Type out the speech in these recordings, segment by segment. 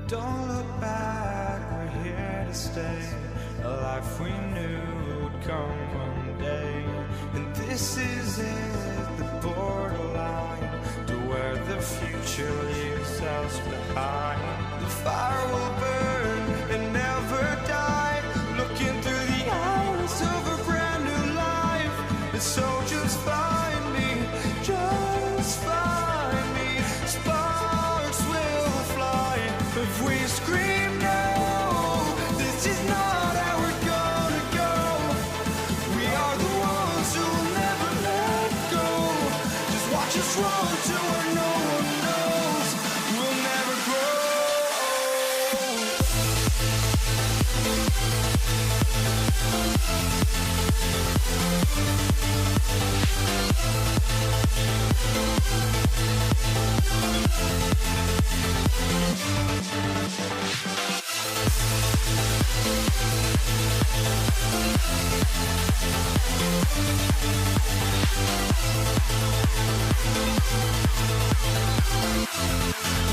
Don't look back, we're here to stay. A life we knew would come one day. And this is it, the borderline to where the future leaves us behind. The fire will burn and never die, looking through the eyes of a brand new life. And so just find me, just find me, us run to where no one knows. We'll never grow.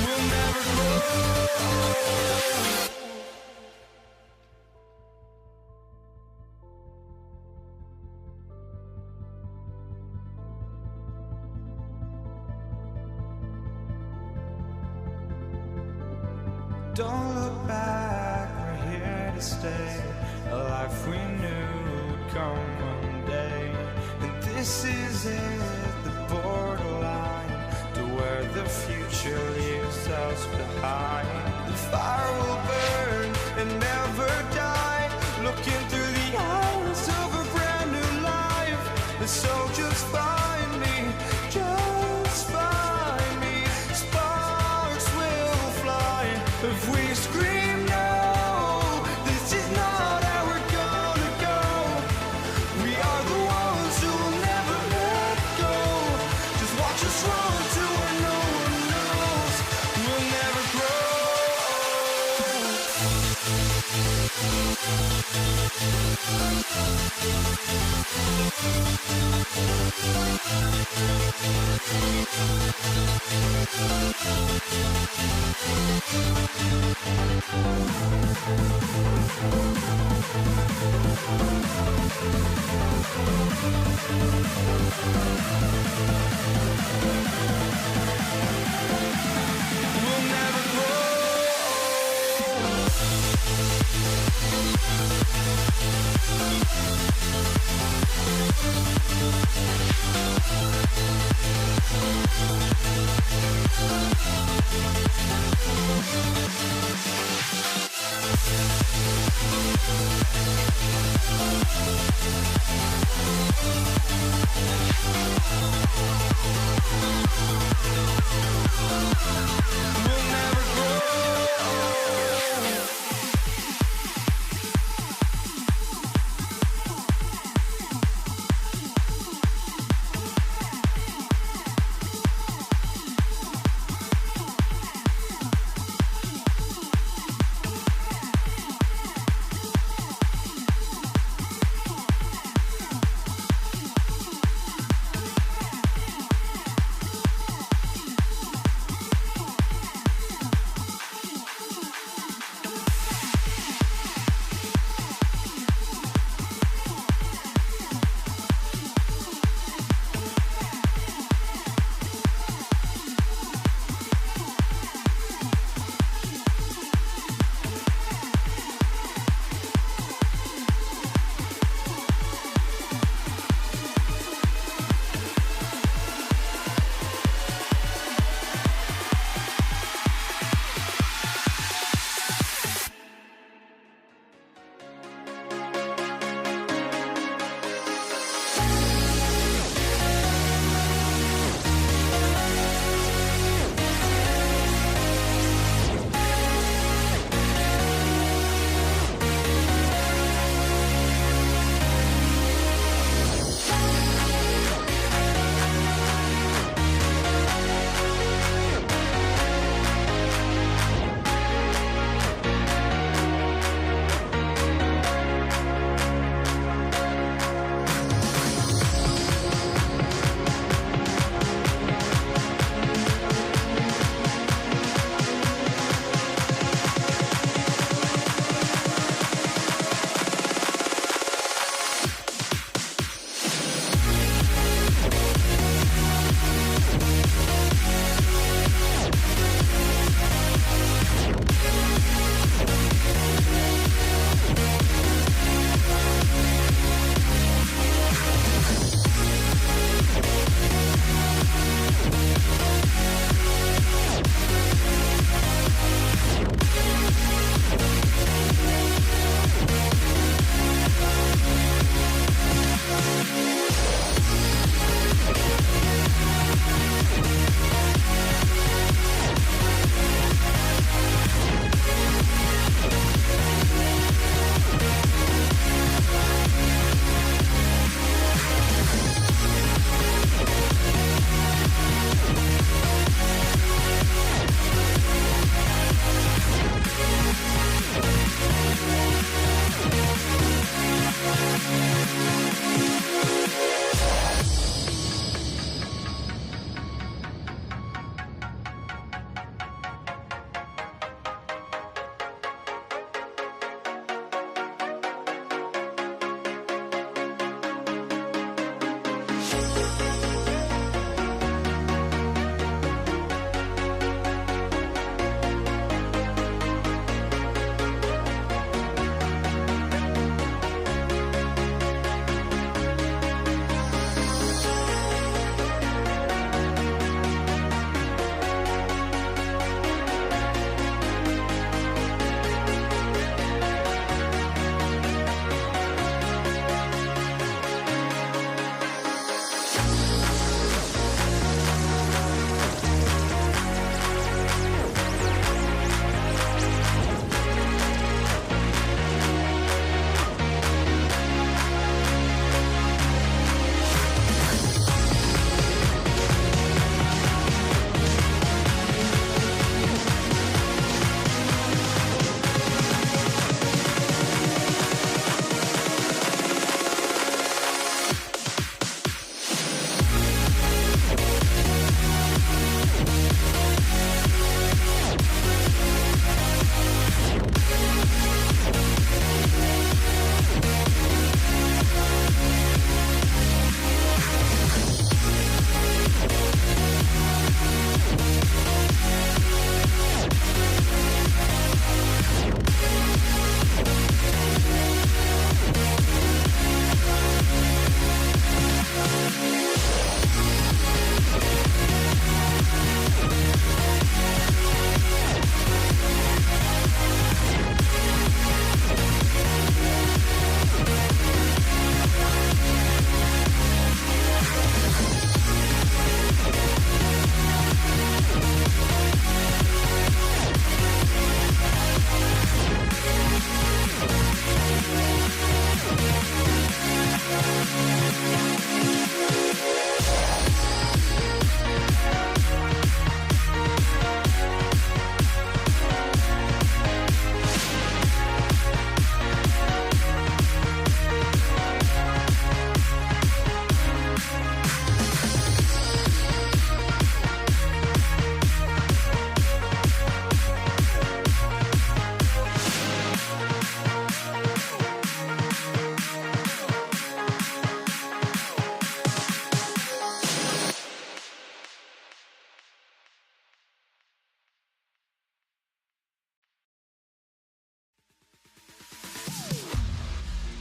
We'll never grow. Don't look back, we're here to stay. A life we knew would come one day. And this is it, the borderline to where the future leaves us behind. The fire will burn and never die, looking through the eyes of a brand new life. And so just find me, just find me. Sparks will fly if we scream no. This is not how we're gonna go. We are the ones who will never let go. Just watch us run to where no one knows. We'll never grow.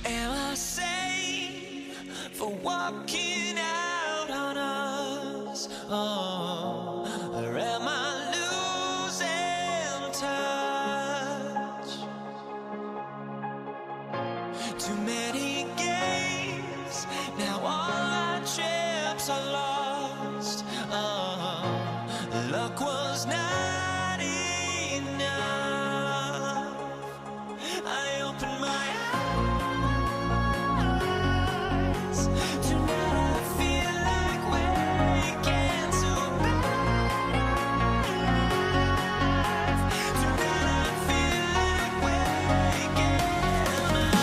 Am I sane for walking out on us? Oh, or am I losing touch? Too many games, now all our chips are lost. Oh, luck was not enough. I opened my eyes. Tonight I feel like waking to life. Tonight I feel like waking up.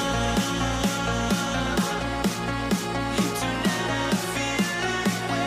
Tonight I feel like waking up.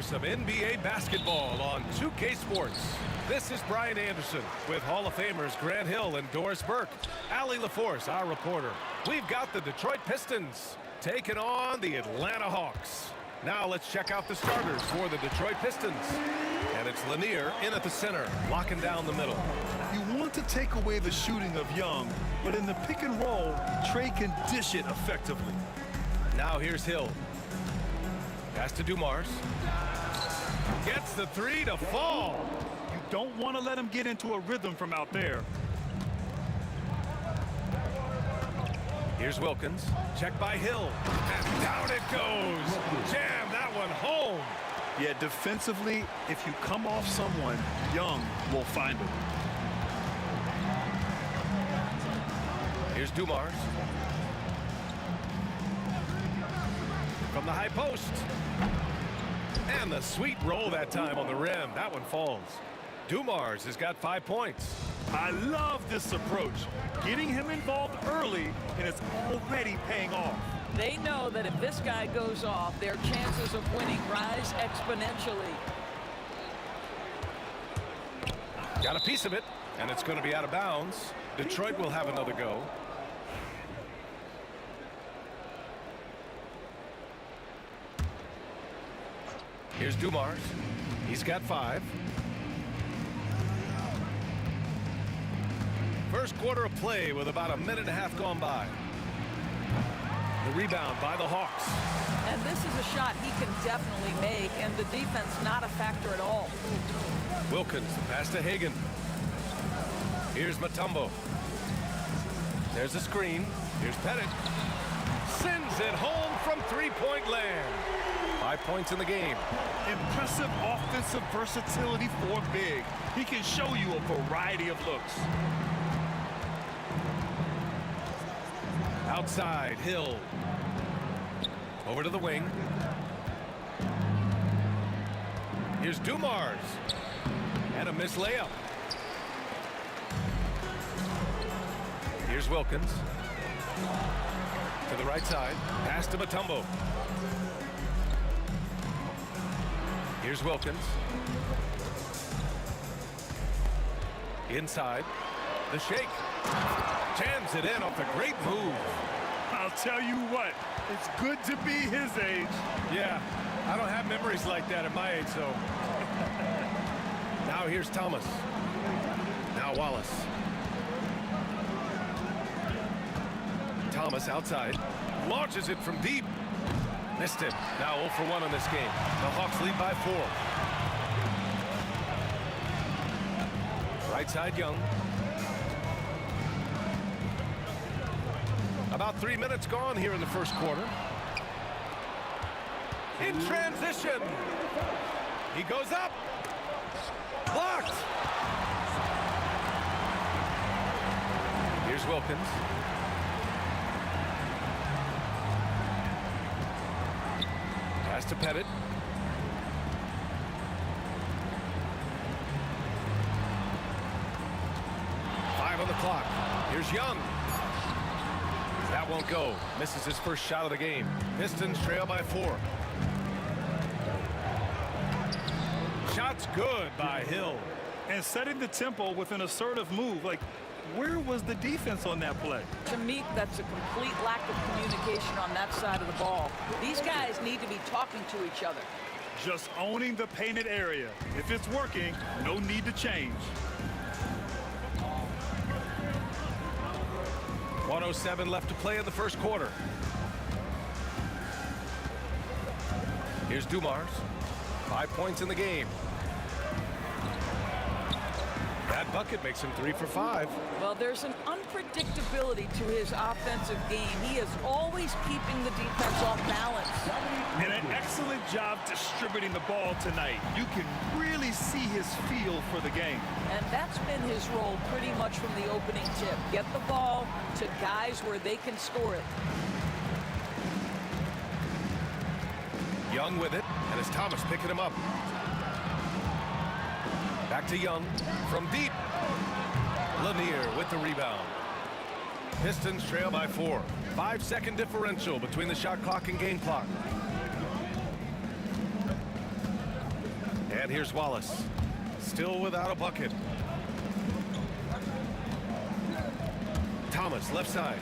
Some NBA basketball on 2K Sports. This is Brian Anderson with Hall of Famers Grant Hill and Doris Burke. Allie LaForce, our reporter. We've got the Detroit Pistons taking on the Atlanta Hawks. Now let's check out the starters for the Detroit Pistons. And it's Lanier in at the center, locking down the middle. You want to take away the shooting of Young, but in the pick and roll, Trey can dish it effectively. Now here's Hill. Pass to Dumars. Gets the three to fall. You don't want to let him get into a rhythm from out there. Here's Wilkins. Check by Hill. And down it goes. Jam that one home. Yeah, defensively, if you come off someone, Young will find him. Here's Dumars. From the high post. And the sweet roll that time on the rim. That one falls. Dumars has got 5 points. I love this approach. Getting him involved early, and it's already paying off. They know that if this guy goes off, their chances of winning rise exponentially. Got a piece of it, and it's going to be out of bounds. Detroit will have another go. Here's Dumars. He's got 5. First quarter of play with about a minute and a half gone by. The rebound by the Hawks. And this is a shot he can definitely make, and the defense not a factor at all. Wilkins, the pass to Hagan. Here's Mutombo. There's a screen. Here's Pettit. Sends it home from three-point land. 5 points in the game. Impressive offensive versatility for big. He can show you a variety of looks. Outside, Hill. Over to the wing. Here's Dumars. And a missed layup. Here's Wilkins. To the right side. Pass to Mutombo. Here's Wilkins. Inside. The shake. Jams it in off a great move. I'll tell you what, it's good to be his age. Yeah, I don't have memories like that at my age, so. Now here's Thomas. Now Wallace. Thomas outside. Launches it from deep. Missed it. Now 0 for 1 in this game. The Hawks lead by 4. Right side, Young. About 3 minutes gone here in the first quarter. In transition. He goes up. Blocked. Here's Wilkins. Pass to Pettit. Five on the clock. Here's Young. That won't go. Misses his first shot of the game. Pistons trail by 4. Shot's good by Hill. And setting the tempo with an assertive move. Like, where was the defense on that play? To me, that's a complete lack of communication on that side of the ball. These guys need to be talking to each other. Just owning the painted area. If it's working, no need to change. 1:07 left to play in the first quarter. Here's Dumars. 5 points in the game. That bucket makes him 3 for 5. Well, there's an unpredictability to his offensive game. He is always keeping the defense off balance. And an excellent job distributing the ball tonight. You can really see his feel for the game. And that's been his role pretty much from the opening tip. Get the ball to guys where they can score it. Young with it, and it's Thomas picking him up. Back to Young from deep. Lanier with the rebound. Pistons trail by 4. 5-second differential between the shot clock and game clock. And here's Wallace. Still without a bucket. Thomas left side.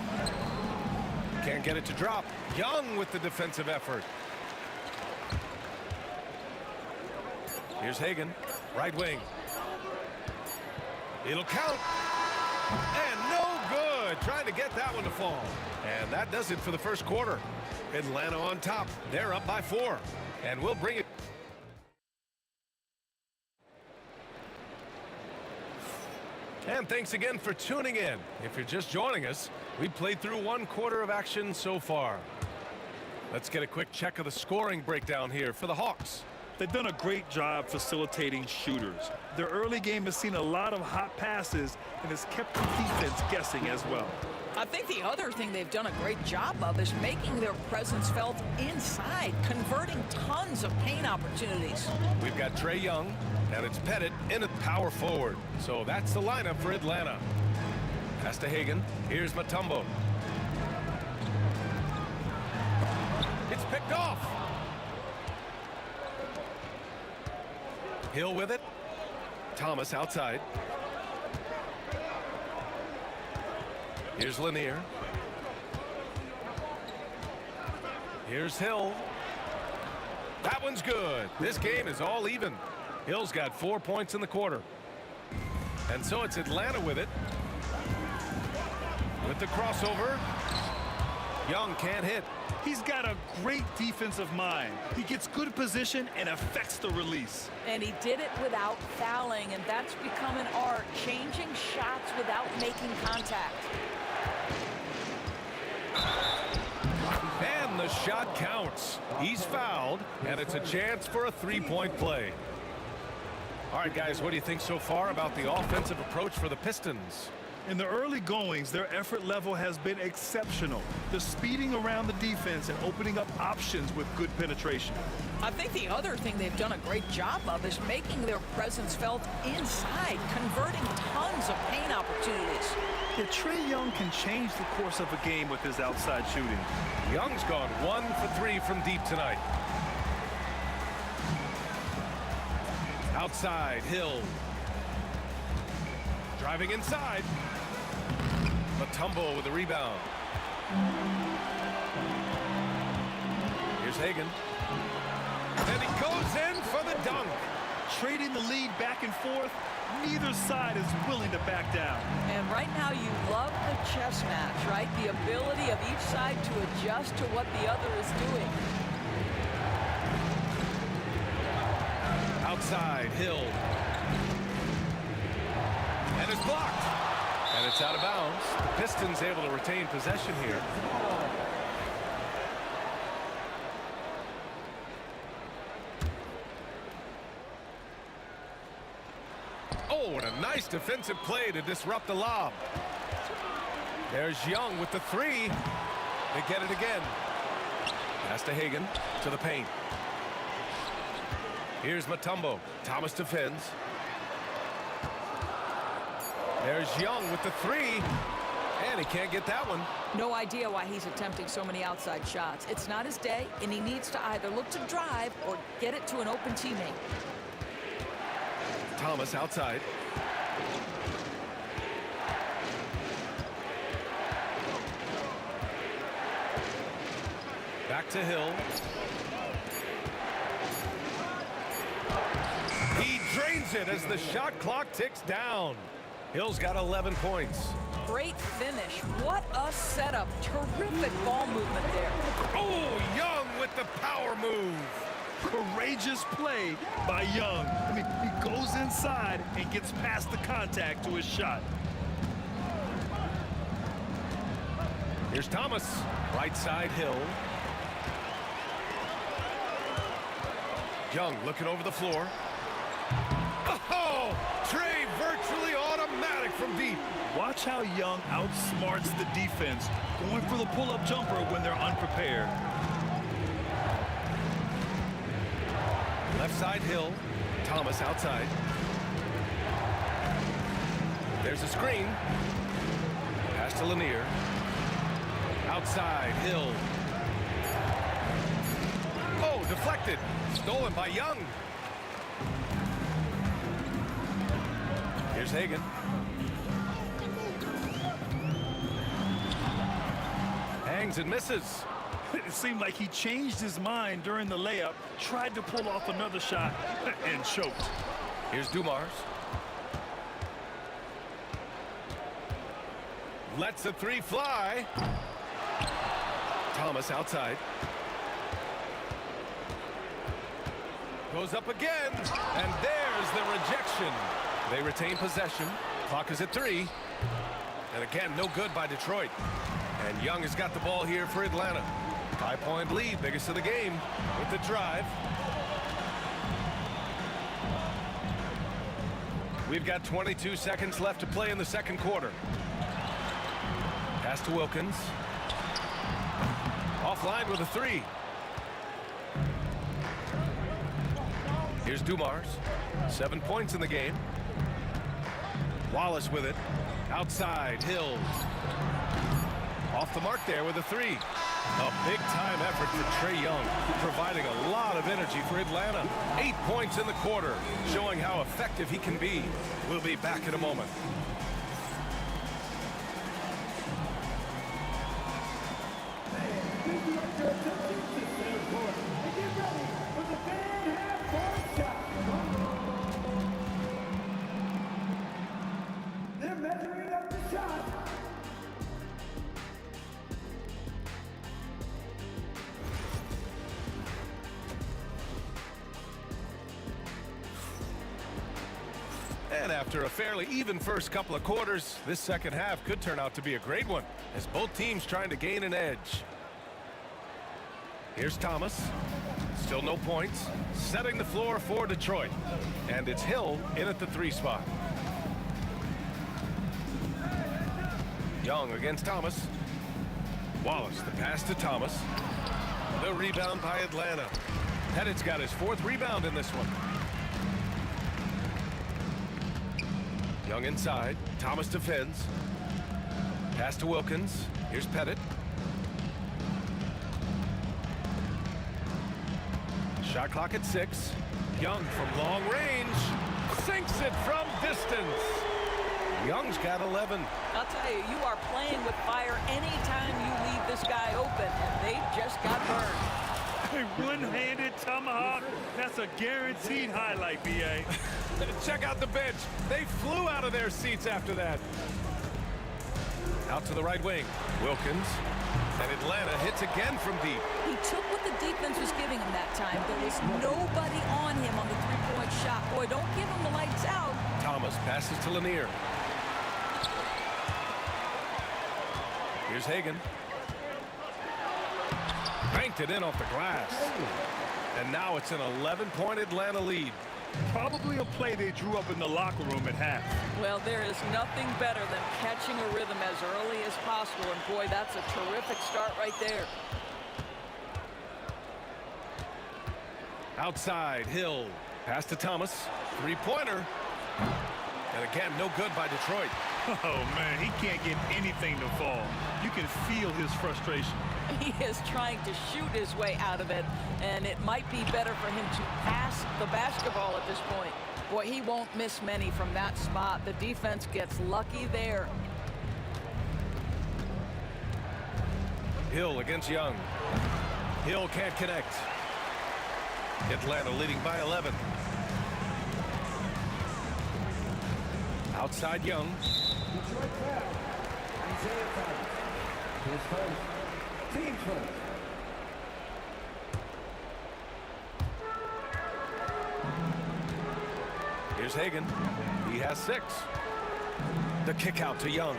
Can't get it to drop. Young with the defensive effort. Here's Hagan, right wing. It'll count. And no good. Trying to get that one to fall. And that does it for the first quarter. Atlanta on top. They're up by 4. And we'll bring it. And thanks again for tuning in. If you're just joining us, we played through 1 quarter of action so far. Let's get a quick check of the scoring breakdown here for the Hawks. They've done a great job facilitating shooters. Their early game has seen a lot of hot passes and has kept the defense guessing as well. I think the other thing they've done a great job of is making their presence felt inside, converting tons of paint opportunities. We've got Trey Young, and it's Pettit in at power forward. So that's the lineup for Atlanta. Pass to Hagan. Here's Mutombo. It's picked off. Hill with it. Thomas outside. Here's Lanier. Here's Hill. That one's good. This game is all even. Hill's got 4 points in the quarter. And so it's Atlanta with it. With the crossover. Young can't hit. He's got a great defensive mind. He gets good position and affects the release. And he did it without fouling, and that's become an art, changing shots without making contact. And the shot counts. He's fouled, and it's a chance for a three-point play. All right, guys, what do you think so far about the offensive approach for the Pistons? In the early goings, their effort level has been exceptional. They're speeding around the defense and opening up options with good penetration. I think the other thing they've done a great job of is making their presence felt inside, converting tons of paint opportunities. Yeah, Trey Young can change the course of a game with his outside shooting. Young's gone 1 for 3 from deep tonight. Outside, Hill. Driving inside. Mutombo with the rebound. Here's Hagan. And he goes in for the dunk. Trading the lead back and forth, neither side is willing to back down. And right now you love the chess match, right? The ability of each side to adjust to what the other is doing. Outside, Hill. And it's blocked. And it's out of bounds. The Pistons able to retain possession here. Oh, and a nice defensive play to disrupt the lob. There's Young with the three. They get it again. Pass to Hagan to the paint. Here's Mutombo. Thomas defends. There's Young with the three. And he can't get that one. No idea why he's attempting so many outside shots. It's not his day, and he needs to either look to drive or get it to an open teammate. Thomas outside. Back to Hill. He drains it as the shot clock ticks down. Hill's got 11 points. Great finish. What a setup. Terrific ball movement there. Oh, Young with the power move. Courageous play by Young. I mean, he goes inside and gets past the contact to his shot. Here's Thomas. Right side, Hill. Young looking over the floor. Oh, Trey virtually automatic from deep. Watch how Young outsmarts the defense, going for the pull-up jumper when they're unprepared. Left side, Hill. Thomas outside. There's a screen. Pass to Lanier. Outside, Hill. Oh, deflected. Stolen by Young. Here's Hagan. Hangs and misses. It seemed like he changed his mind during the layup, tried to pull off another shot, and choked. Here's Dumars. Lets the three fly. Thomas outside. Goes up again, and there's the rejection. They retain possession. Clock is at 3. And again, no good by Detroit. And Young has got the ball here for Atlanta. 5-point lead, biggest of the game, with the drive. We've got 22 seconds left to play in the second quarter. Pass to Wilkins. Offline with a three. Here's Dumars. 7 points in the game. Wallace with it. Outside, Hill. Off the mark there with a three. A big-time effort for Trae Young, providing a lot of energy for Atlanta. 8 points in the quarter, showing how effective he can be. We'll be back in a moment. They're measuring up the shot. And after a fairly even first couple of quarters, this second half could turn out to be a great one, as both teams trying to gain an edge. Here's Thomas. Still no points. Setting the floor for Detroit. And it's Hill in at the three spot. Young against Thomas. Wallace, the pass to Thomas. The rebound by Atlanta. Pettit's got his 4th rebound in this one. Young inside. Thomas defends. Pass to Wilkins. Here's Pettit. Shot clock at 6. Young from long range. Sinks it from distance. Young's got 11. I'll tell you, you are playing with fire anytime you leave this guy open, and they just got burned. A one-handed tomahawk. That's a guaranteed highlight, B.A. Check out the bench. They flew out of their seats after that. Out to the right wing. Wilkins. And Atlanta hits again from deep. He took what the defense was giving him that time. There was nobody on him on the three-point shot. Boy, don't give him the lights out. Thomas passes to Lanier. Here's Hagan. Banked it in off the glass. And now it's an 11-point Atlanta lead. Probably a play they drew up in the locker room at half. Well, there is nothing better than catching a rhythm as early as possible. And boy, that's a terrific start right there. Outside, Hill. Pass to Thomas. Three-pointer. And again, no good by Detroit. Oh, man, he can't get anything to fall. You can feel his frustration. He is trying to shoot his way out of it, and it might be better for him to pass the basketball at this point. Boy, he won't miss many from that spot. The defense gets lucky there. Hill against Young. Hill can't connect. Atlanta leading by 11. Outside Young. Detroit foul. Isaiah Thomas. His first. Team first. Here's Hagan. He has 6. The kick out to Young.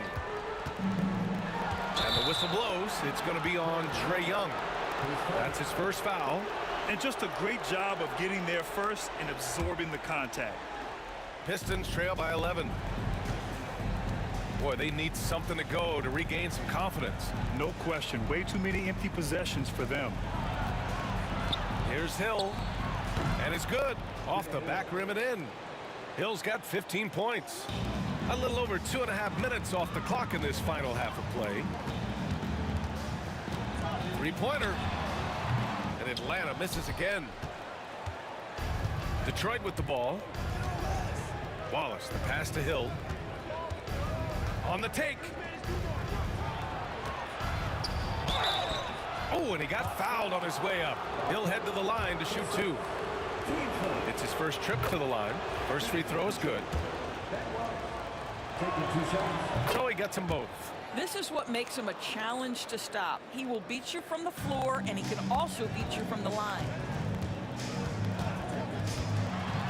And the whistle blows. It's going to be on Trae Young. That's his first foul. And just a great job of getting there first and absorbing the contact. Pistons trail by 11. Boy, they need something to go to regain some confidence. No question. Way too many empty possessions for them. Here's Hill. And it's good. Off the back rim and in. Hill's got 15 points. A little over 2.5 minutes off the clock in this final half of play. Three-pointer. And Atlanta misses again. Detroit with the ball. Wallace, the pass to Hill. On the take. Oh, and he got fouled on his way up. He'll head to the line to shoot 2. It's his first trip to the line. First free throw is good. So he gets them both. This is what makes him a challenge to stop. He will beat you from the floor, and he can also beat you from the line.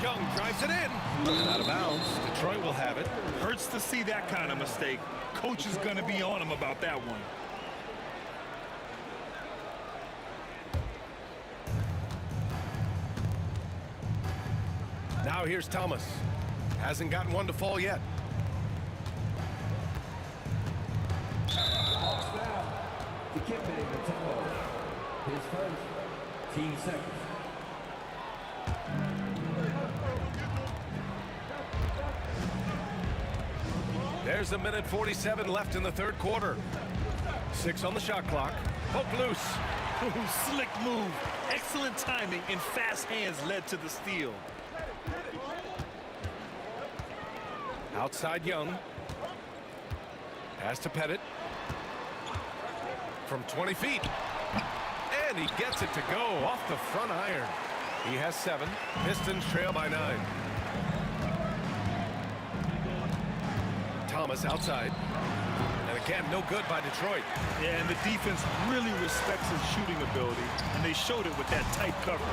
Young drives it in. And out of bounds. Detroit will have it. Hurts to see that kind of mistake. Coach is going to be on him about that one. Now here's Thomas. Hasn't gotten one to fall yet. Hawks foul. To keep it in the tempo. His first. Team second. There's 1:47 left in the third quarter. 6 on the shot clock. Poke loose. Ooh, slick move. Excellent timing and fast hands led to the steal. Outside Young. Pass to Pettit. From 20 feet. And he gets it to go off the front iron. He has 7. Pistons trail by 9. Thomas outside. And again, no good by Detroit. Yeah, and the defense really respects his shooting ability, and they showed it with that tight coverage.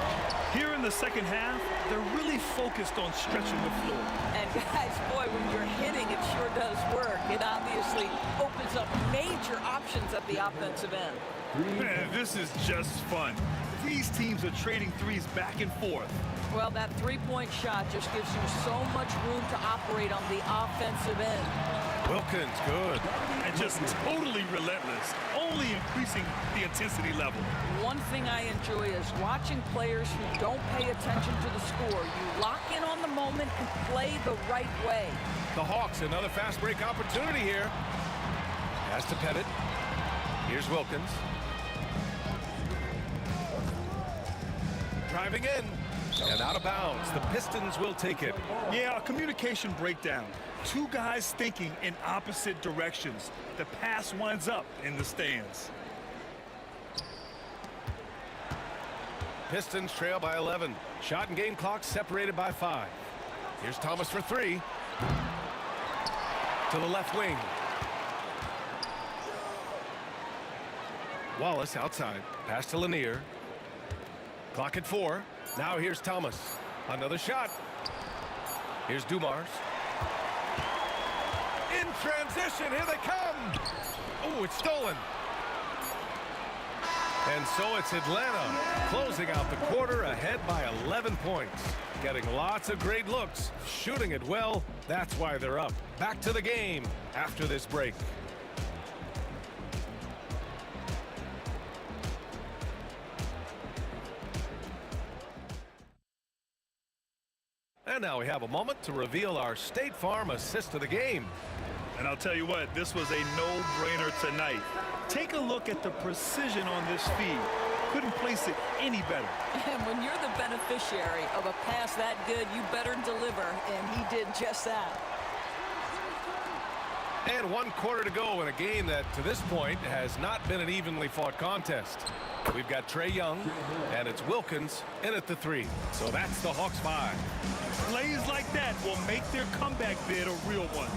Here in the second half, they're really focused on stretching the floor. And guys, boy, when you're hitting, it sure does work. It obviously opens up major options at the offensive end. Man, this is just fun. These teams are trading threes back and forth. Well, that three-point shot just gives you so much room to operate on the offensive end. Wilkins, good. And just totally relentless, only increasing the intensity level. One thing I enjoy is watching players who don't pay attention to the score. You lock in on the moment and play the right way. The Hawks, another fast break opportunity here. Pass to Pettit. Here's Wilkins. Driving in. And out of bounds. The Pistons will take it. Yeah, a communication breakdown. Two guys thinking in opposite directions. The pass winds up in the stands. Pistons trail by 11. Shot and game clock separated by 5. Here's Thomas for 3. To the left wing. Wallace outside. Pass to Lanier. Clock at 4. Now here's Thomas. Another shot. Here's Dumars. In transition, here they come. Oh, it's stolen. And so it's Atlanta closing out the quarter ahead by 11 points. Getting lots of great looks, shooting it well. That's why they're up. Back to the game after this break. And now we have a moment to reveal our State Farm assist of the game. And I'll tell you what, this was a no-brainer tonight. Take a look at the precision on this feed. Couldn't place it any better. And when you're the beneficiary of a pass that good, you better deliver, and he did just that. And 1 quarter to go in a game that, to this point, has not been an evenly fought contest. We've got Trae Young, and it's Wilkins in at the 3. So that's the Hawks 5. Plays like that will make their comeback bid a real one.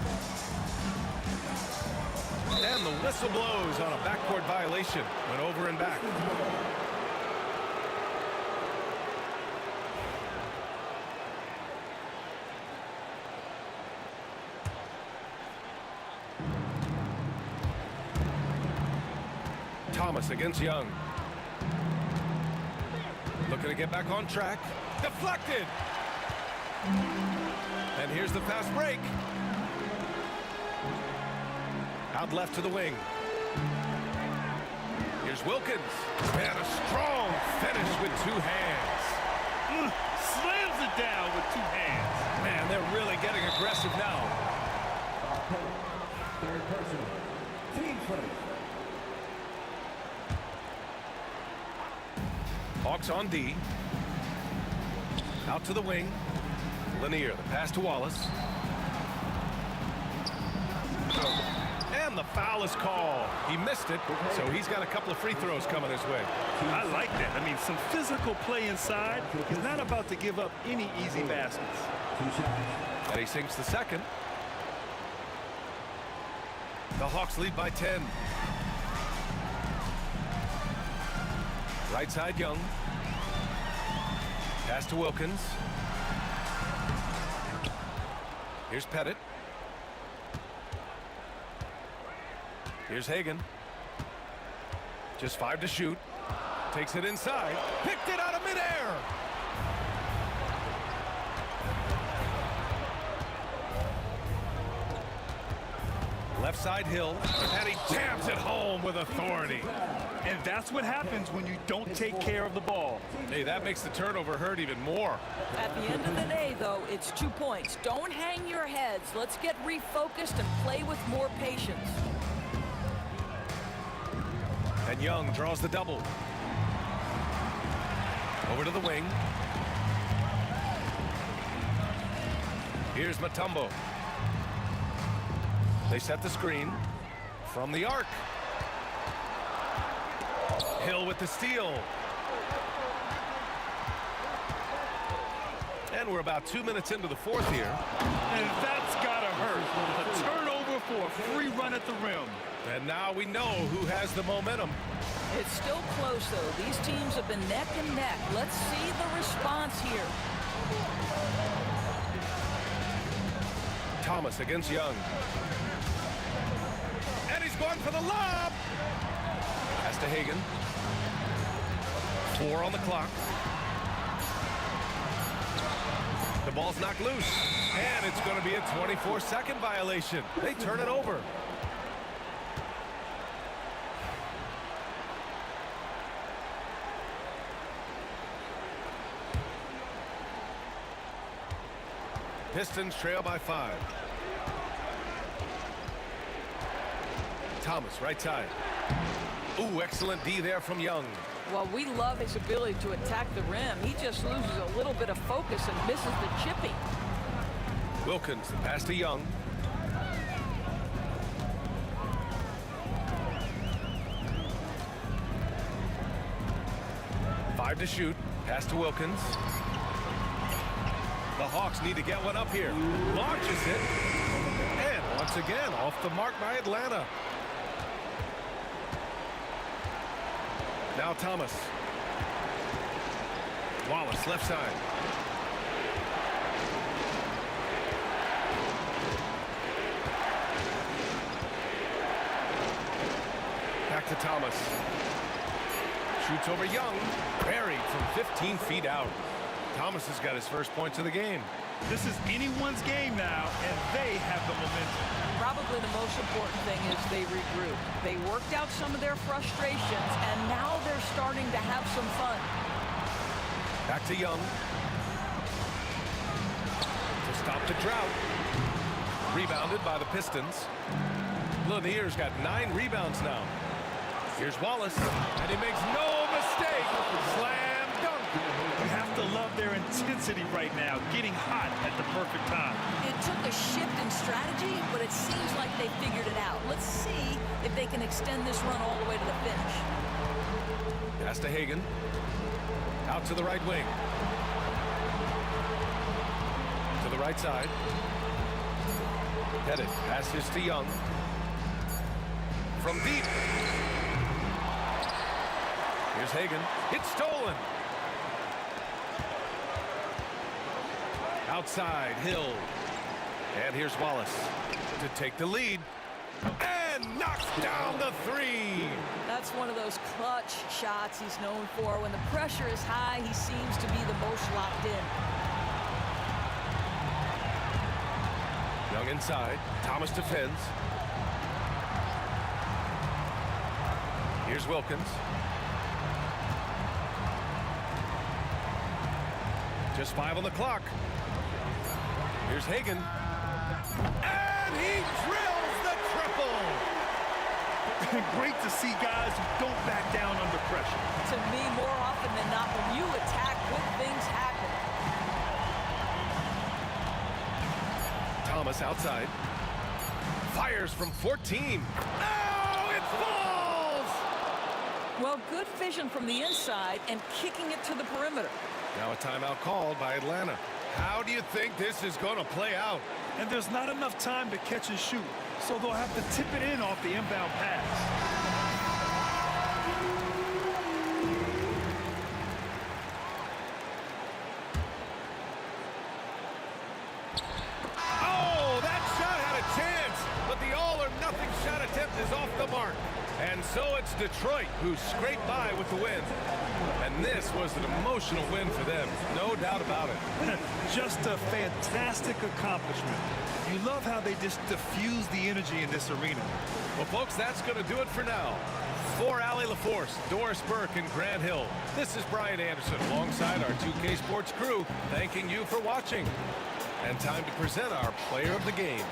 And the whistle blows on a backcourt violation. Went over and back. Thomas against Young. Looking to get back on track. Deflected. And here's the fast break. Out left to the wing. Here's Wilkins. And a strong finish with 2 hands. Slams it down with 2 hands. Man, they're really getting aggressive now. Third person. Team first. Hawks on D. Out to the wing. Lanier, the pass to Wallace. And the foul is called. He missed it, so he's got a couple of free throws coming his way. I like that. I mean, some physical play inside. He's not about to give up any easy baskets. And he sinks the second. The Hawks lead by 10. Right side Young. Pass to Wilkins. Here's Pettit. Here's Hagan. Just 5 to shoot. Takes it inside. Picked it out of midair. Left side Hill, and he jams it home with authority. And that's what happens when you don't take care of the ball. Hey, that makes the turnover hurt even more. At the end of the day, though, it's 2 points. Don't hang your heads. Let's get refocused and play with more patience. And Young draws the double. Over to the wing. Here's Mutombo. They set the screen from the arc. Hill with the steal. And we're about 2 minutes into the fourth here. And that's gotta hurt. A turnover for a free run at the rim. And now we know who has the momentum. It's still close, though. These teams have been neck and neck. Let's see the response here. Thomas against Young. And he's going for the lob. Pass to Hagan. 4 on the clock. The ball's knocked loose. And it's going to be a 24-second violation. They turn it over. Pistons trail by 5. Thomas, right side. Ooh, excellent D there from Young. Well, we love his ability to attack the rim. He just loses a little bit of focus and misses the chipping. Wilkins, the pass to Young. Five to shoot. Pass to Wilkins. The Hawks need to get one up here. Launches it. And once again, off the mark by Atlanta. Now Thomas. Wallace, left side. Back to Thomas. Shoots over Young. Buried from 15 feet out. Thomas has got his first points of the game. This is anyone's game now, and they have the momentum. Probably the most important thing is they regroup. They worked out some of their frustrations, and now they're starting to have some fun. Back to Young. To stop the drought. Rebounded by the Pistons. Lanier's got 9 rebounds now. Here's Wallace, and he makes no mistake. Slam dunk. You have to love their intensity right now, getting hot at the perfect time. It took a shift in strategy, but it seems like they figured it out. Let's see if they can extend this run all the way to the finish. Pass to Hagan. Out to the right wing. To the right side. Pettit passes to Young. From deep. Here's Hagan. It's stolen. Outside, Hill. And here's Wallace to take the lead. And knocks down the 3. That's one of those clutch shots he's known for. When the pressure is high, he seems to be the most locked in. Young inside. Thomas defends. Here's Wilkins. Just 5 on the clock. Here's Hagan. And he drills the triple. Great to see guys who don't back down under pressure. To me, more often than not, when you attack, good things happen. Thomas outside. Fires from 14. Oh, it falls! Well, good vision from the inside and kicking it to the perimeter. Now a timeout called by Atlanta. How do you think this is going to play out? And there's not enough time to catch and shoot, so they'll have to tip it in off the inbound pass. Oh, that shot had a chance, but the all-or-nothing shot attempt is off the mark. And so it's Detroit who scraped by with the win. And this was an emotional win for them, no doubt about it. Just a fantastic accomplishment. You love how they just diffuse the energy in this arena. Well, folks, that's going to do it for now. For Allie LaForce, Doris Burke, and Grant Hill, this is Brian Anderson alongside our 2K Sports crew, thanking you for watching. And time to present our player of the game.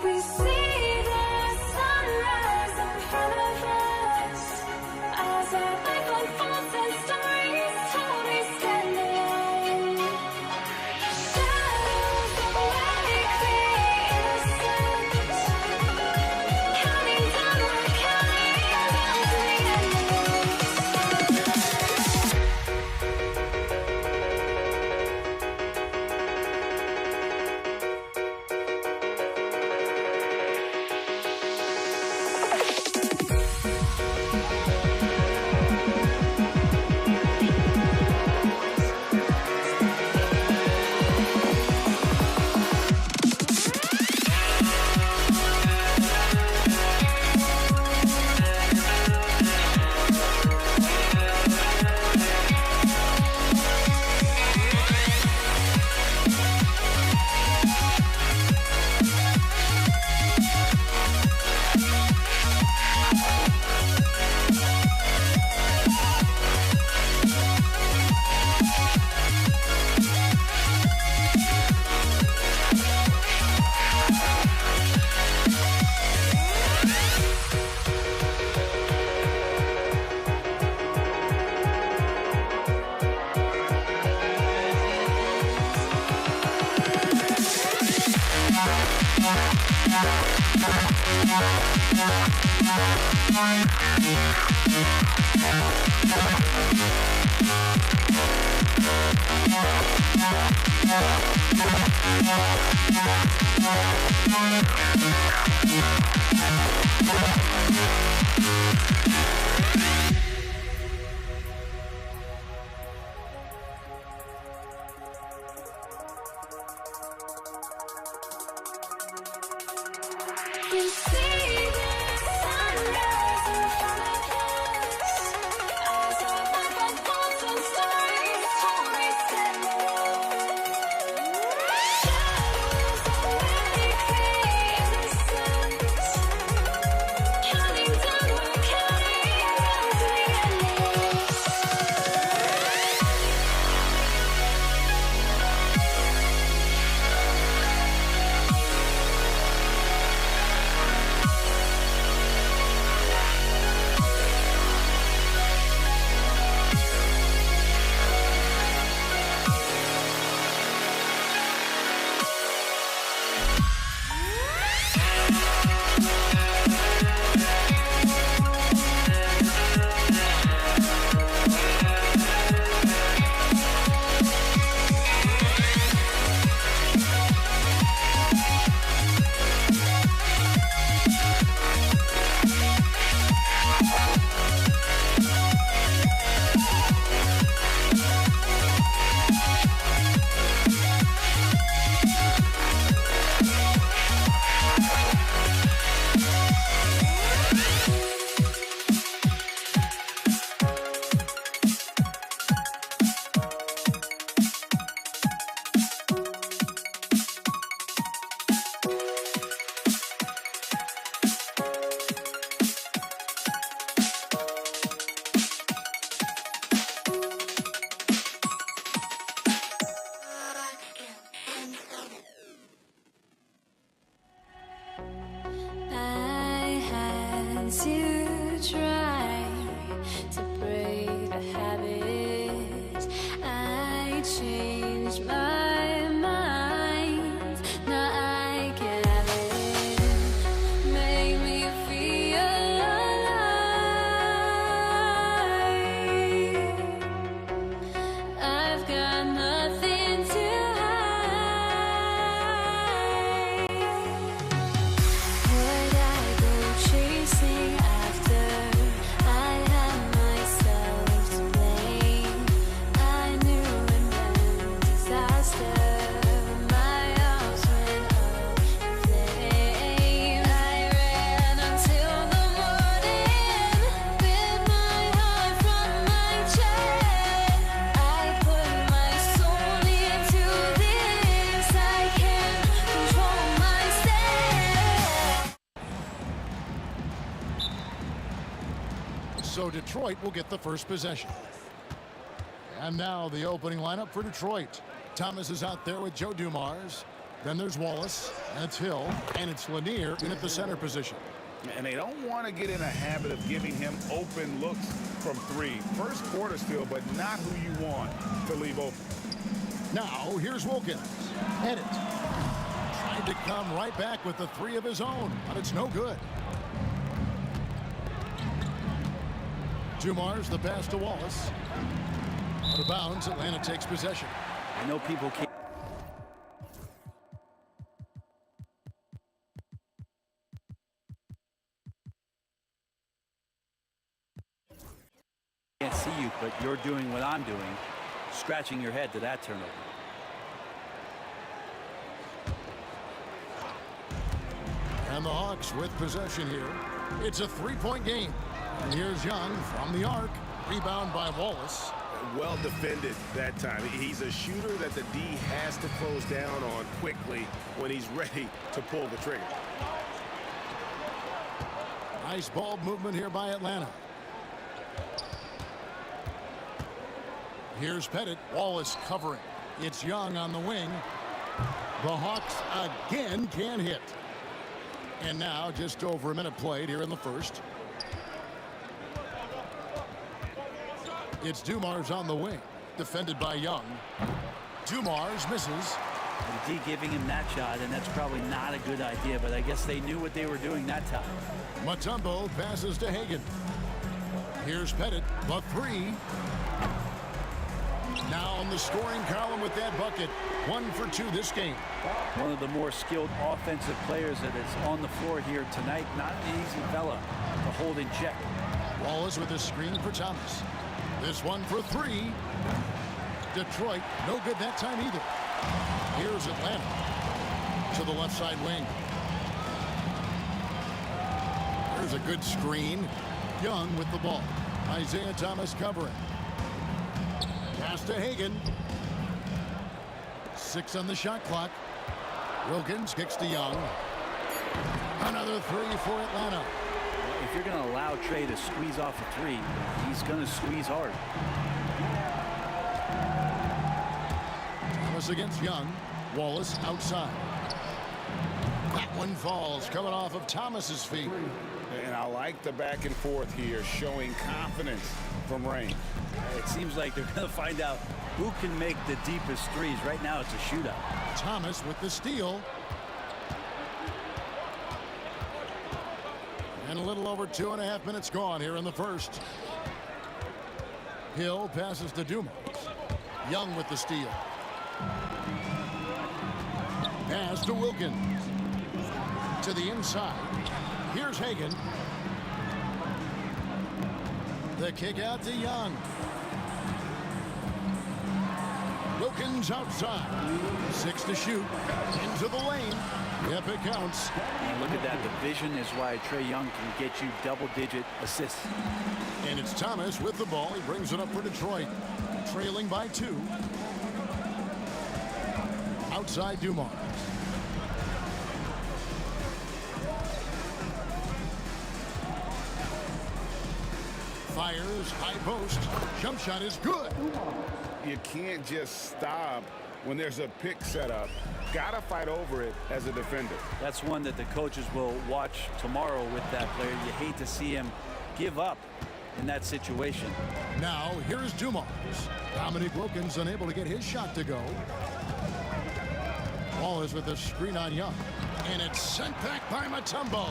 We see the sunrise in front of us as our life unfolds and stories told. We stand alone. Shadows that make the innocence, counting down, we're counting down to the end. We see the sunrise in front of us as our life unfolds and stories told. We stand alone. Shadows that make the innocence, counting down, we're counting down to the end. Detroit will get the first possession. And now the opening lineup for Detroit. Thomas is out there with Joe Dumars. Then there's Wallace, and it's Hill, and it's Lanier in at the center position. And they don't want to get in a habit of giving him open looks from three. First quarter still, but not who you want to leave open. Now, here's Wilkins. Edit. Tried to come right back with the three of his own, but it's no good. Dumars, the pass to Wallace. Out of bounds, Atlanta takes possession. I know people can't see you, but you're doing what I'm doing, scratching your head to that turnover. And the Hawks with possession here. It's a three-point game. And here's Young from the arc. Rebound by Wallace. Well defended that time. He's a shooter that the D has to close down on quickly when he's ready to pull the trigger. Nice ball movement here by Atlanta. Here's Pettit. Wallace covering. It's Young on the wing. The Hawks again can't hit. And now just over a minute played here in the first. It's Dumars on the wing. Defended by Young. Dumars misses. The D giving him that shot, and that's probably not a good idea, but I guess they knew what they were doing that time. Mutombo passes to Hagan. Here's Pettit. The three. Now on the scoring column with that bucket. 1 for 2 this game. One of the more skilled offensive players that is on the floor here tonight. Not an easy fella to hold in check. Wallace with a screen for Thomas. This one for 3. Detroit, no good that time either. Here's Atlanta to the left side wing. There's a good screen. Young with the ball. Isaiah Thomas covering. Pass to Hagan. 6 on the shot clock. Wilkins kicks to Young. Another 3 for Atlanta. If you're going to allow Trey to squeeze off a 3, he's going to squeeze hard. Thomas against Young. Wallace outside. That one falls, coming off of Thomas's feet. And I like the back and forth here, showing confidence from range. It seems like they're going to find out who can make the deepest threes. Right now it's a shootout. Thomas with the steal. And a little over 2.5 minutes gone here in the first. Hill passes to Dumars. Young with the steal. Pass to Wilkins. To the inside. Here's Hagan. The kick out to Young. Wilkins outside. 6 to shoot. Into the lane. Yep, it counts. And look at that. The vision is why Trey Young can get you double-digit assists. And it's Thomas with the ball. He brings it up for Detroit. Trailing by 2. Outside Dumars. Fires, high post. Jump shot is good. You can't just stop when there's a pick set up. Gotta fight over it as a defender. That's one that the coaches will watch tomorrow with that player. You hate to see him give up in that situation. Now, here's Dumars. Dominic Wilkins unable to get his shot to go. Wallace with a screen on Young. And it's sent back by Mutombo.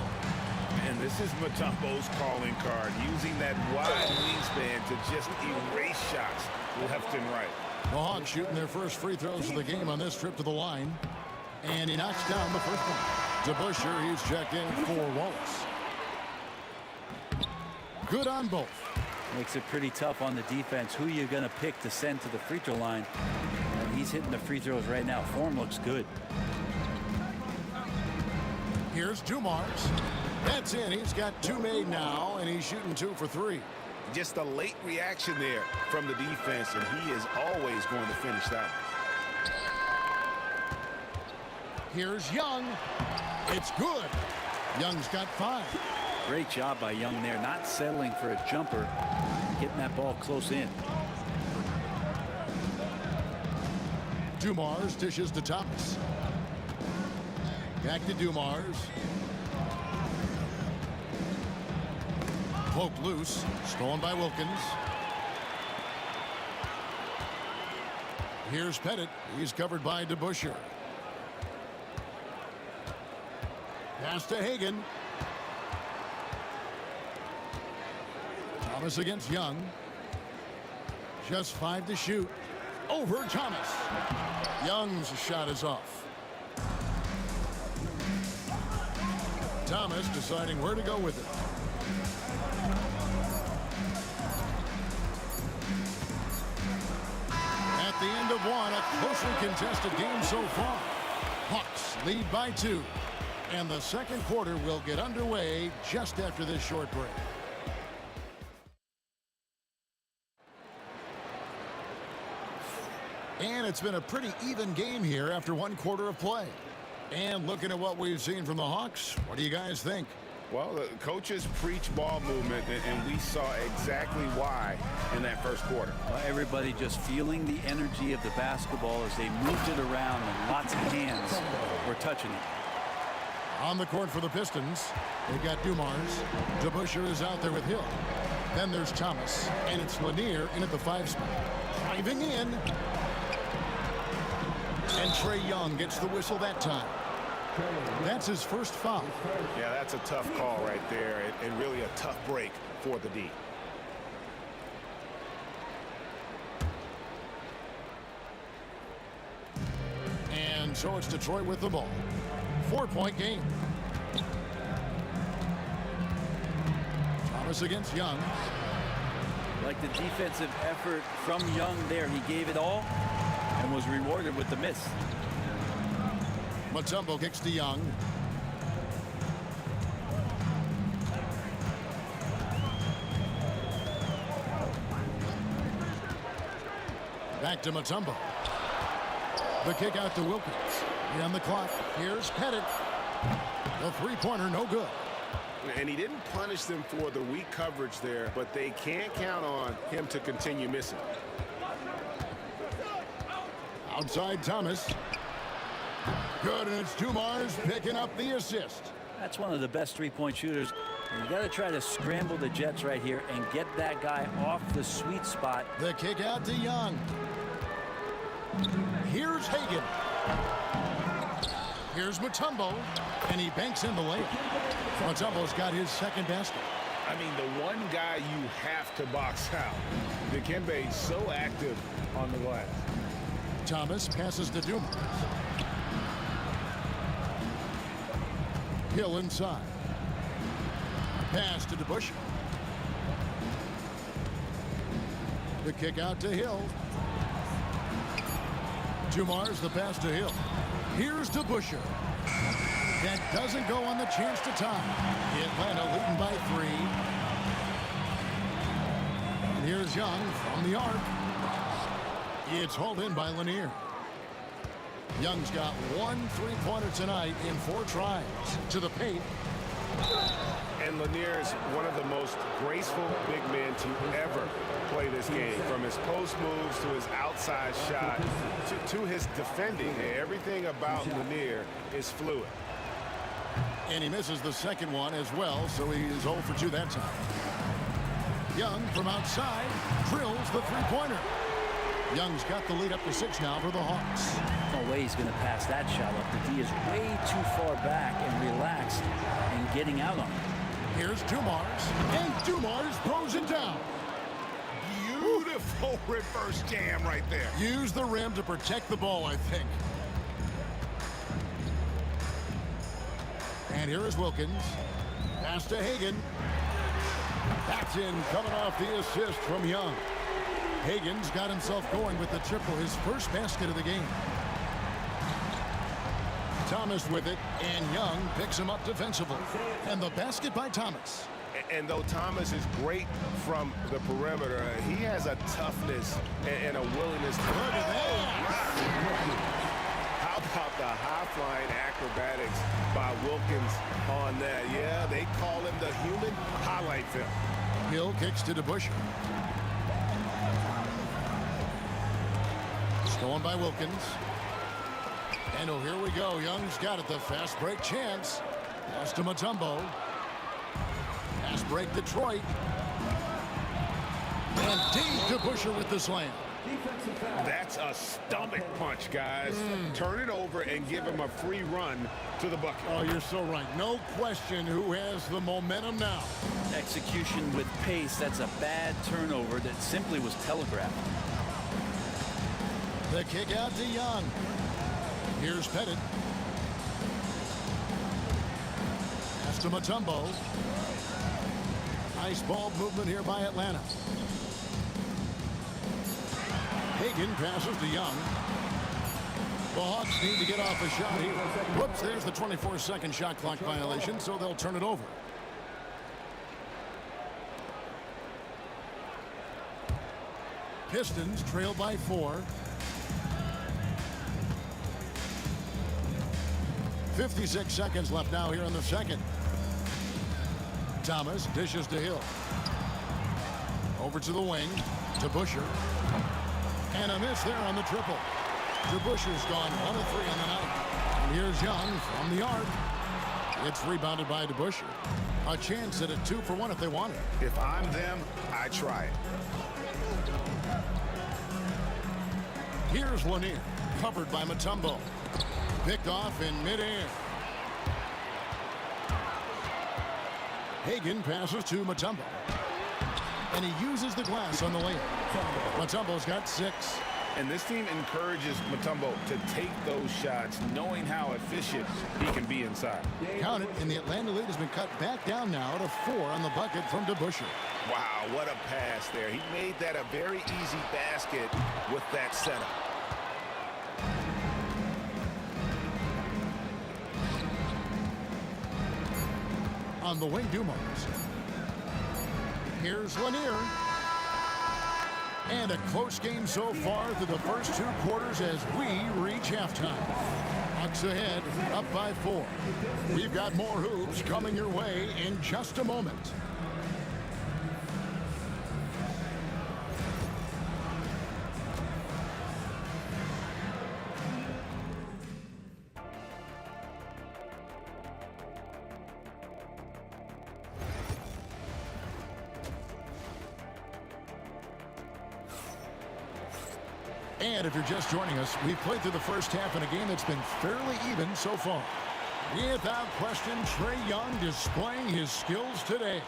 And this is Mutombo's calling card, using that wide wingspan to just erase shots left and right. The Hawks shooting their first free throws of the game on this trip to the line. And he knocks down the first one. To Busher, he's checked in for Wallace. Good on both. Makes it pretty tough on the defense. Who you're going to pick to send to the free throw line. And he's hitting the free throws right now. Form looks good. Here's Dumars. That's in. He's got 2 made now, and he's shooting 2 for 3. Just a late reaction there from the defense, and he is always going to finish that. Here's Young. It's good. Young's got 5. Great job by Young there, not settling for a jumper. getting that ball close in. Dumars dishes to Thomas. Back to Dumars. Poked loose. Stolen by Wilkins. Here's Pettit. He's covered by DeBusschere. Pass to Hagan. Thomas against Young. Just 5 to shoot. Over Thomas. Young's shot is off. Thomas deciding where to go with it. At the end of one, a closely contested game so far. Hawks lead by 2. And the second quarter will get underway just after this short break. And it's been a pretty even game here after 1 quarter of play. And looking at what we've seen from the Hawks, what do you guys think? Well, the coaches preach ball movement, and we saw exactly why in that first quarter. Well, everybody just feeling the energy of the basketball as they moved it around, and lots of hands were touching it. On the court for the Pistons, they've got Dumars. DeBusschere is out there with Hill. Then there's Thomas, and it's Lanier in at the 5 spot. Driving in. And Trae Young gets the whistle that time. That's his first foul. Yeah, that's a tough call right there, and really a tough break for the D. And so it's Detroit with the ball. 4-point game. Thomas against Young. Like the defensive effort from Young there. He gave it all and was rewarded with the miss. Mutombo kicks to Young. Back to Mutombo. The kick out to Wilkins. And the clock. Here's Pettit. The three-pointer no good. And he didn't punish them for the weak coverage there, but they can't count on him to continue missing. Outside Thomas. Good, and it's Dumars picking up the assist. That's one of the best three-point shooters. And you got to try to scramble the Jets right here and get that guy off the sweet spot. The kick out to Young. Here's Hagan. Here's Mutombo, and he banks in the layup. Mutombo's got his second basket. I mean, the one guy you have to box out. Dikembe so active on the glass. Thomas passes to Dumars. Hill inside. Pass to DeBusschere. The kick out to Hill. Dumars the pass to Hill. Here's DeBusschere. That doesn't go on the chance to tie. Atlanta leading by 3. And here's Young from the arc. It's hauled in by Lanier. Young's got 1 three-pointer tonight in 4 tries. To the paint. And Lanier's one of the most graceful big men to ever play this game. From his post moves to his outside shot to his defending. Everything about Lanier is fluid. And he misses the second one as well, so he is 0 for 2 that time. Young from outside drills the three-pointer. Young's got the lead up to 6 now for the Hawks. No way he's going to pass that shot up. The D is way too far back and relaxed and getting out on him. Here's Dumars, and Dumars throws it down. Beautiful reverse jam right there. Use the rim to protect the ball, I think. And here is Wilkins. Pass to Hagan. That's in, coming off the assist from Young. Hagan's got himself going with the triple, his first basket of the game. Thomas with it, and Young picks him up defensively. And the basket by Thomas. And though Thomas is great from the perimeter, he has a toughness and a willingness to... Look at that. How about the high-flying acrobatics by Wilkins on that? Yeah, they call him the human highlight film. Hill kicks to DeBuscher. Stolen by Wilkins. And oh, here we go. Young's got it. The fast break chance. Pass to Mutombo. Pass break Detroit. And Dave DeBuscher with the slam. That's a stomach punch, guys. Turn it over and give him a free run to the bucket. Oh, you're so right. No question who has the momentum now. Execution with pace. That's a bad turnover that simply was telegraphed. The kick out to Young. Here's Pettit. Pass to Mutombo. Nice ball movement here by Atlanta. Hagan passes to Young. The Hawks need to get off a shot here. Whoops, there's the 24-second shot clock violation, so they'll turn it over. Pistons trail by 4. 56 seconds left now here in the second. Thomas dishes to Hill. Over to the wing, to Busher. And a miss there on the triple. DeBuscher's gone 1 of 3 on the night. And here's Young from the arc. It's rebounded by DeBuscher. A chance at a 2 for 1 if they want it. If I'm them, I try it. Here's Lanier, covered by Mutombo. Picked off in midair. Hagan passes to Mutombo. And he uses the glass on the lane. Mutombo's got 6. And this team encourages Mutombo to take those shots, knowing how efficient he can be inside. Count it, and the Atlanta lead has been cut back down now to 4 on the bucket from DeBuscher. Wow, what a pass there. He made that a very easy basket with that setup. On the wing, Dumars. Here's Lanier. And a close game so far through the first 2 quarters as we reach halftime. Hawks ahead, up by 4. We've got more hoops coming your way in just a moment. And if you're just joining us, we've played through the first half in a game that's been fairly even so far. Without question, Trae Young displaying his skills today.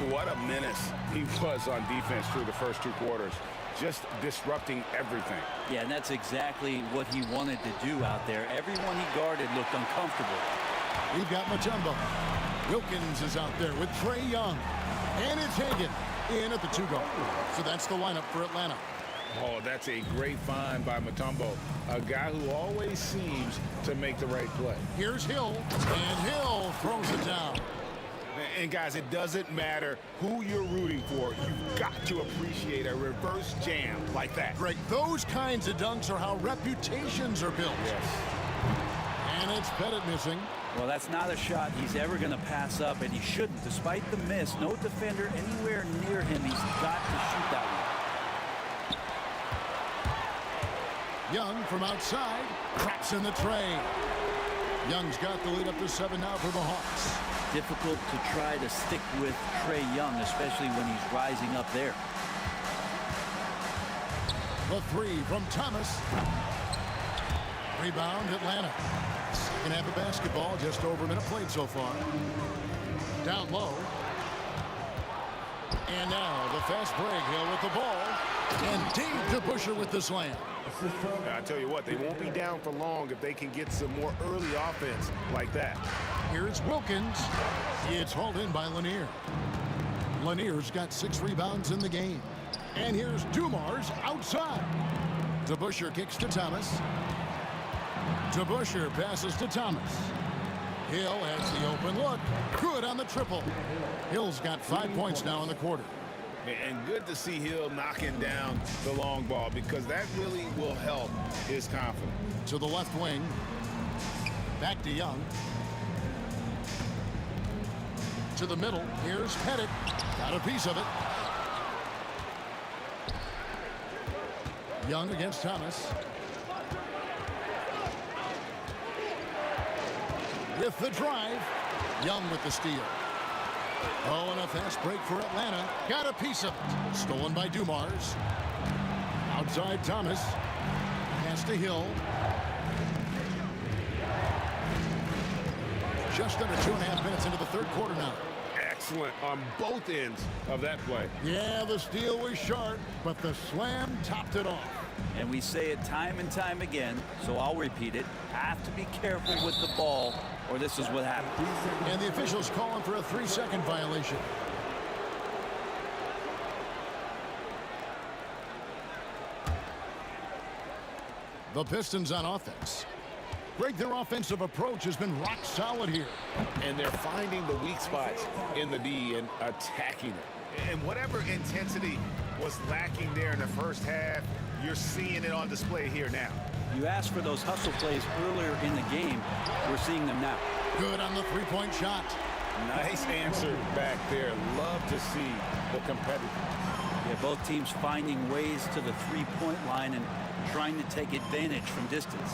What a menace he was on defense through the first 2 quarters. Just disrupting everything. Yeah, and that's exactly what he wanted to do out there. Everyone he guarded looked uncomfortable. We've got Mutombo. Wilkins is out there with Trae Young. And it's Hagan in at the 2 guard. So that's the lineup for Atlanta. Oh, that's a great find by Mutombo, a guy who always seems to make the right play. Here's Hill, and Hill throws it down. And guys, it doesn't matter who you're rooting for. You've got to appreciate a reverse jam like that. Greg, those kinds of dunks are how reputations are built. Yes. And it's Pettit missing. Well, that's not a shot he's ever going to pass up, and he shouldn't. Despite the miss, no defender anywhere near him. He's got to shoot that one. Young from outside, cracks in the tray. Young's got the lead up to 7 now for the Hawks. Difficult to try to stick with Trae Young, especially when he's rising up there. The 3 from Thomas. Rebound, Atlanta. Second half of basketball, just over a minute played so far. Down low. And now the fast break. Hill with the ball. And Dave DeBuscher with the slam. I tell you what, they won't be down for long if they can get some more early offense like that. Here's Wilkins. It's hauled in by Lanier. Lanier's got 6 rebounds in the game. And here's Dumars outside. DeBuscher kicks to Thomas. DeBuscher passes to Thomas. Hill has the open look. Good on the triple. Hill's got 5 points now in the quarter. And good to see Hill knocking down the long ball because that really will help his confidence. To the left wing. Back to Young. To the middle. Here's Pettit. Got a piece of it. Young against Thomas. With the drive. Young with the steal. Oh, and a fast break for Atlanta. Got a piece of it. Stolen by Dumars. Outside Thomas. Pass to Hill. Just under 2.5 minutes into the third quarter now. Excellent on both ends of that play. Yeah, the steal was sharp, but the slam topped it off. And we say it time and time again, so I'll repeat it. Have to be careful with the ball, or this is what happens. And the officials calling for a 3-second violation. The Pistons on offense. Greg, their offensive approach has been rock solid here. And they're finding the weak spots in the D and attacking it. And whatever intensity was lacking there in the first half, you're seeing it on display here now. You asked for those hustle plays earlier in the game. We're seeing them now. Good on the three-point shot. Nice answer back there. Love to see the competitiveness. Yeah, both teams finding ways to the three-point line and trying to take advantage from distance.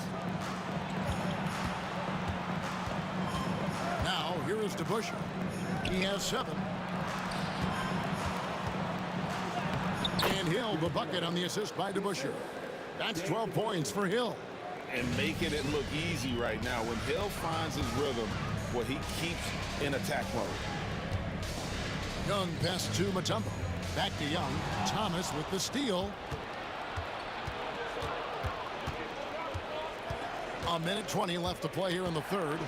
Now, here is DeBusschere. He has 7. And Hill, the bucket on the assist by DeBusschere. That's 12 points for Hill. And making it look easy right now. When Hill finds his rhythm, well, he keeps in attack mode. Young pass to Mutombo. Back to Young. Thomas with the steal. A minute 20 left to play here in the third.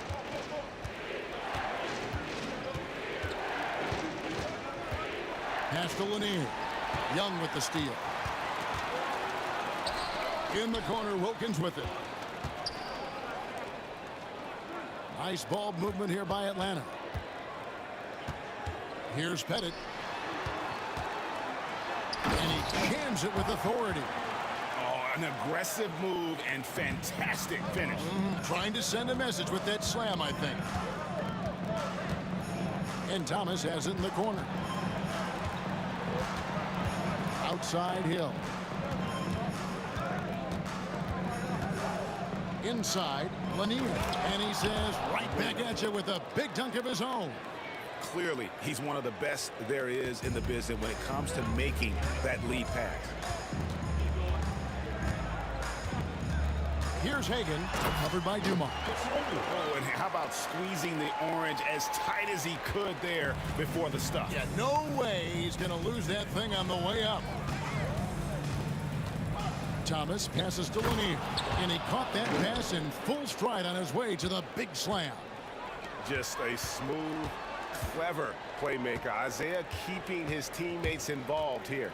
Pass to Lanier. Young with the steal. In the corner, Wilkins with it. Nice ball movement here by Atlanta. Here's Pettit. And he jams it with authority. Oh, an aggressive move and fantastic finish. Trying to send a message with that slam, I think. And Thomas has it in the corner. Outside Hill. Inside, Lanier. And he says, right back at you with a big dunk of his own. Clearly, he's one of the best there is in the business when it comes to making that lead pass. Here's Hagan, covered by Dumars. Oh, and how about squeezing the orange as tight as he could there before the stuff? Yeah, no way he's going to lose that thing on the way up. Thomas passes to Lanier, and he caught that pass in full stride on his way to the big slam. Just a smooth, clever playmaker. Isaiah keeping his teammates involved here.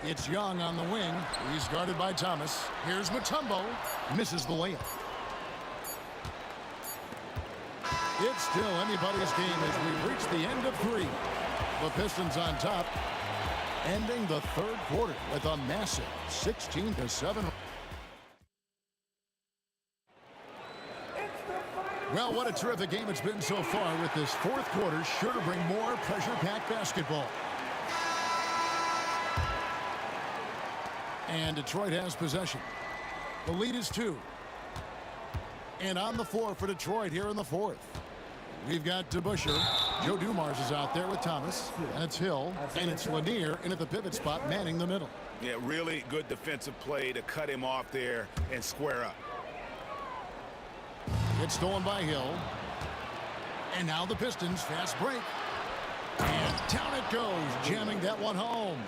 It's Young on the wing. He's guarded by Thomas. Here's Mutombo. Misses the layup. It's still anybody's game as we reach the end of 3. The Pistons on top, ending the third quarter with a massive 16-7. Well, what a terrific game it's been so far, with this fourth quarter sure to bring more pressure-packed basketball. And Detroit has possession. The lead is 2. And on the floor for Detroit here in the fourth, we've got DeBusschere. Joe Dumars is out there with Thomas. And it's Hill. And it's Lanier in at the pivot spot, manning the middle. Yeah, really good defensive play to cut him off there and square up. It's stolen by Hill. And now the Pistons fast break. And down it goes, jamming that one home.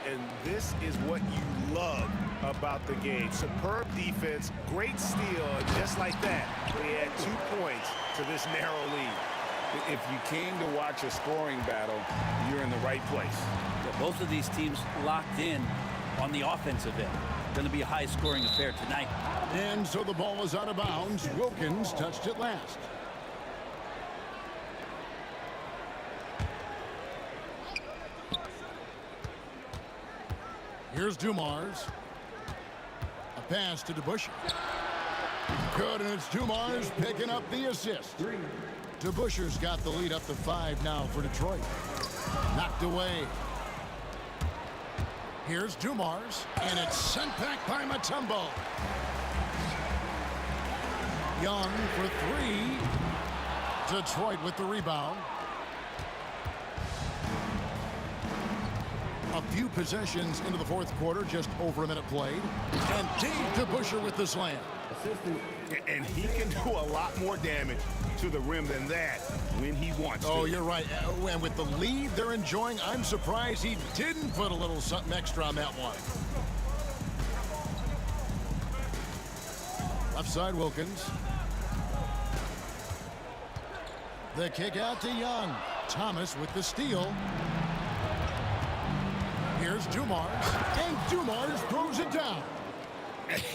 And this is what you love about the game. Superb defense, great steal, and just like that, they add 2 points to this narrow lead. If you came to watch a scoring battle, you're in the right place. Yeah, both of these teams locked in on the offensive end. Going to be a high-scoring affair tonight. And so the ball is out of bounds. Wilkins touched it last. Here's Dumars. A pass to DeBusschere. Good, and it's Dumars picking up the assist. DeBuscher's got the lead up to 5 now for Detroit. Knocked away. Here's Dumars, and it's sent back by Mutombo. Young for 3. Detroit with the rebound. A few possessions into the fourth quarter, just over a minute played. And Dave DeBuscher with the slam. And he can do a lot more damage to the rim than that when he wants to. Oh, you're right. And with the lead they're enjoying, I'm surprised he didn't put a little something extra on that one. Left side, Wilkins. The kick out to Young. Thomas with the steal. Here's Dumars, and Dumars throws it down.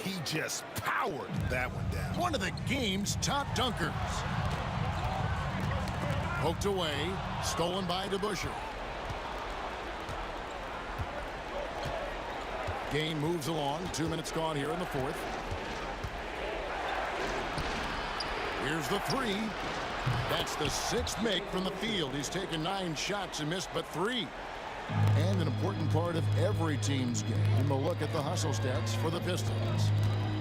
He just powered that one down. One of the game's top dunkers. Poked away, stolen by DeBuscher. Game moves along, 2 minutes gone here in the fourth. Here's the 3. That's the 6th make from the field. He's taken 9 shots and missed but 3. And an important part of every team's game, a look at the hustle stats for the Pistons.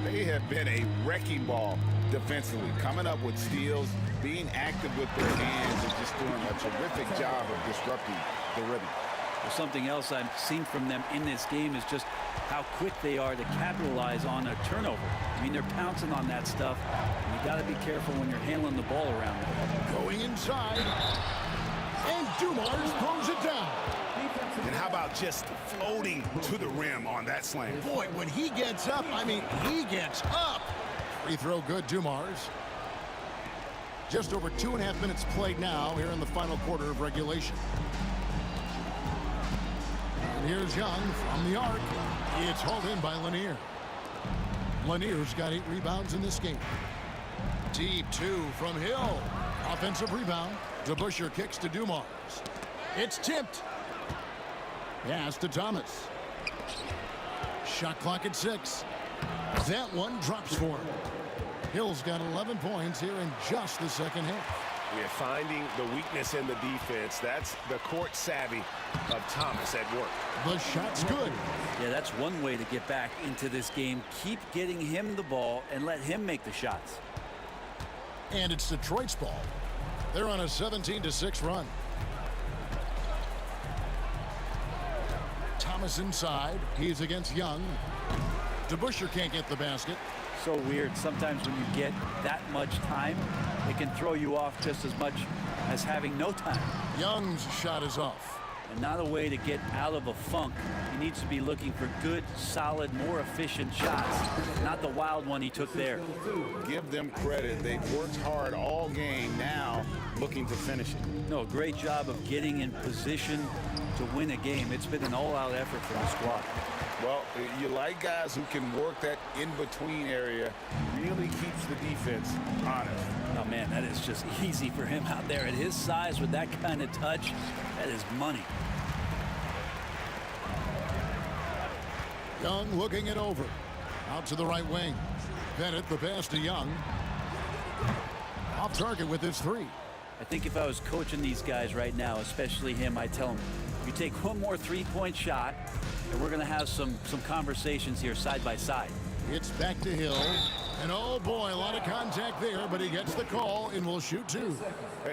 They have been a wrecking ball defensively, coming up with steals, being active with their hands, and just doing a terrific job of disrupting the rhythm. Well, something else I've seen from them in this game is just how quick they are to capitalize on a turnover. I mean, they're pouncing on that stuff, and you got to be careful when you're handling the ball around them. Going inside, and Dumars throws it down. And how about just floating to the rim on that slam? Boy, when he gets up, I mean, he gets up. Free throw good, Dumars. Just over 2.5 minutes played now here in the final quarter of regulation. And here's Young from the arc. It's hauled in by Lanier. Lanier's got 8 rebounds in this game. Deep 2 from Hill. Offensive rebound. DeBuscher kicks to Dumars. It's tipped. Pass to Thomas. Shot clock at 6. That one drops for him. Hill's got 11 points here in just the second half. We're finding the weakness in the defense. That's the court savvy of Thomas at work. The shot's good. Yeah, that's one way to get back into this game. Keep getting him the ball and let him make the shots. And it's Detroit's ball. They're on a 17-6 run. Thomas inside. He's against Young. DeBuscher can't get the basket. So weird. Sometimes when you get that much time, it can throw you off just as much as having no time. Young's shot is off. And not a way to get out of a funk. He needs to be looking for good, solid, more efficient shots. Not the wild one he took there. Give them credit. They've worked hard all game, now looking to finish it. No, great job of getting in position to win a game. It's been an all-out effort from the squad. Well, you like guys who can work that in-between area. Really keeps the defense honest. Oh, man, that is just easy for him out there. At his size with that kind of touch, that is money. Young looking it over. Out to the right wing. Bennett, the pass to Young. Off target with his 3. I think if I was coaching these guys right now, especially him, I'd tell him, you take one more three-point shot, and we're going to have some conversations here side by side. It's back to Hill. And oh boy, a lot of contact there, but he gets the call and will shoot 2.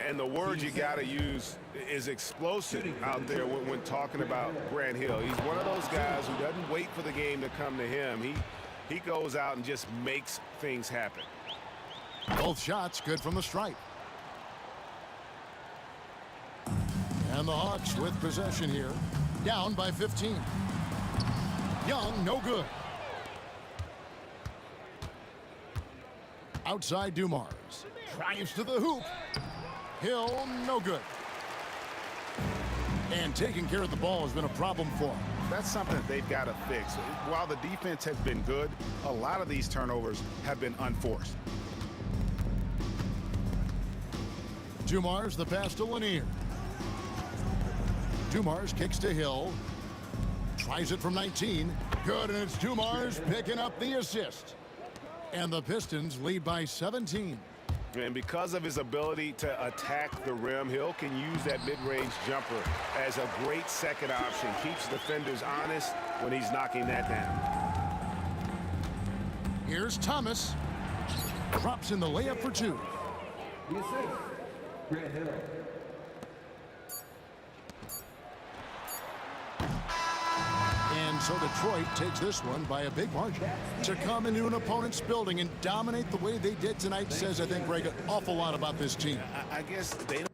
And the word you got to use is explosive out there when talking about Grant Hill. He's one of those guys who doesn't wait for the game to come to him. He goes out and just makes things happen. Both shots good from the stripe. And the Hawks with possession here. Down by 15. Young, no good. Outside Dumars. Drives to the hoop. Hill, no good. And taking care of the ball has been a problem for him. That's something they've got to fix. While the defense has been good, a lot of these turnovers have been unforced. Dumars, the pass to Lanier. Dumars kicks to Hill. Tries it from 19. Good, and it's Dumars picking up the assist. And the Pistons lead by 17. And because of his ability to attack the rim, Hill can use that mid-range jumper as a great second option. Keeps defenders honest when he's knocking that down. Here's Thomas. Drops in the layup for two. The assist, Grant Hill. And so Detroit takes this one by a big margin. To come into an opponent's building and dominate the way they did tonight says, I think, Greg, an awful lot about this team. I guess they don't.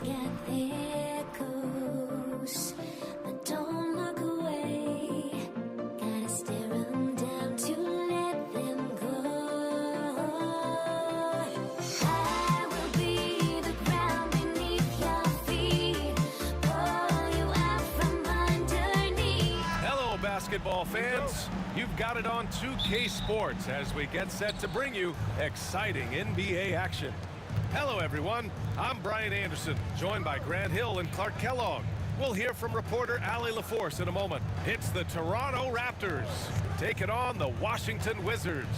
Let's get there close, but don't look away. Gotta stare 'em down to let them go. I will be the ground beneath your feet, pull you out from underneath. Hello, basketball fans. You've got it on 2K Sports as we get set to bring you exciting NBA action. Hello, everyone. I'm Brian Anderson, joined by Grant Hill and Clark Kellogg. We'll hear from reporter Allie LaForce in a moment. It's the Toronto Raptors taking on the Washington Wizards.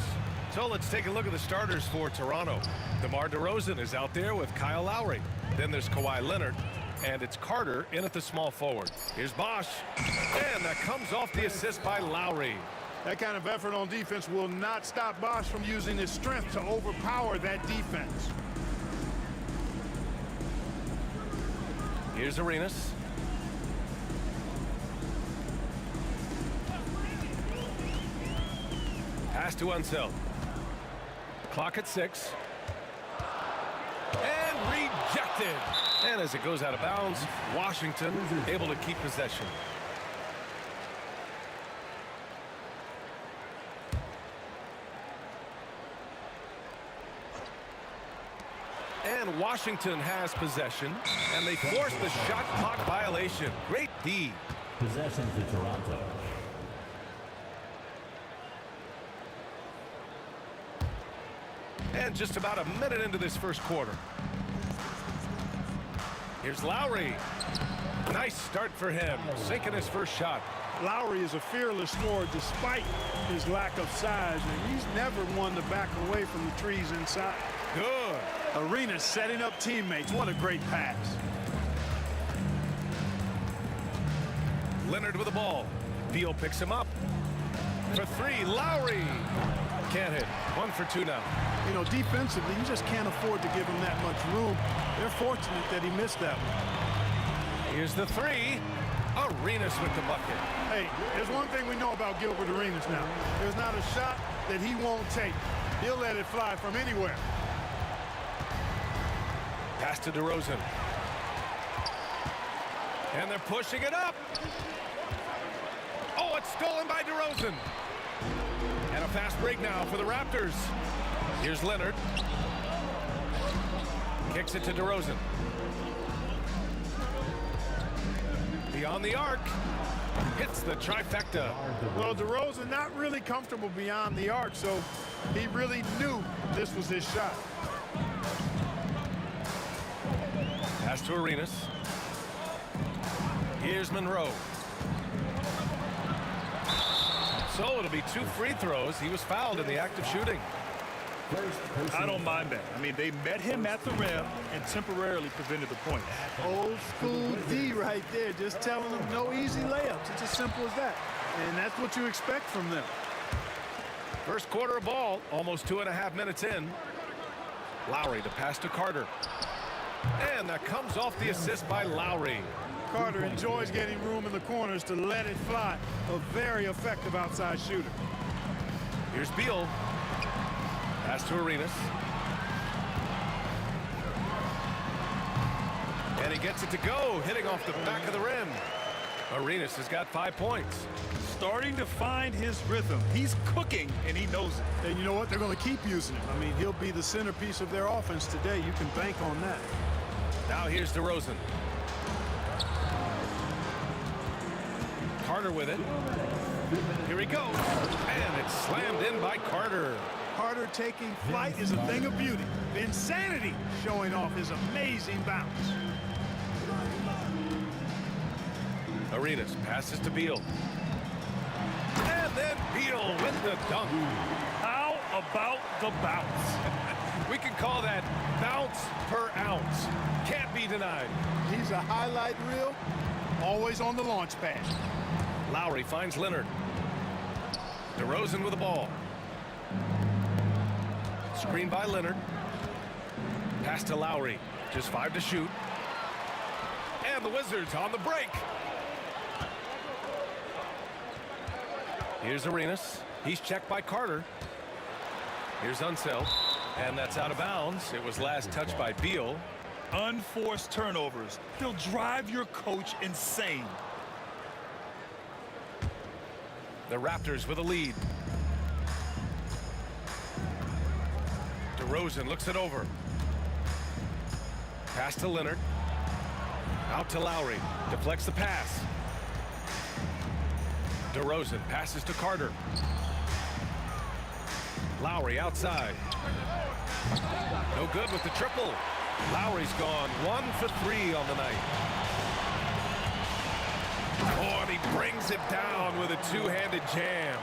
So let's take a look at the starters for Toronto. DeMar DeRozan is out there with Kyle Lowry. Then there's Kawhi Leonard. And it's Carter in at the small forward. Here's Bosch. And that comes off the assist by Lowry. That kind of effort on defense will not stop Bosch from using his strength to overpower that defense. Here's Arenas. Pass to Unseld. Clock at 6. And rejected. And as it goes out of bounds, Washington able to keep possession. And Washington has possession, and they force the shot clock violation. Great D. Possession to Toronto. And just about a minute into this first quarter. Here's Lowry. Nice start for him, sinking his first shot. Lowry is a fearless scorer despite his lack of size, and he's never one to back away from the trees inside. Good. Arenas setting up teammates. What a great pass. Leonard with the ball. Beal picks him up. For 3, Lowry. Can't hit. 1 for 2 now. You know, defensively, you just can't afford to give him that much room. They're fortunate that he missed that one. Here's the 3. Arenas with the bucket. Hey, there's one thing we know about Gilbert Arenas now. There's not a shot that he won't take. He'll let it fly from anywhere. Pass to DeRozan. And they're pushing it up. Oh, it's stolen by DeRozan. And a fast break now for the Raptors. Here's Leonard. Kicks it to DeRozan. Beyond the arc. Hits the trifecta. Well, DeRozan not really comfortable beyond the arc, so he really knew this was his shot. Pass to Arenas. Here's Monroe. So it'll be 2 free throws. He was fouled in the act of shooting. I don't mind that. I mean, they met him at the rim and temporarily prevented the point. Old school D right there, just telling them no easy layups. It's as simple as that. And that's what you expect from them. First quarter of ball, almost 2.5 minutes in. Lowry to pass to Carter. And that comes off the assist by Lowry. Carter enjoys getting room in the corners to let it fly. A very effective outside shooter. Here's Beal. Pass to Arenas. And he gets it to go, hitting off the back of the rim. Arenas has got 5 points. Starting to find his rhythm. He's cooking, and he knows it. And you know what? They're going to keep using him. I mean, he'll be the centerpiece of their offense today. You can bank on that. Now here's DeRozan. Carter with it. Here he goes. And it's slammed in by Carter. Carter taking flight is a thing of beauty. Insanity showing off his amazing bounce. Arenas passes to Beal. And then Beal with the dunk. How about the bounce? We can call that bounce per ounce. Can't be denied. He's a highlight reel, always on the launch pad. Lowry finds Leonard. DeRozan with the ball. Screen by Leonard. Pass to Lowry. Just 5 to shoot. And the Wizards on the break. Here's Arenas. He's checked by Carter. Here's Unseld. And that's out of bounds. It was last touched by Beal. Unforced turnovers. They'll drive your coach insane. The Raptors with a lead. DeRozan looks it over. Pass to Leonard. Out to Lowry. Deflects the pass. DeRozan passes to Carter. Lowry outside. No good with the triple. Lowry's gone 1 for 3 on the night. Oh, and he brings it down with a two-handed jam.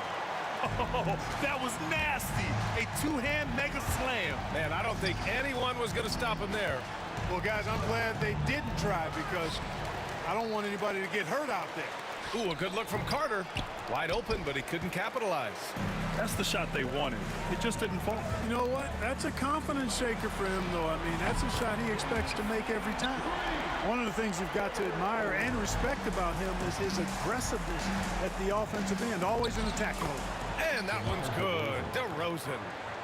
Oh, that was nasty. A two-hand mega slam. Man, I don't think anyone was going to stop him there. Well, guys, I'm glad they didn't try because I don't want anybody to get hurt out there. Ooh, a good look from Carter. Wide open, but he couldn't capitalize. That's the shot they wanted. It just didn't fall. You know what? That's a confidence shaker for him, though. I mean, that's a shot he expects to make every time. One of the things you've got to admire and respect about him is his aggressiveness at the offensive end, always in attack mode. And that one's good. DeRozan.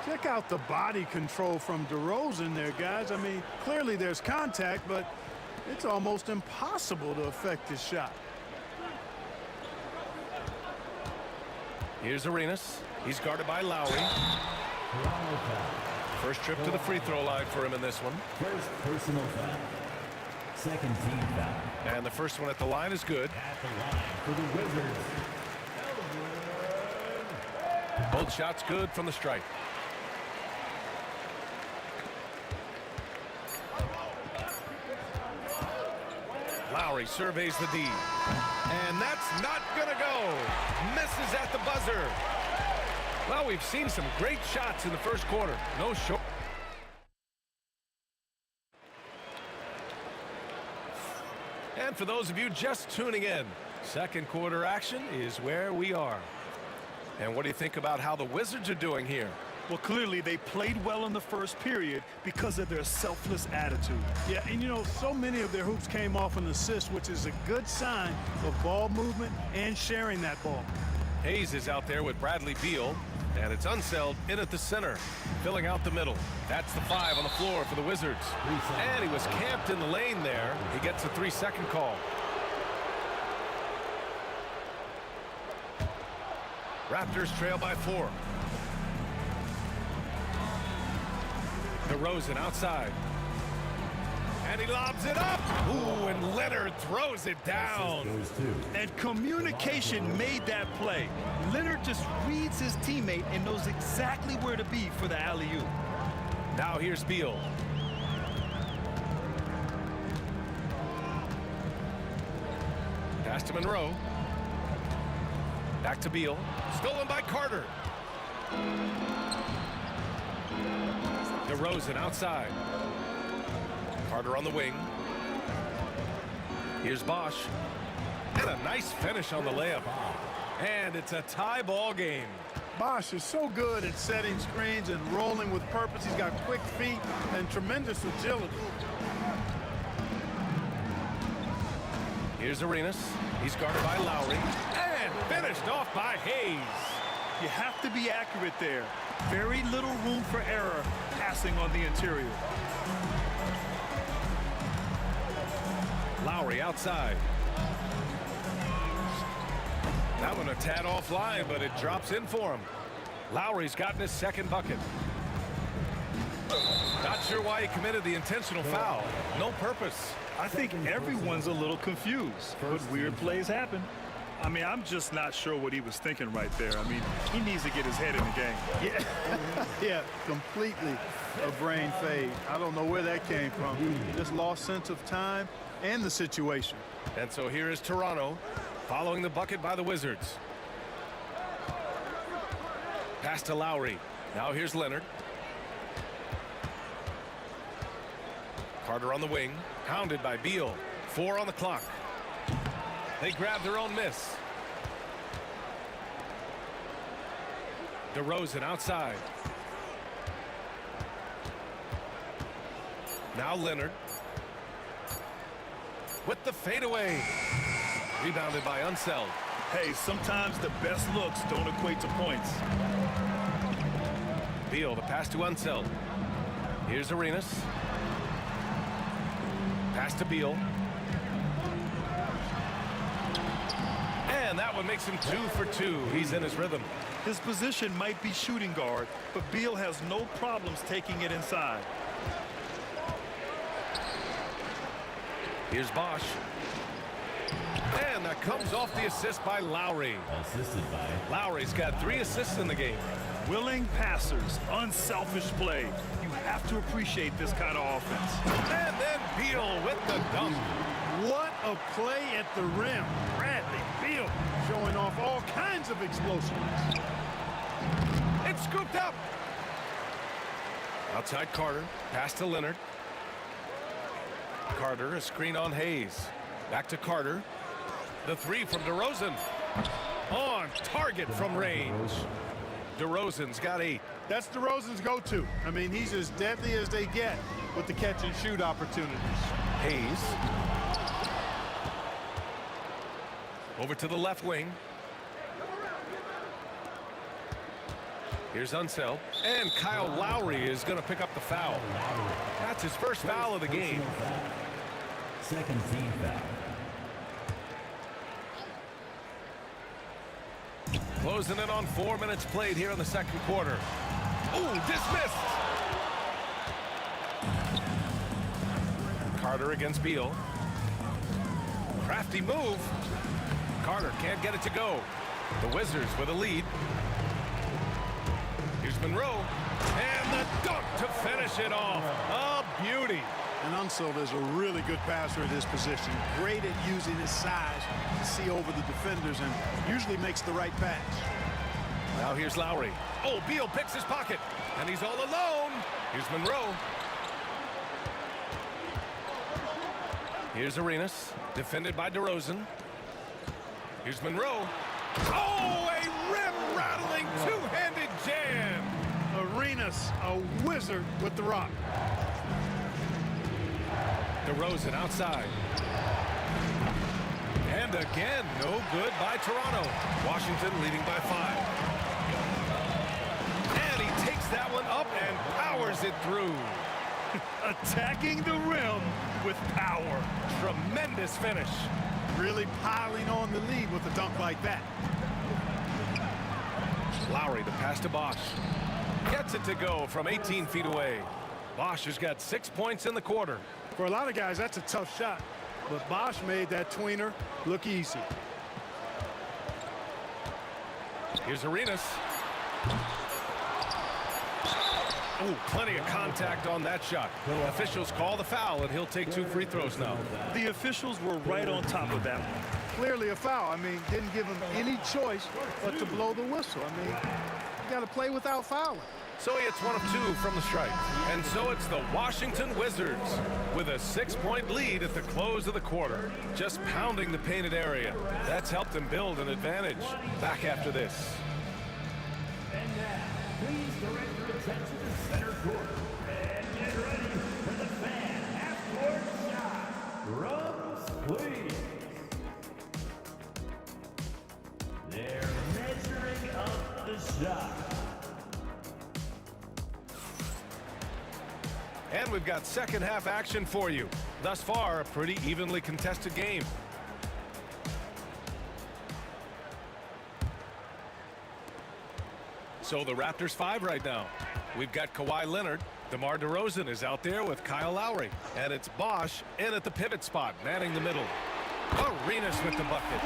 Check out the body control from DeRozan there, guys. I mean, clearly there's contact, but it's almost impossible to affect his shot. Here's Arenas. He's guarded by Lowry. First trip to the free throw line for him in this one. First personal foul. Second team foul. And the first one at the line is good. At the line for the Wizards. Both shots good from the stripe. Lowry surveys the D. And that's not gonna go. Misses at the buzzer. Well, we've seen some great shots in the first quarter. No short. And for those of you just tuning in, second quarter action is where we are. And what do you think about how the Wizards are doing here? Well, clearly they played well in the first period because of their selfless attitude. Yeah, and you know, so many of their hoops came off an assist, which is a good sign of ball movement and sharing that ball. Hayes is out there with Bradley Beal, and it's Unseld in at the center, filling out the middle. That's the 5 on the floor for the Wizards. And he was camped in the lane there. He gets a 3-second call. Raptors trail by 4. DeRozan outside. And he lobs it up. Ooh, and Leonard throws it down. And communication made that play. Leonard just reads his teammate and knows exactly where to be for the alley-oop. Now here's Beal. Pass to Monroe. Back to Beal. Stolen by Carter. DeRozan outside. Carter on the wing. Here's Bosch. And a nice finish on the layup. And it's a tie ball game. Bosch is so good at setting screens and rolling with purpose. He's got quick feet and tremendous agility. Here's Arenas. He's guarded by Lowry. And finished off by Hayes. You have to be accurate there. Very little room for error passing on the interior. Lowry outside. That one a tad offline, but it drops in for him. Lowry's gotten his second bucket. Not sure why he committed the intentional foul. No purpose. I think everyone's a little confused, but weird plays happen. I mean, I'm just not sure what he was thinking right there. I mean, he needs to get his head in the game. Yeah, completely a brain fade. I don't know where that came from. Just lost sense of time and the situation. And so here is Toronto following the bucket by the Wizards. Pass to Lowry. Now here's Leonard. Carter on the wing. Pounded by Beal. 4 on the clock. They grab their own miss. DeRozan outside. Now Leonard. With the fadeaway. Rebounded by Unseld. Hey, sometimes the best looks don't equate to points. Beal, the pass to Unseld. Here's Arenas. Pass to Beal. And that one makes him 2 for 2. He's in his rhythm. His position might be shooting guard, but Beal has no problems taking it inside. Here's Bosch. And that comes off the assist by Lowry. Assisted by Lowry's got 3 assists in the game. Willing passers, unselfish play. You have to appreciate this kind of offense. And then Beal with the dunk. What a play at the rim. Bradley Beal showing off all kinds of explosiveness. It's scooped up. Outside Carter. Pass to Leonard. Carter, a screen on Hayes. Back to Carter. The 3 from DeRozan. On target from range. DeRozan's got 8. That's DeRozan's go-to. I mean, he's as deadly as they get with the catch-and-shoot opportunities. Hayes. Over to the left wing. Here's Unseld. And Kyle Lowry is going to pick up the foul. That's his first foul of the game. second team foul. Closing in on 4 minutes played here in the second quarter. Ooh, dismissed. Carter against Beal. Crafty move. Carter can't get it to go. The Wizards with a lead. Here's Monroe. And the dunk to finish it off. A beauty. And Unseld is a really good passer at his position. Great at using his size to see over the defenders and usually makes the right pass. Now here's Lowry. Oh, Beal picks his pocket. And he's all alone. Here's Monroe. Here's Arenas. Defended by DeRozan. Here's Monroe. Oh, a rim-rattling two-handed jam. Arenas, a wizard with the rock. DeRozan outside. And again, no good by Toronto. Washington leading by 5. And he takes that one up and powers it through. Attacking the rim with power. Tremendous finish. Really piling on the lead with a dunk like that. Lowry, the pass to Bosch. Gets it to go from 18 feet away. Bosch has got 6 points in the quarter. For a lot of guys, that's a tough shot. But Bosch made that tweener look easy. Here's Arenas. Oh, plenty of contact on that shot. Officials call the foul, and he'll take 2 free throws now. The officials were right on top of that one. Clearly a foul. I mean, didn't give him any choice but to blow the whistle. I mean, you got to play without fouling. So he hits 1 of 2 from the stripe. And so it's the Washington Wizards with a 6-point lead at the close of the quarter. Just pounding the painted area. That's helped them build an advantage. Back after this. And now, please direct your attention to center court. And get ready for the fan half-court shot. Drums, please. They're measuring up the shot. And we've got second half action for you. Thus far, a pretty evenly contested game. So the Raptors 5 right now. We've got Kawhi Leonard. DeMar DeRozan is out there with Kyle Lowry. And it's Bosch in at the pivot spot, manning the middle. Arenas with the bucket.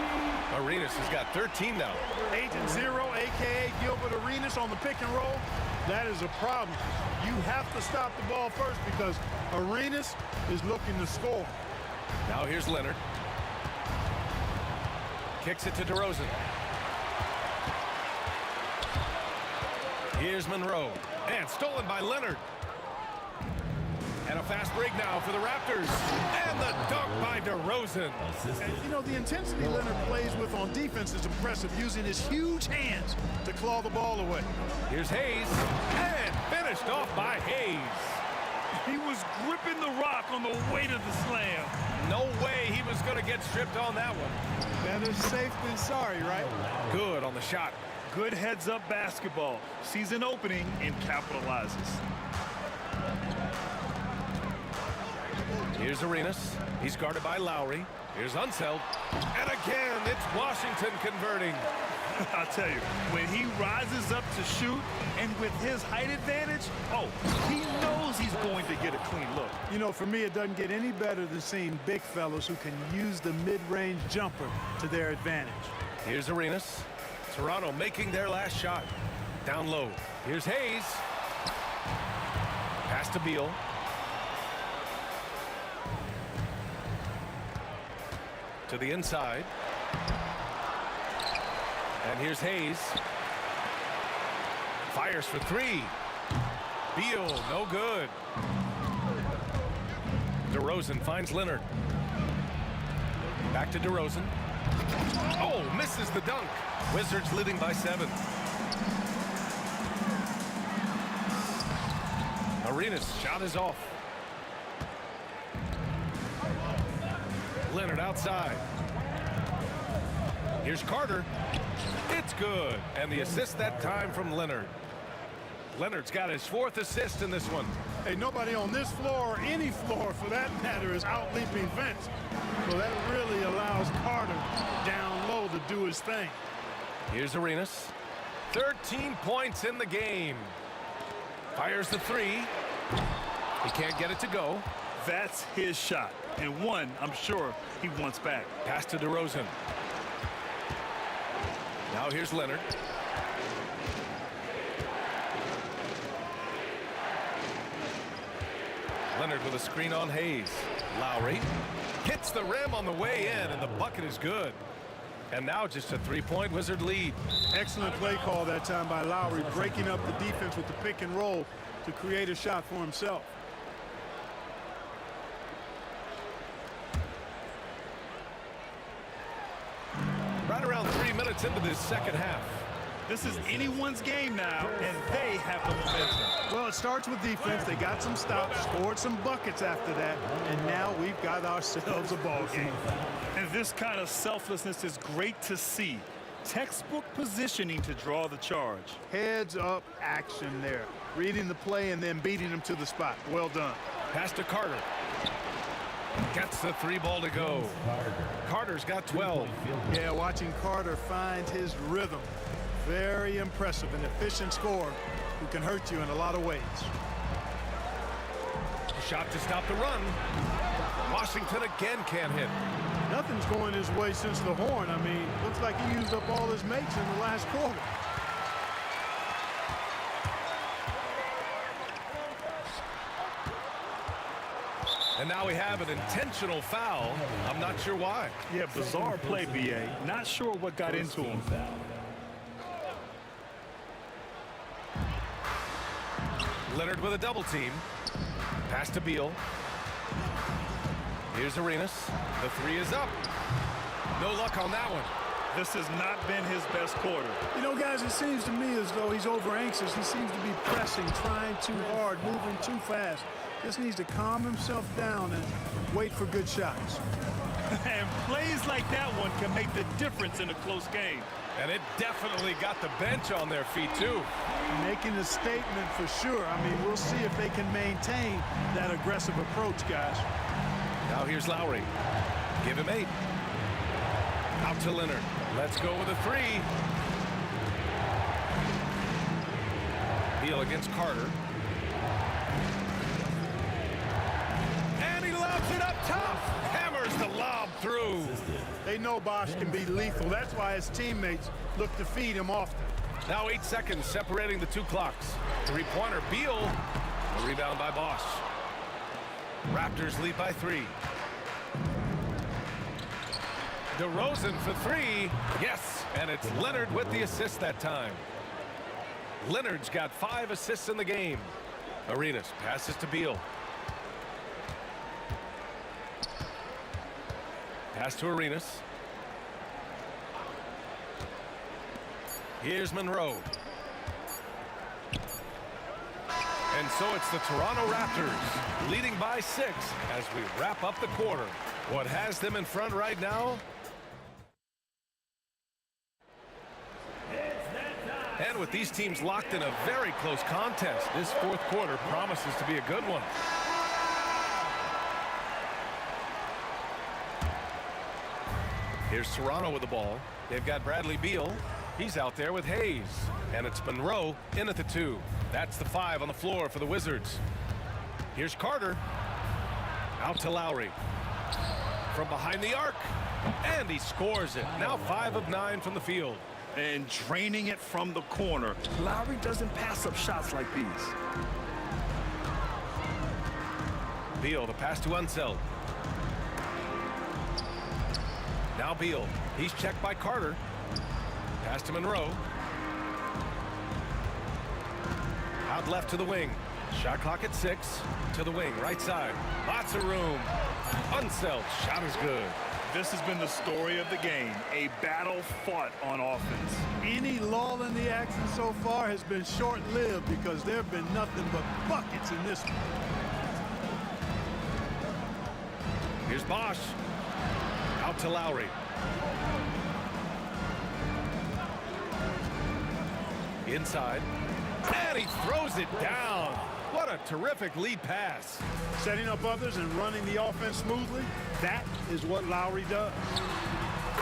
Arenas has got 13 now. Agent Zero, a.k.a. Gilbert Arenas on the pick and roll. That is a problem. You have to stop the ball first because Arenas is looking to score. Now here's Leonard. Kicks it to DeRozan. Here's Monroe. And stolen by Leonard. And a fast break now for the Raptors. And the dunk by DeRozan. And, you know, the intensity Leonard plays with on defense is impressive, using his huge hands to claw the ball away. Here's Hayes. And finished off by Hayes. He was gripping the rock on the weight of the slam. No way he was going to get stripped on that one. Better safe than sorry, right? Good on the shot. Good heads-up basketball. Sees an opening and capitalizes. Here's Arenas. He's guarded by Lowry. Here's Unseld. And again, it's Washington converting. I'll tell you, when he rises up to shoot and with his height advantage, he knows he's going to get a clean look. You know, for me, it doesn't get any better than seeing big fellas who can use the mid-range jumper to their advantage. Here's Arenas. Toronto making their last shot. Down low. Here's Hayes. Pass to Beal. To the inside. And here's Hayes. Fires for three. Beal, no good. DeRozan finds Leonard. Back to DeRozan. Oh, misses the dunk. Wizards leading by 7. Arenas' shot is off. Leonard outside. Here's Carter. It's good. And the assist that time from Leonard. Leonard's got his 4th assist in this one. Hey, nobody on this floor, or any floor for that matter, is out-leaping Vince. So that really allows Carter down low to do his thing. Here's Arenas. 13 points in the game. Fires the 3. He can't get it to go. That's his shot. And one, I'm sure, he wants back. Pass to DeRozan. Now here's Leonard. Leonard with a screen on Hayes. Lowry hits the rim on the way in, and the bucket is good. And now just a 3-point Wizard lead. Excellent play call that time by Lowry, breaking up the defense with the pick and roll to create a shot for himself. Right around 3 minutes into this second half. This is anyone's game now, and they have the momentum. Well, it starts with defense. They got some stops, scored some buckets after that, and now we've got ourselves a ball game. And this kind of selflessness is great to see. Textbook positioning to draw the charge. Heads up action there. Reading the play and then beating them to the spot. Well done. Pass to Carter. Gets the 3 ball to go. Carter's got 12. Yeah, watching Carter find his rhythm. Very impressive, an efficient scorer who can hurt you in a lot of ways. Shot to stop the run. Washington again can't hit. Nothing's going his way since the horn. I mean, looks like he used up all his mates in the last quarter. And now we have an intentional foul. I'm not sure why. Yeah, bizarre play, B.A. Not sure what got into him. Leonard with a double team. Pass to Beal. Here's Arenas. The 3 is up. No luck on that one. This has not been his best quarter. You know, guys, it seems to me as though he's over anxious. He seems to be pressing, trying too hard, moving too fast. Just needs to calm himself down and wait for good shots. And plays like that one can make the difference in a close game. And it definitely got the bench on their feet, too. Making a statement for sure. I mean, we'll see if they can maintain that aggressive approach, guys. Now here's Lowry. Give him 8. Out to Leonard. Let's go with a 3. Beal against Carter. And he lobs it up top. Hammers the lob through. They know Bosch can be lethal. That's why his teammates look to feed him often. Now 8 seconds separating the 2 clocks. 3-pointer Beal. A rebound by Bosch. Raptors lead by 3. DeRozan for 3. Yes, and it's Leonard with the assist that time. Leonard's got 5 assists in the game. Arenas passes to Beal. Pass to Arenas. Here's Monroe. And so it's the Toronto Raptors leading by 6 as we wrap up the quarter. What has them in front right now? And with these teams locked in a very close contest, this 4th quarter promises to be a good one. Here's Toronto with the ball. They've got Bradley Beal. He's out there with Hayes. And it's Monroe in at the 2. That's the 5 on the floor for the Wizards. Here's Carter. Out to Lowry. From behind the arc. And he scores it. Now 5 of 9 from the field. And draining it from the corner. Lowry doesn't pass up shots like these. Beal, the pass to Unseld. Now Beal. He's checked by Carter. Pass to Monroe. Out left to the wing. Shot clock at 6. To the wing, right side. Lots of room. Unseld. Shot is good. This has been the story of the game. A battle fought on offense. Any lull in the action so far has been short-lived because there have been nothing but buckets in this one. Here's Bosch. Out to Lowry. Inside. And he throws it down. What a terrific lead pass. Setting up others and running the offense smoothly, that is what Lowry does.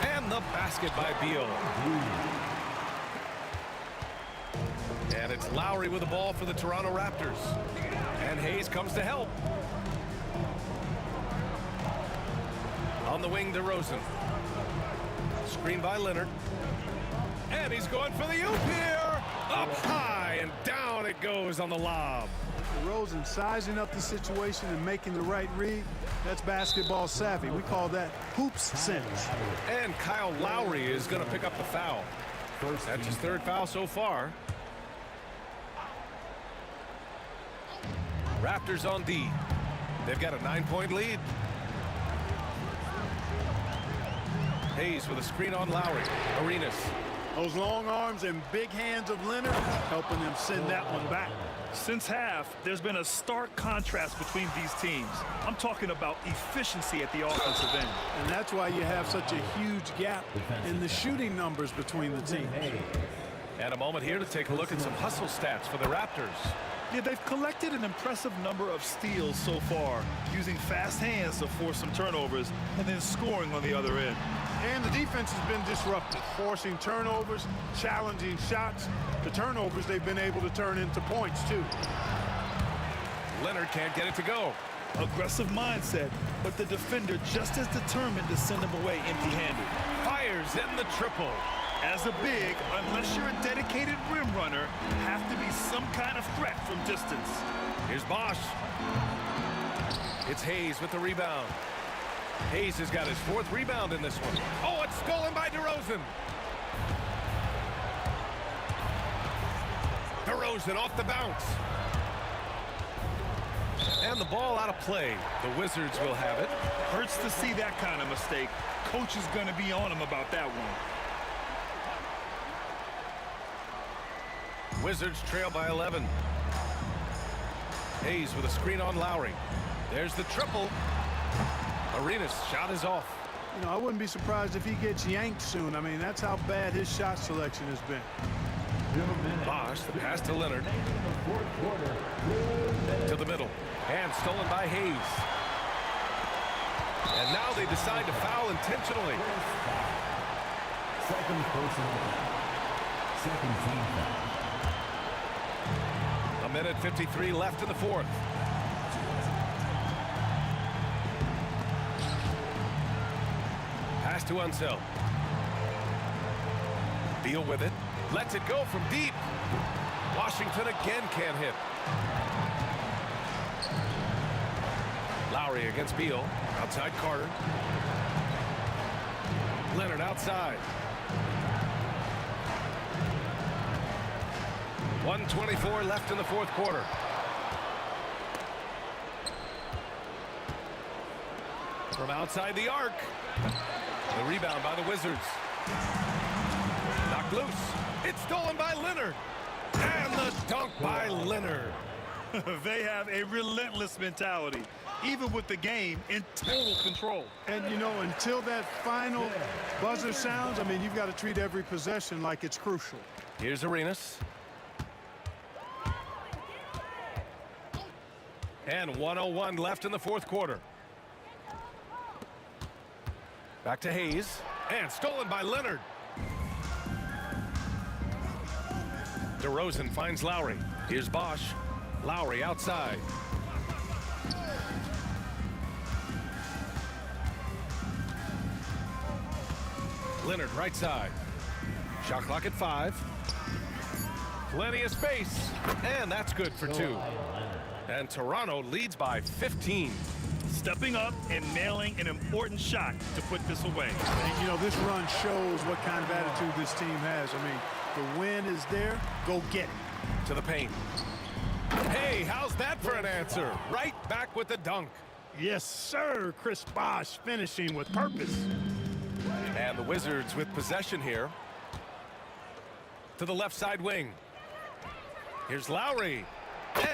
And the basket by Beal. And it's Lowry with the ball for the Toronto Raptors. And Hayes comes to help. On the wing, DeRozan. Screen by Leonard. And he's going for the oop here. Up high and down it goes on the lob. DeRozan sizing up the situation and making the right read. That's basketball savvy. We call that hoops sense. And Kyle Lowry is going to pick up the foul. That's his 3rd foul so far. Raptors on D. They've got a 9-point lead. Hayes with a screen on Lowry. Arenas. Those long arms and big hands of Leonard helping them send that one back. Since half, there's been a stark contrast between these teams. I'm talking about efficiency at the offensive end. And that's why you have such a huge gap in the shooting numbers between the teams. And a moment here to take a look at some hustle stats for the Raptors. Yeah, they've collected an impressive number of steals so far, using fast hands to force some turnovers and then scoring on the other end. And the defense has been disrupted, forcing turnovers, challenging shots. The turnovers they've been able to turn into points, too. Leonard can't get it to go. Aggressive mindset, but the defender just as determined to send him away empty-handed. Fires in the triple. As a big, unless you're a dedicated rim runner, have to be some kind of threat from distance. Here's Bosch. It's Hayes with the rebound. Hayes has got his 4th rebound in this one. Oh, it's stolen by DeRozan. DeRozan off the bounce. And the ball out of play. The Wizards will have it. Hurts to see that kind of mistake. Coach is going to be on him about that one. Wizards trail by 11. Hayes with a screen on Lowry. There's the triple. Arenas' shot is off. You know, I wouldn't be surprised if he gets yanked soon. I mean, that's how bad his shot selection has been. Bosch, the pass to Leonard. To the middle. And stolen by Hayes. And now they decide to foul intentionally. Second personal foul. Second team foul. A minute 53 left in the 4th. Pass to Unseld. Beal with it. Lets it go from deep. Washington again can't hit. Lowry against Beal. Outside Carter. Leonard outside. 1:24 left in the 4th quarter. From outside the arc. The rebound by the Wizards. Knocked loose. It's stolen by Leonard. And the dunk by Leonard. They have a relentless mentality, even with the game in total control. And, you know, until that final buzzer sounds, I mean, you've got to treat every possession like it's crucial. Here's Arenas. And 1:01 left in the 4th quarter. Back to Hayes. And stolen by Leonard. DeRozan finds Lowry. Here's Bosch. Lowry outside. Leonard right side. Shot clock at 5. Plenty of space. And that's good for 2. And Toronto leads by 15. Stepping up and nailing an important shot to put this away. And, you know, this run shows what kind of attitude this team has. I mean, the win is there. Go get it. To the paint. Hey, how's that for an answer? Right back with the dunk. Yes, sir. Chris Bosh finishing with purpose. And the Wizards with possession here. To the left side wing. Here's Lowry.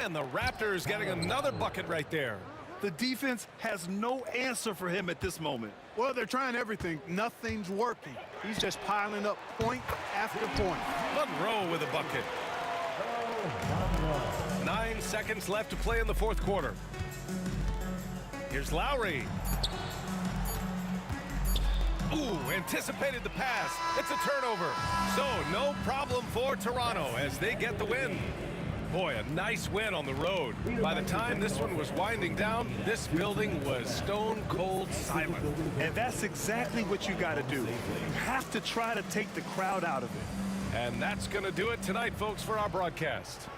And the Raptors getting another bucket right there. The defense has no answer for him at this moment. Well, they're trying everything. Nothing's working. He's just piling up point after point. Monroe with a bucket. 9 seconds left to play in the fourth quarter. Here's Lowry. Ooh, anticipated the pass. It's a turnover. So no problem for Toronto as they get the win. Boy, a nice win on the road. By the time this one was winding down, this building was stone cold silent. And that's exactly what you got to do. You have to try to take the crowd out of it. And that's going to do it tonight, folks, for our broadcast.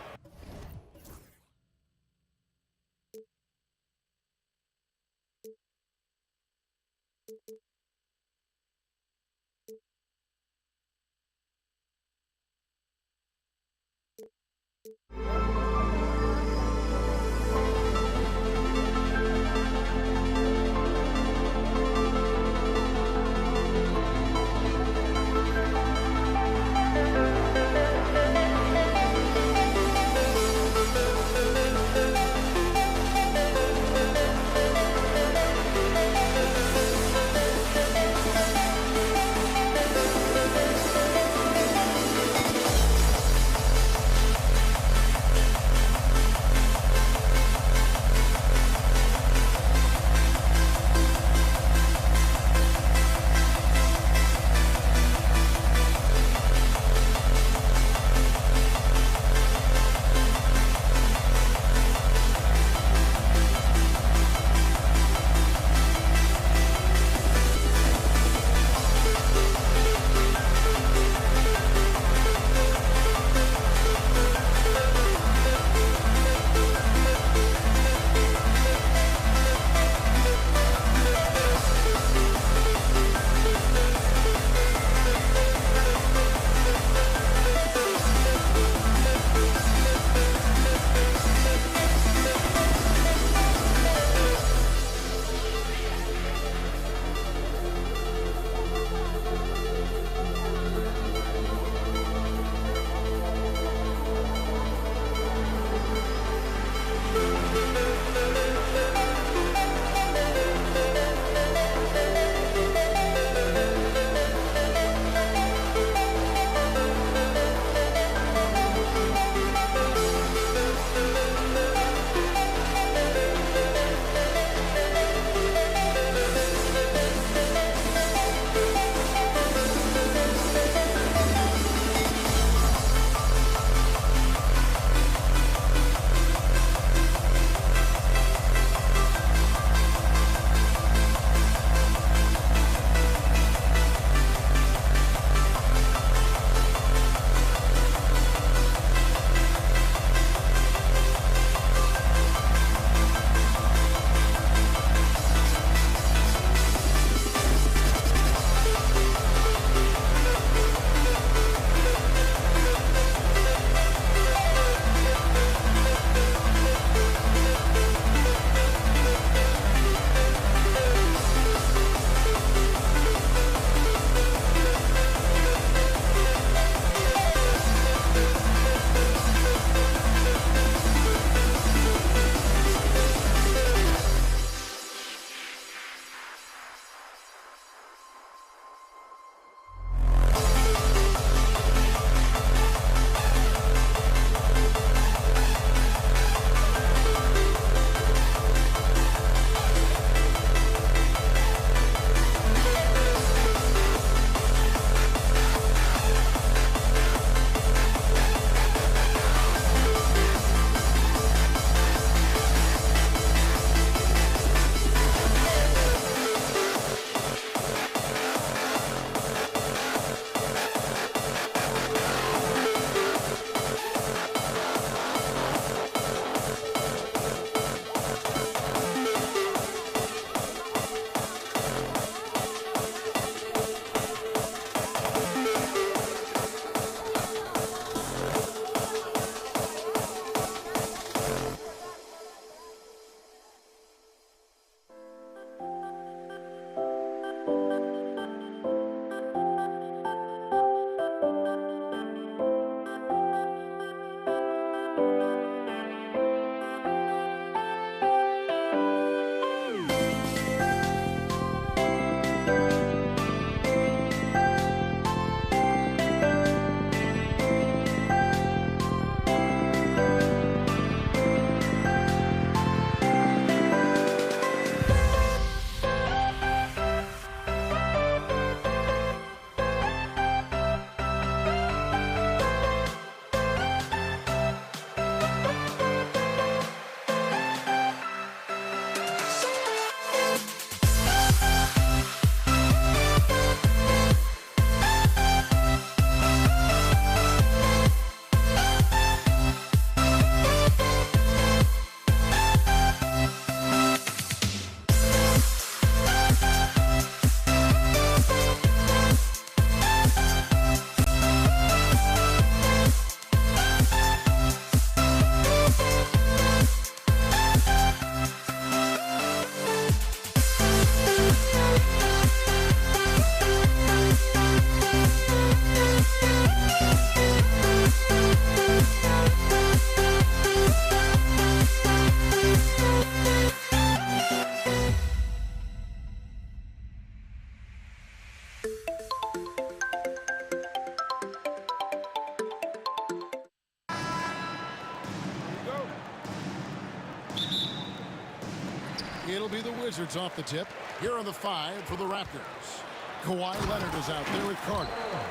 It'll be the Wizards off the tip. Here are the 5 for the Raptors. Kawhi Leonard is out there with Carter.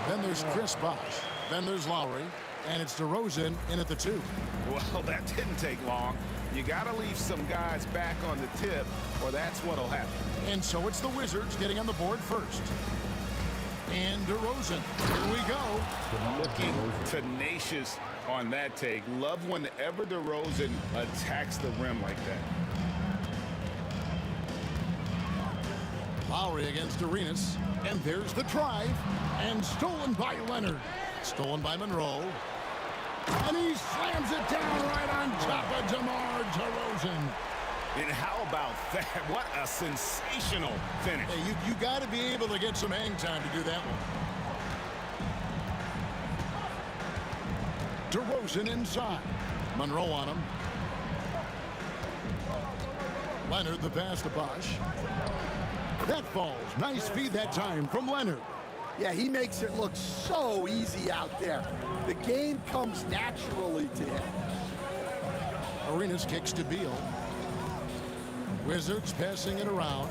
Then there's Chris Bosh. Then there's Lowry. And it's DeRozan in at the 2. Well, that didn't take long. You got to leave some guys back on the tip, or that's what'll happen. And so it's the Wizards getting on the board first. And DeRozan. Here we go. Looking tenacious on that take. Love whenever DeRozan attacks the rim like that. Lowry against Arenas. And there's the drive. And stolen by Leonard. Stolen by Monroe. And he slams it down right on top of DeMar DeRozan. And how about that? What a sensational finish. Hey, you got to be able to get some hang time to do that one. DeRozan inside. Monroe on him. Leonard the pass to Bosh. That falls. Nice feed that time from Leonard. Yeah, he makes it look so easy out there. The game comes naturally to him. Arenas kicks to Beal. Wizards passing it around.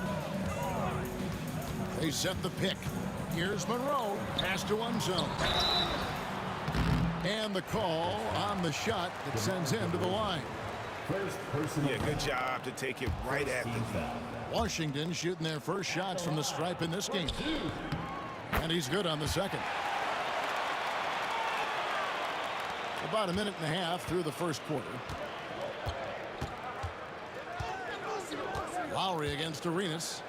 They set the pick. Here's Monroe. Pass to one zone. And the call on the shot that sends him to the line. Yeah, good job to take it right at the Washington shooting their first shots from the stripe in this game. And he's good on the second. About a minute and a half through the first quarter. Lowry against Arenas.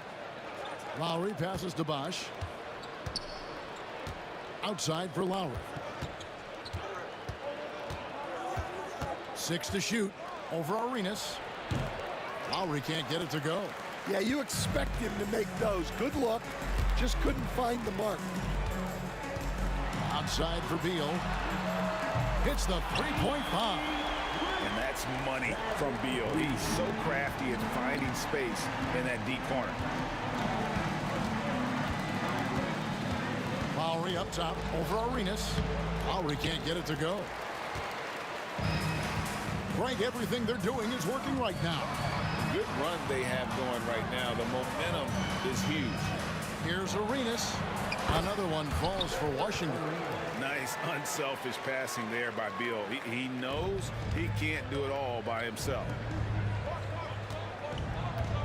Lowry passes to Bosh. Outside for Lowry. 6 to shoot over Arenas. Lowry can't get it to go. Yeah, you expect him to make those. Good look. Just couldn't find the mark. Outside for Beal. Hits the three-point bomb. And that's money from Beal. He's so crafty at finding space in that deep corner. Lowry up top over Arenas. Lowry can't get it to go. Frank, everything they're doing is working right now. Good run they have going right now. The momentum is huge. Here's Arenas. Another one falls for Washington. Nice unselfish passing there by Beal. He knows he can't do it all by himself.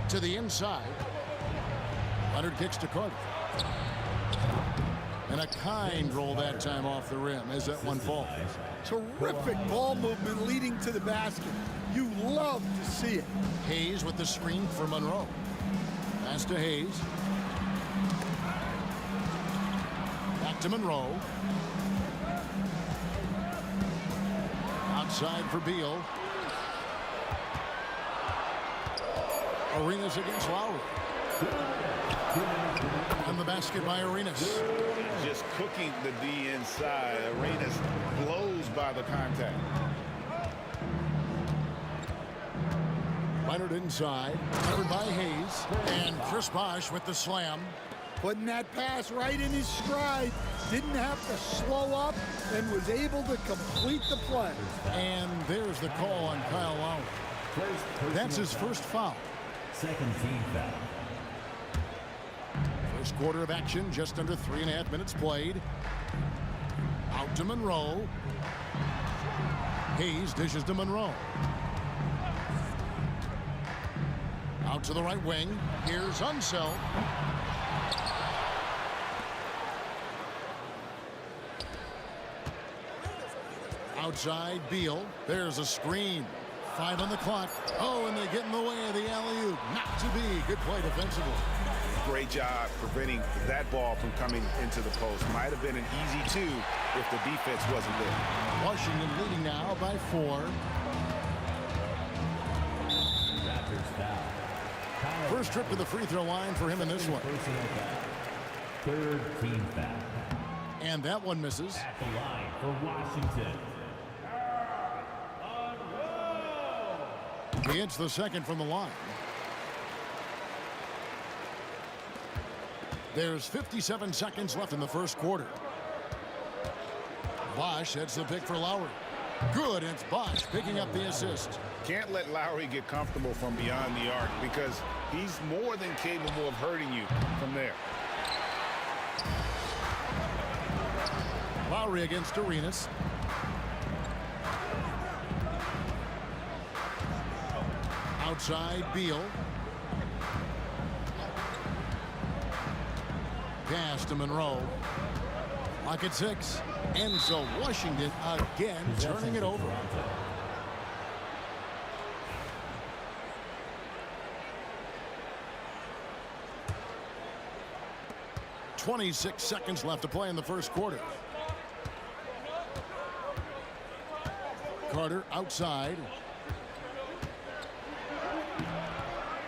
To the inside. Leonard kicks to Carter. And a kind roll that time off the rim as that one falls. Terrific ball movement leading to the basket. You love to see it. Hayes with the screen for Monroe. Pass to Hayes. Back to Monroe. Outside for Beal. Arenas against Lowry. And the basket by Arenas. Just cooking the D inside. Arenas blows by the contact. Leonard inside. Covered by Hayes. And Chris Bosh with the slam. Putting that pass right in his stride. Didn't have to slow up and was able to complete the play. And there's the call on Kyle Lowry. That's his first foul. Second team foul. First quarter of action, just under 3.5 minutes played. Out to Monroe. Hayes dishes to Monroe. Out to the right wing. Here's Unseld. Outside Beal. There's a screen. 5 on the clock. Oh, and they get in the way of the alley-oop. Not to be. Good play defensively. Great job preventing that ball from coming into the post. Might have been an easy 2 if the defense wasn't there. Washington leading now by 4. Raptors foul. First trip to the free throw line for him in this one. Personal foul. Third team foul. And that one misses. At the line for Washington. He hits the second from the line. There's 57 seconds left in the first quarter. Bosh heads the pick for Lowry. Good, it's Bosh picking up the assist. Can't let Lowry get comfortable from beyond the arc because He's more than capable of hurting you from there. Lowry against Arenas. Outside, Beal. Pass to Monroe. Lock at 6. And so Washington again turning it over. .26 seconds left to play in the first quarter. Carter outside.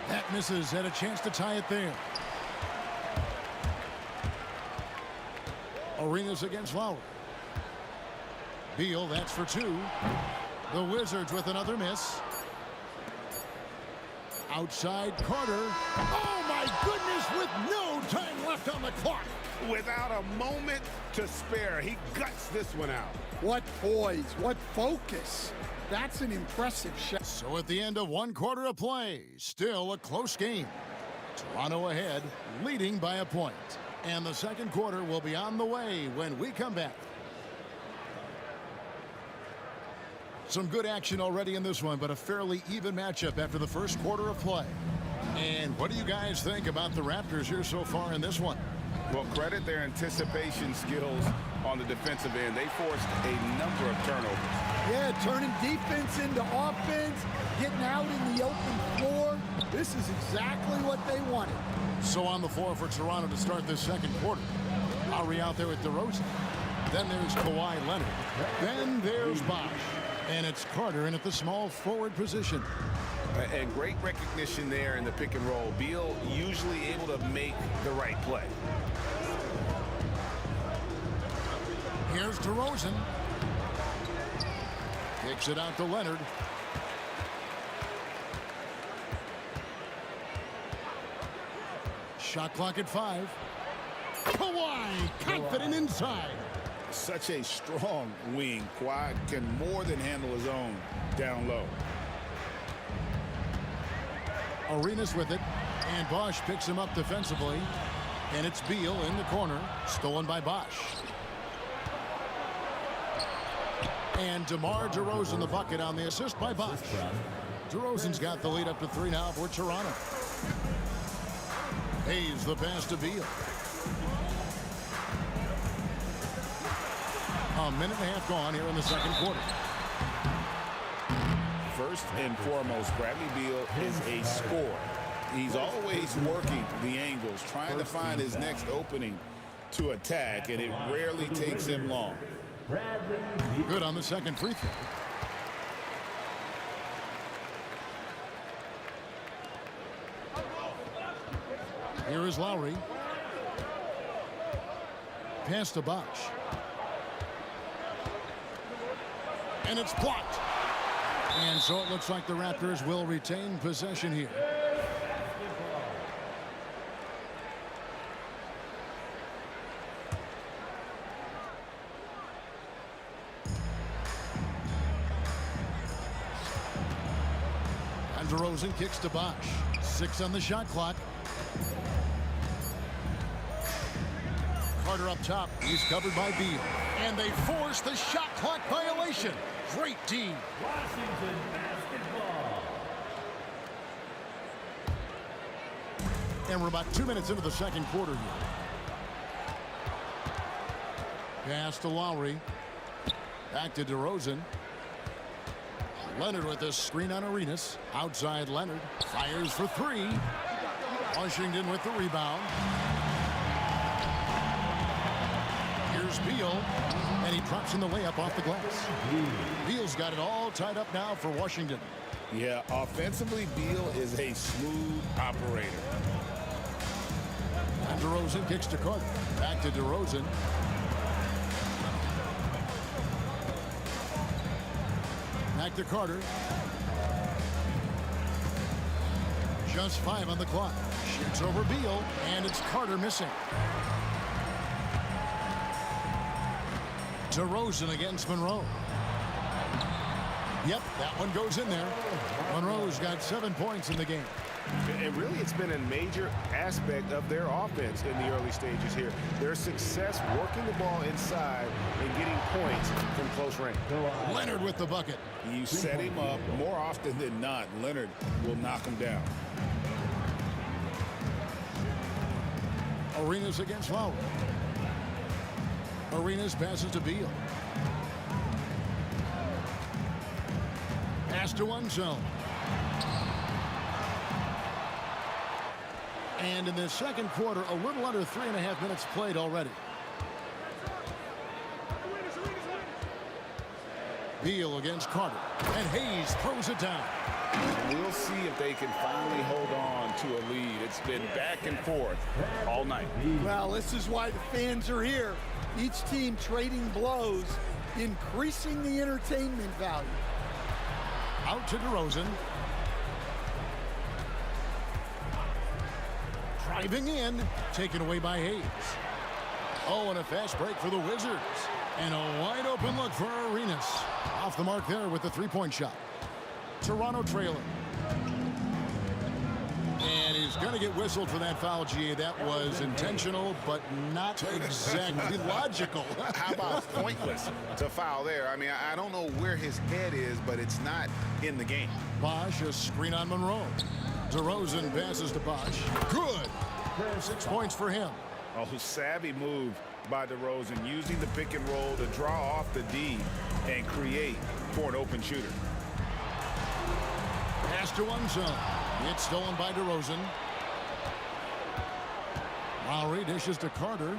That misses. Had a chance to tie it there. Arenas against Lowry. Beal, that's for 2. The Wizards with another miss. Outside, Carter. Oh, my goodness, with no time left on the clock. Without a moment to spare, he guts this one out. What poise, what focus. That's an impressive shot. So at the end of 1 quarter of play, still a close game. Toronto ahead, leading by a point. And the second quarter will be on the way when we come back. Some good action already in this one, but a fairly even matchup after the first quarter of play. And what do you guys think about the Raptors here so far in this one? Well, credit their anticipation skills on the defensive end. They forced a number of turnovers. Yeah, turning defense into offense, getting out in the open floor. This is exactly what they wanted. So on the floor for Toronto to start this second quarter. Lowry out there with DeRozan. Then there's Kawhi Leonard. Then there's Bosh. And it's Carter in at the small forward position. And great recognition there in the pick and roll. Beal usually able to make the right play. Here's DeRozan. Kicks it out to Leonard. Shot clock at 5. Kawhi, confident inside. Such a strong wing. Kawhi can more than handle his own down low. Arenas with it. And Bosh picks him up defensively. And it's Beal in the corner. Stolen by Bosh. And DeMar DeRozan the bucket on the assist by Bosh. DeRozan's got the lead up to 3 now for Toronto. Hayes the pass to Beal. A minute and a half gone here in the second quarter. First and foremost, Bradley Beal is a scorer. He's always working the angles, trying to find his next opening to attack, and it rarely takes him long. Good on the second free throw. Here is Lowry. Pass to Bosh. And it's blocked. And so it looks like the Raptors will retain possession here. And DeRozan kicks to Bosh. 6 on the shot clock. Carter up top. He's covered by Beal. And they force the shot clock violation. Great team. Washington basketball. And we're about 2 minutes into the second quarter here. Pass to Lowry. Back to DeRozan. Leonard with this screen on Arenas. Outside Leonard. Fires for 3. Washington with the rebound. Here's Beal. And he drops in the layup off the glass. Beal's got it all tied up now for Washington. Yeah, offensively, Beal is a smooth operator. And DeRozan kicks to Carter. Back to DeRozan. Back to Carter. Just 5 on the clock. Shoots over Beal, and it's Carter missing. DeRozan against Monroe. Yep, that one goes in there. Monroe's got 7 points in the game. And really, it's been a major aspect of their offense in the early stages here. Their success working the ball inside and getting points from close range. Leonard with the bucket. You set him up more often than not. Leonard will knock him down. Arenas against Lowry. Arenas passes to Beal. Pass to one zone. And in the second quarter, a little under 3.5 minutes played already. Beal against Carter. And Hayes throws it down. We'll see if they can finally hold on to a lead. It's been back and forth all night. Well, this is why the fans are here. Each team trading blows, increasing the entertainment value. Out to DeRozan. Driving in, taken away by Hayes. Oh, and a fast break for the Wizards. And a wide open look for Arenas. Off the mark there with the three-point shot. Toronto trailing. And he's going to get whistled for that foul, GA. That was intentional, but not exactly logical. How about pointless to foul there? I mean, I don't know where his head is, but it's not in the game. Bosch, a screen on Monroe. DeRozan passes to Bosch. Good. 6 points for him. Oh, savvy move by DeRozan, using the pick and roll to draw off the D and create for an open shooter. Pass to one zone. It's stolen by DeRozan. Lowry dishes to Carter.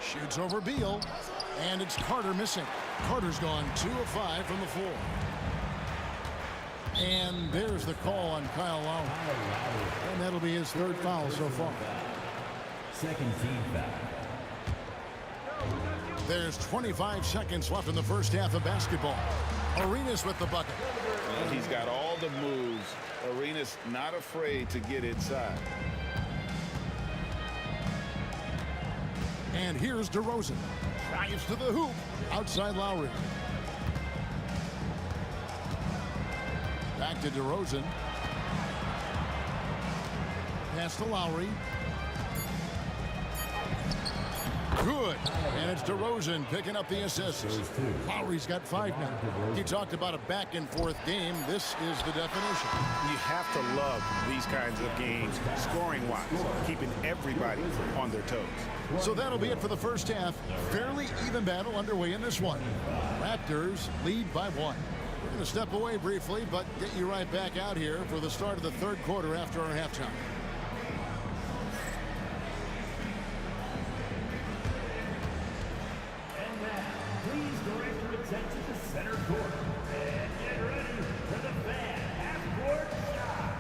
Shoots over Beal. And it's Carter missing. Carter's gone 2 of 5 from the floor. And there's the call on Kyle Lowry. And that'll be his third foul so far. Second team foul. There's 25 seconds left in the first half of basketball. Arenas with the bucket. Well, he's got all the moves. Arenas not afraid to get inside. And here's DeRozan. Drives to the hoop. Outside Lowry. Back to DeRozan. Pass to Lowry. Good. And it's DeRozan picking up the assist. Lowry's got 5 now. He talked about a back-and-forth game. This is the definition. You have to love these kinds of games, scoring-wise, keeping everybody on their toes. So that'll be it for the first half. Fairly even battle underway in this one. Raptors lead by 1. We're going to step away briefly, but get you right back out here for the start of the third quarter after our halftime. And now, please direct your attention to center court. And get ready for the fan half-court shot.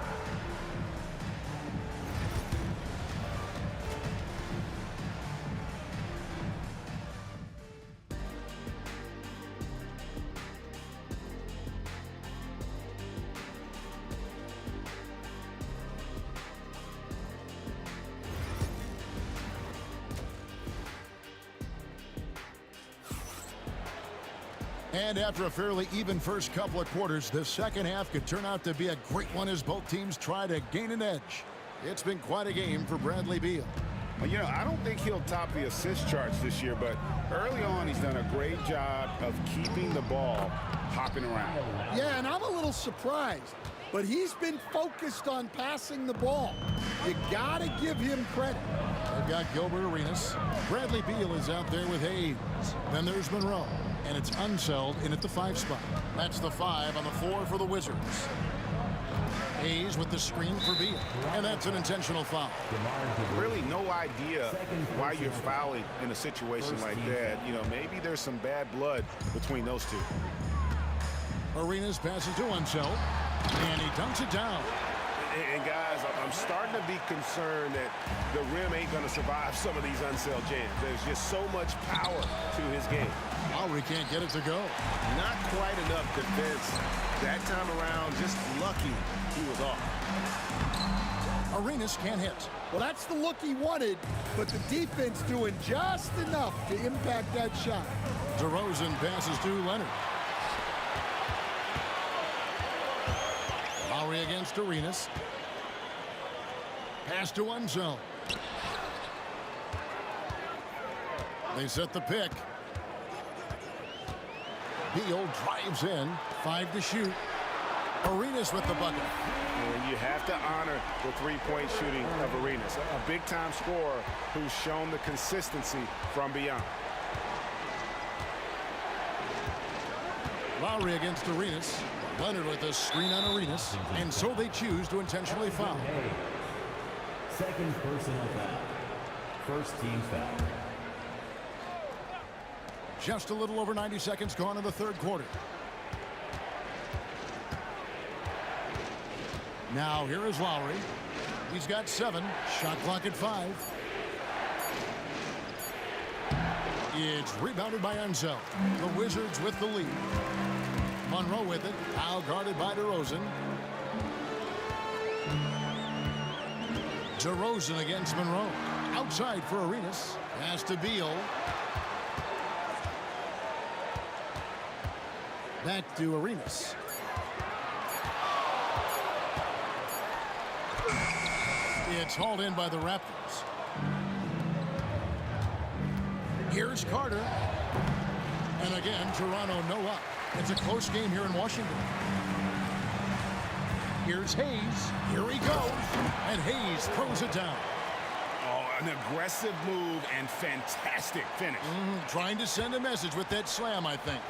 And after a fairly even first couple of quarters, the second half could turn out to be a great one as both teams try to gain an edge. It's been quite a game for Bradley Beal. Well, you know, I don't think he'll top the assist charts this year, but early on he's done a great job of keeping the ball hopping around. Yeah, and I'm a little surprised, but he's been focused on passing the ball. You got to give him credit. They've got Gilbert Arenas. Bradley Beal is out there with Hayes. Then there's Monroe. And it's Unseld in at the 5 spot. That's the 5 on the floor for the Wizards. Hayes with the screen for Beal. And that's an intentional foul. Really no idea why you're fouling in a situation like that. You know, maybe there's some bad blood between those two. Arenas passes to Unseld. And he dunks it down. And guys, I'm starting to be concerned that the rim ain't going to survive some of these Unseld jams. There's just so much power to his game. Lowry can't get it to go. Not quite enough defense that time around. Just lucky he was off. Arenas can't hit. Well, that's the look he wanted, but the defense doing just enough to impact that shot. DeRozan passes to Leonard. Lowry against Arenas. Pass to one zone. They set the pick. Beal drives in. 5 to shoot. Arenas with the bucket. And you have to honor the three-point shooting of Arenas. A big-time scorer who's shown the consistency from beyond. Lowry against Arenas. Leonard with a screen on Arenas. And so they choose to intentionally foul. Second personal foul. First team foul. Just a little over 90 seconds gone in the third quarter. Now here is Lowry. He's got 7. Shot clock at 5. It's rebounded by Enzo. The Wizards with the lead. Monroe with it. Now guarded by DeRozan. DeRozan against Monroe. Outside for Arenas. Pass to Beal. Back to Arenas. It's hauled in by the Raptors. Here's Carter. And again, Toronto no up. It's a close game here in Washington. Here's Hayes. Here he goes. And Hayes throws it down. Oh, an aggressive move and fantastic finish. Trying to send a message with that slam, I think.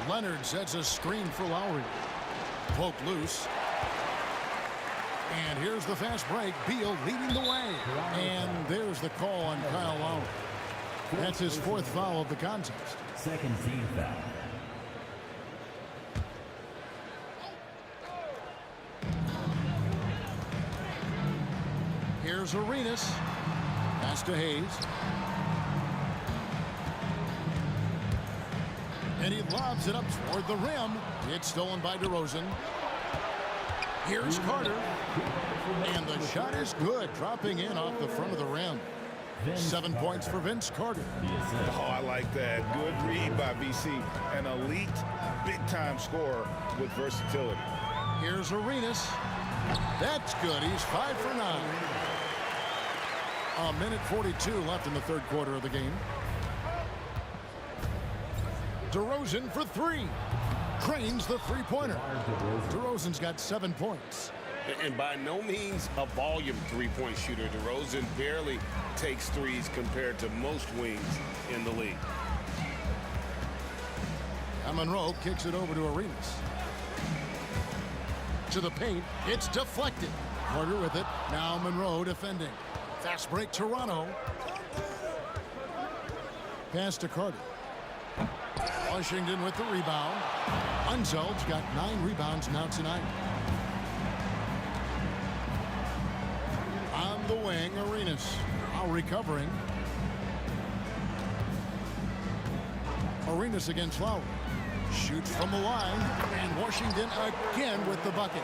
Leonard sets a screen for Lowry. Poked loose. And here's the fast break. Beal leading the way. And there's the call on Kyle Lowry. That's his 4th foul of the contest. Second team foul. Here's Arenas. Pass to Hayes. And he lobs it up toward the rim. It's stolen by DeRozan. Here's Carter. And the shot is good, dropping in off the front of the rim. 7 points for Vince Carter. Oh, I like that. Good read by VC. An elite, big-time scorer with versatility. Here's Arenas. That's good. He's 5 for 9. A minute 42 left in the third quarter of the game. DeRozan for 3. Cranes the three-pointer. DeRozan's got 7 points. And by no means a volume three-point shooter. DeRozan barely takes threes compared to most wings in the league. And Monroe kicks it over to Arenas. To the paint. It's deflected. Carter with it. Now Monroe defending. Fast break Toronto. Pass to Carter. Washington with the rebound. Unzeld's got 9 rebounds now tonight. On the wing, Arenas. Now recovering. Arenas against Lowry. Shoots from the line. And Washington again with the bucket.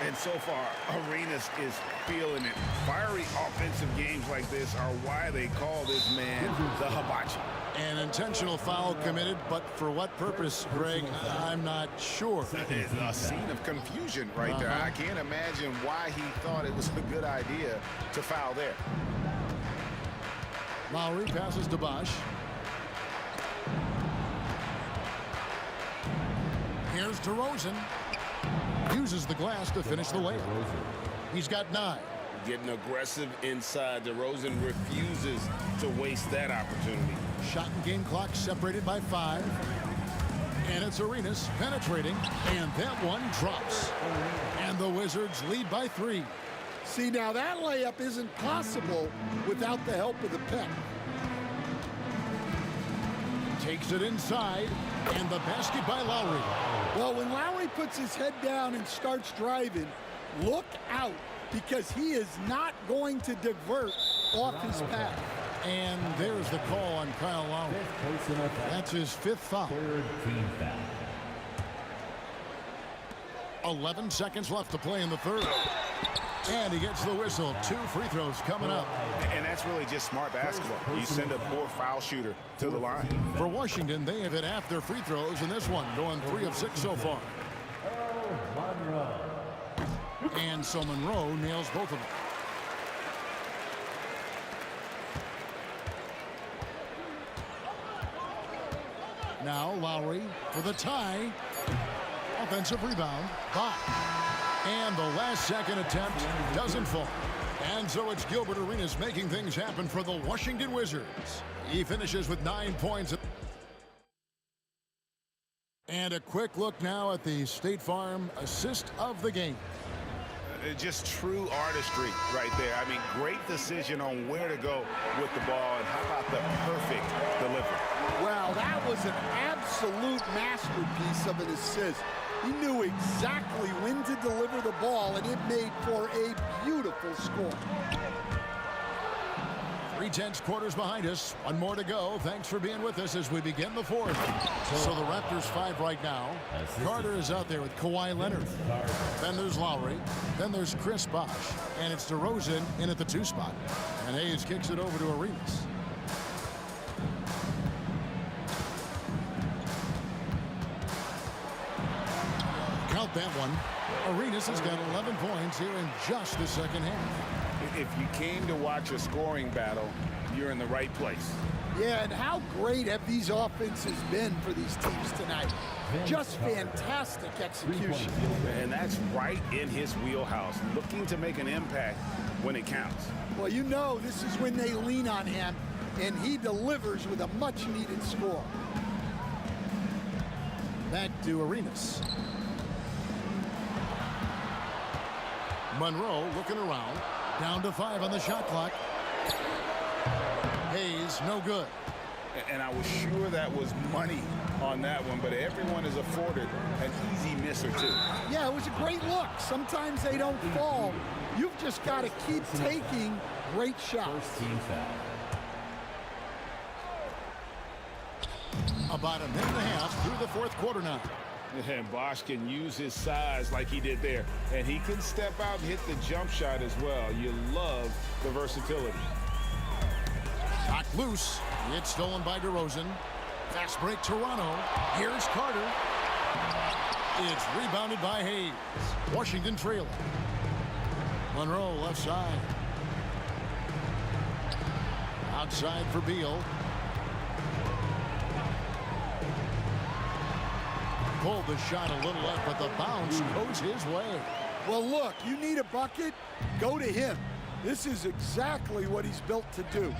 And so far, Arenas is feeling it. Fiery offensive games like this are why they call this man the hibachi. An intentional foul committed, but for what purpose, Greg, I'm not sure. It's a scene of confusion right there. I can't imagine why he thought it was a good idea to foul there. Lowry passes to Bosch. Here's DeRozan. Uses the glass to finish the layup. He's got 9. Getting aggressive inside. DeRozan refuses to waste that opportunity. Shot and game clock separated by 5. And it's Arenas penetrating. And that one drops. And the Wizards lead by 3. See, now that layup isn't possible without the help of the pick. Takes it inside. And the basket by Lowry. Well, when Lowry puts his head down and starts driving, look out, because he is not going to divert off his path. And there's the call on Kyle Lowry. That's his 5th foul. Third team foul. 11 seconds left to play in the third. And he gets the whistle. 2 free throws coming up. And that's really just smart basketball. You send a poor foul shooter to the line. For Washington, they have hit half their free throws in this one, going 3 of 6 so far. Monroe. And so Monroe nails both of them. Now Lowry for the tie. Offensive rebound. Bot. And the last second attempt doesn't fall. And so it's Gilbert Arenas making things happen for the Washington Wizards. He finishes with 9 points. And a quick look now at the State Farm assist of the game. Just true artistry right there. I mean, great decision on where to go with the ball, and how about the perfect delivery? Well, that was an absolute masterpiece of an assist. He knew exactly when to deliver the ball, and it made for a beautiful score. 3/10 quarters behind us. One more to go. Thanks for being with us as we begin the fourth. So the Raptors 5 right now. Carter is out there with Kawhi Leonard. Then there's Lowry. Then there's Chris Bosh. And it's DeRozan in at the 2 spot. And Hayes kicks it over to Arenas. Count that one. Arenas has got 11 points here in just the second half. If you came to watch a scoring battle, you're in the right place. Yeah, and how great have these offenses been for these teams tonight? Just fantastic execution. And that's right in his wheelhouse, looking to make an impact when it counts. Well, you know this is when they lean on him, and he delivers with a much-needed score. Back to Arenas. Monroe looking around. Down to 5 on the shot clock. Hayes, no good. And I was sure that was money on that one, but everyone is afforded an easy miss or two. Yeah, it was a great look. Sometimes they don't fall. You've just got to keep taking great shots. About a minute and a half through the fourth quarter now. And Bosh can use his size like he did there. And he can step out and hit the jump shot as well. You love the versatility. Shot loose. It's stolen by DeRozan. Fast break Toronto. Here's Carter. It's rebounded by Hayes. Washington trailing. Monroe left side. Outside for Beal. Pulled the shot a little left, but the bounce goes his way. Well, look, you need a bucket, go to him. This is exactly what he's built to do.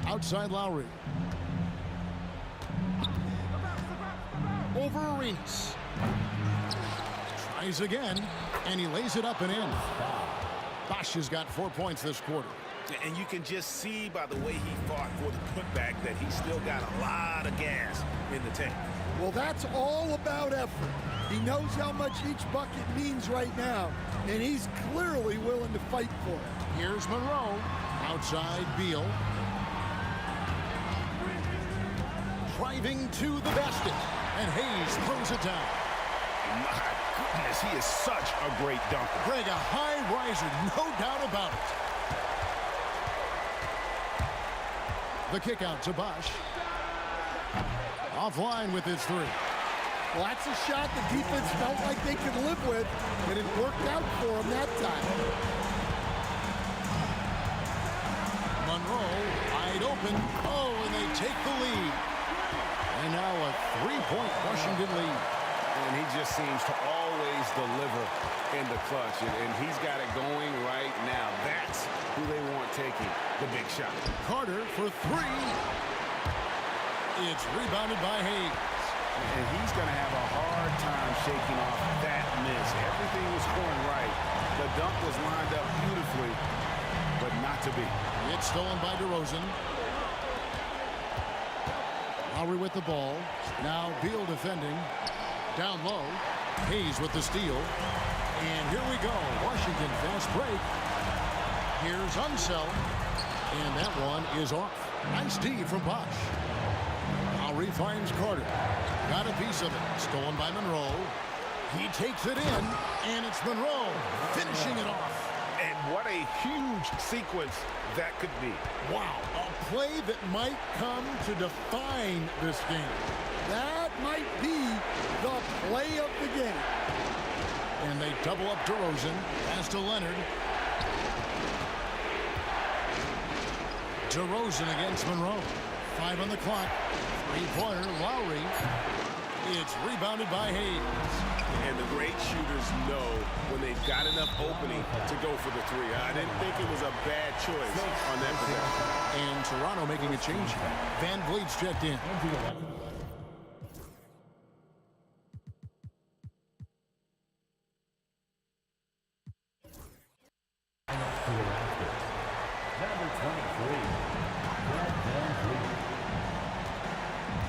Outside Lowry. Over Arenas. Tries again, and he lays it up and in. Bosh has got 4 points this quarter. And you can just see by the way he fought for the putback that he's still got a lot of gas in the tank. Well, that's all about effort. He knows how much each bucket means right now, and he's clearly willing to fight for it. Here's Monroe. Outside Beal. Driving to the basket, and Hayes throws it down. My goodness, he is such a great dunker. Greg, a high riser, no doubt about it. The kick out to Bosh. Offline with his 3. Well, that's a shot the defense felt like they could live with, and it worked out for them that time. Monroe wide open. Oh, and they take the lead. And now a 3-point Washington lead. And he just seems to always deliver in the clutch, and he's got it going right now. That's who they want taking the big shot. Carter for 3. It's rebounded by Hayes. And he's going to have a hard time shaking off that miss. Everything was going right. The dunk was lined up beautifully, but not to be. It's stolen by DeRozan. Lowry with the ball. Now Beal defending. Down low. Hayes with the steal. And here we go. Washington fast break. Here's Unseld. And that one is off. Nice D from Bosh. Lowry finds Carter. Got a piece of it. Stolen by Monroe. He takes it in. And it's Monroe finishing it off. And what a huge sequence that could be. Wow. A play that might come to define this game. That might be the play of the game. And they double up DeRozan. Pass to Leonard. DeRozan against Monroe. 5 on the clock. Three-pointer, Lowry. It's rebounded by Hayes. And the great shooters know when they've got enough opening to go for the three. I didn't think it was a bad choice on that possession. And Toronto making a change. Van Vliet's checked in.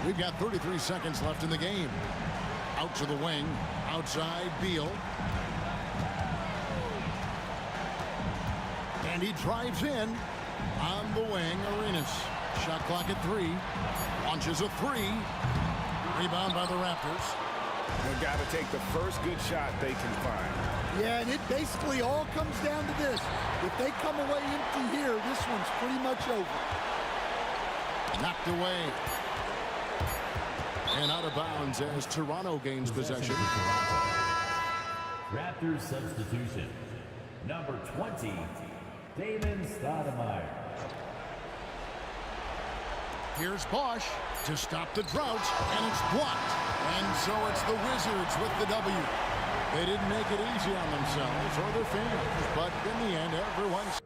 We've got 33 seconds left in the game. Out to the wing. Outside, Beal. And he drives in. On the wing, Arenas. Shot clock at 3. Launches a 3. Rebound by the Raptors. They've got to take the first good shot they can find. Yeah, and it basically all comes down to this. If they come away empty here, this one's pretty much over. Knocked away. And out of bounds as Toronto gains possession. Raptors substitution. Number 20, Damon Stoudemire. Here's Bosch to stop the drought, and it's blocked. And so it's the Wizards with the W. They didn't make it easy on themselves or their fans, but in the end, everyone's...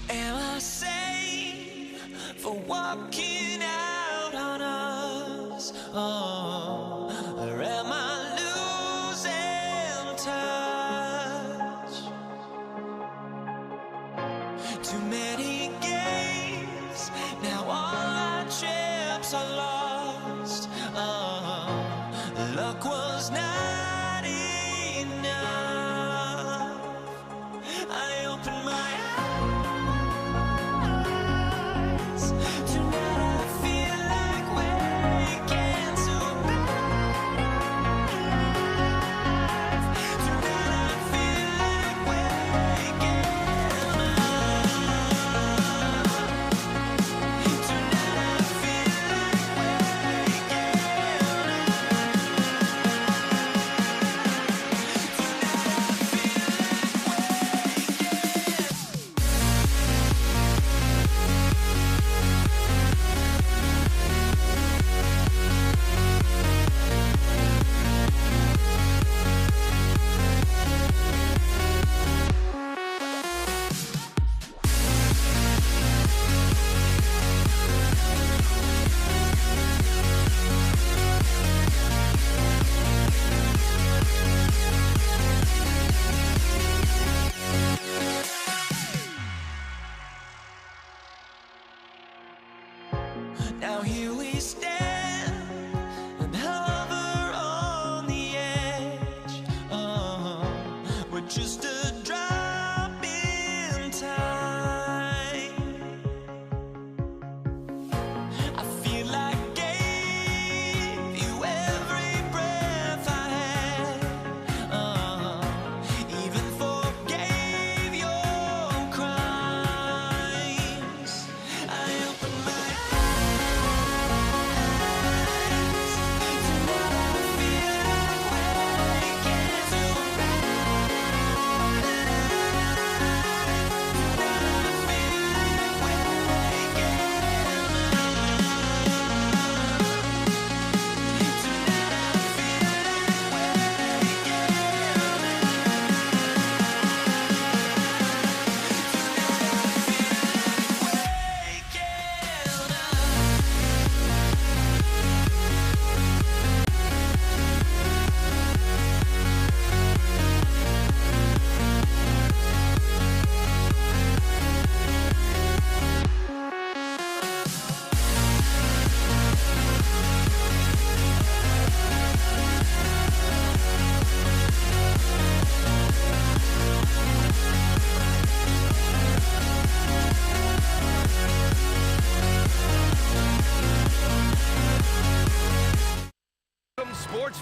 Am I safe for walking out on us? Oh, or am I losing touch? Too many games, now all our chips are lost. Oh, luck was not enough. I opened my eyes.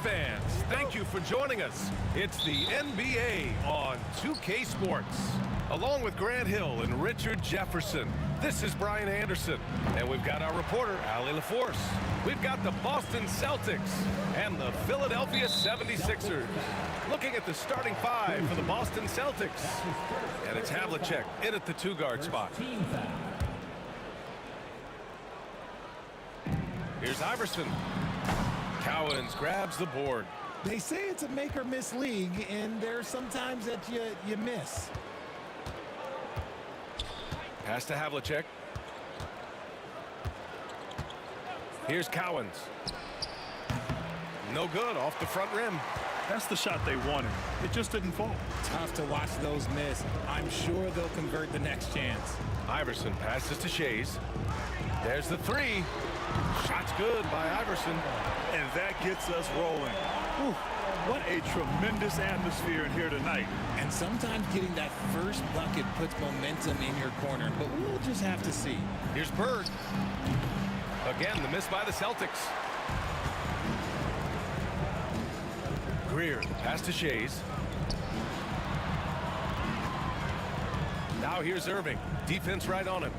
fans, thank you for joining us. It's the NBA on 2K Sports. Along with Grant Hill and Richard Jefferson, this is Brian Anderson. And we've got our reporter, Ali LaForce. We've got the Boston Celtics and the Philadelphia 76ers. Looking at the starting five for the Boston Celtics. And it's Havlicek in at the two-guard spot. Here's Iverson. Cowens grabs the board. They say it's a make-or-miss league, and there's sometimes that you miss. Pass to Havlicek. Here's Cowens. No good, off the front rim. That's the shot they wanted. It just didn't fall. Tough to watch those miss. I'm sure they'll convert the next chance. Iverson passes to Shays. There's the three. Shot's good by Iverson. And that gets us rolling. Whew, what a tremendous atmosphere in here tonight. And sometimes getting that first bucket puts momentum in your corner, but we'll just have to see. Here's Bird. Again, the miss by the Celtics. Greer, pass to Shays. Now here's Irving. Defense right on him.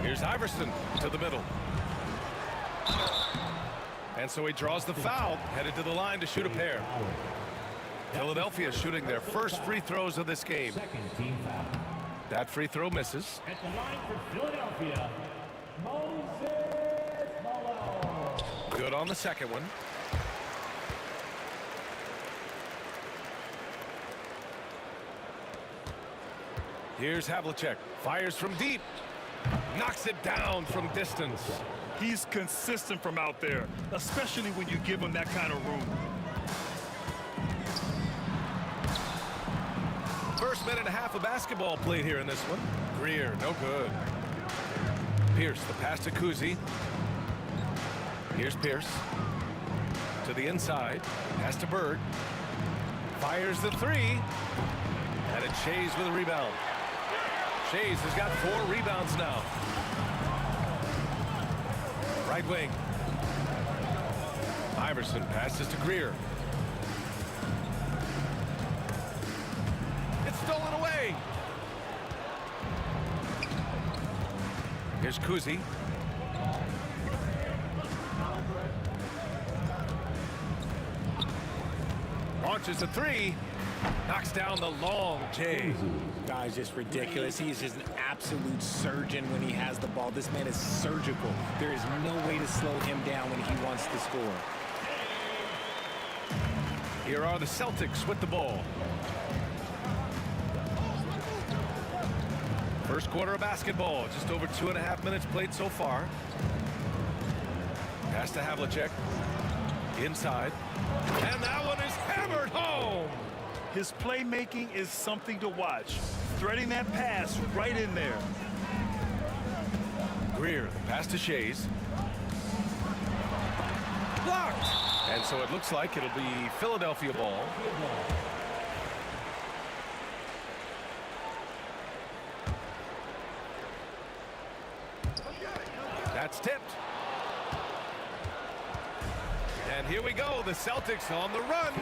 Here's Iverson to the middle. And so he draws the foul, headed to the line to shoot a pair. Philadelphia shooting their first free throws of this game. That free throw misses. At the line for Philadelphia, Moses Malone. Good on the second one. Here's Havlicek. Fires from deep. Knocks it down from distance. He's consistent from out there, especially when you give him that kind of room. First minute and a half of basketball played here in this one. Greer, no good. Pierce, the pass to Kuzi. Here's Pierce. To the inside. Pass to Bird. Fires the three. And it's Shays with a rebound. Shays has got 4 rebounds now. Right wing. Iverson passes to Greer. It's stolen away. Here's Kuzi. Launches a three. Knocks down the long J. Guy's just ridiculous. He's just an absolute surgeon when he has the ball. This man is surgical. There is no way to slow him down when he wants to score. Here are the Celtics with the ball. First quarter of basketball. Just over 2.5 minutes played so far. Pass to Havlicek. Inside. And that one is hammered home. His playmaking is something to watch. Threading that pass right in there. Greer, the pass to Shays. Blocked. And so it looks like it'll be Philadelphia ball. That's tipped. And here we go, the Celtics on the run.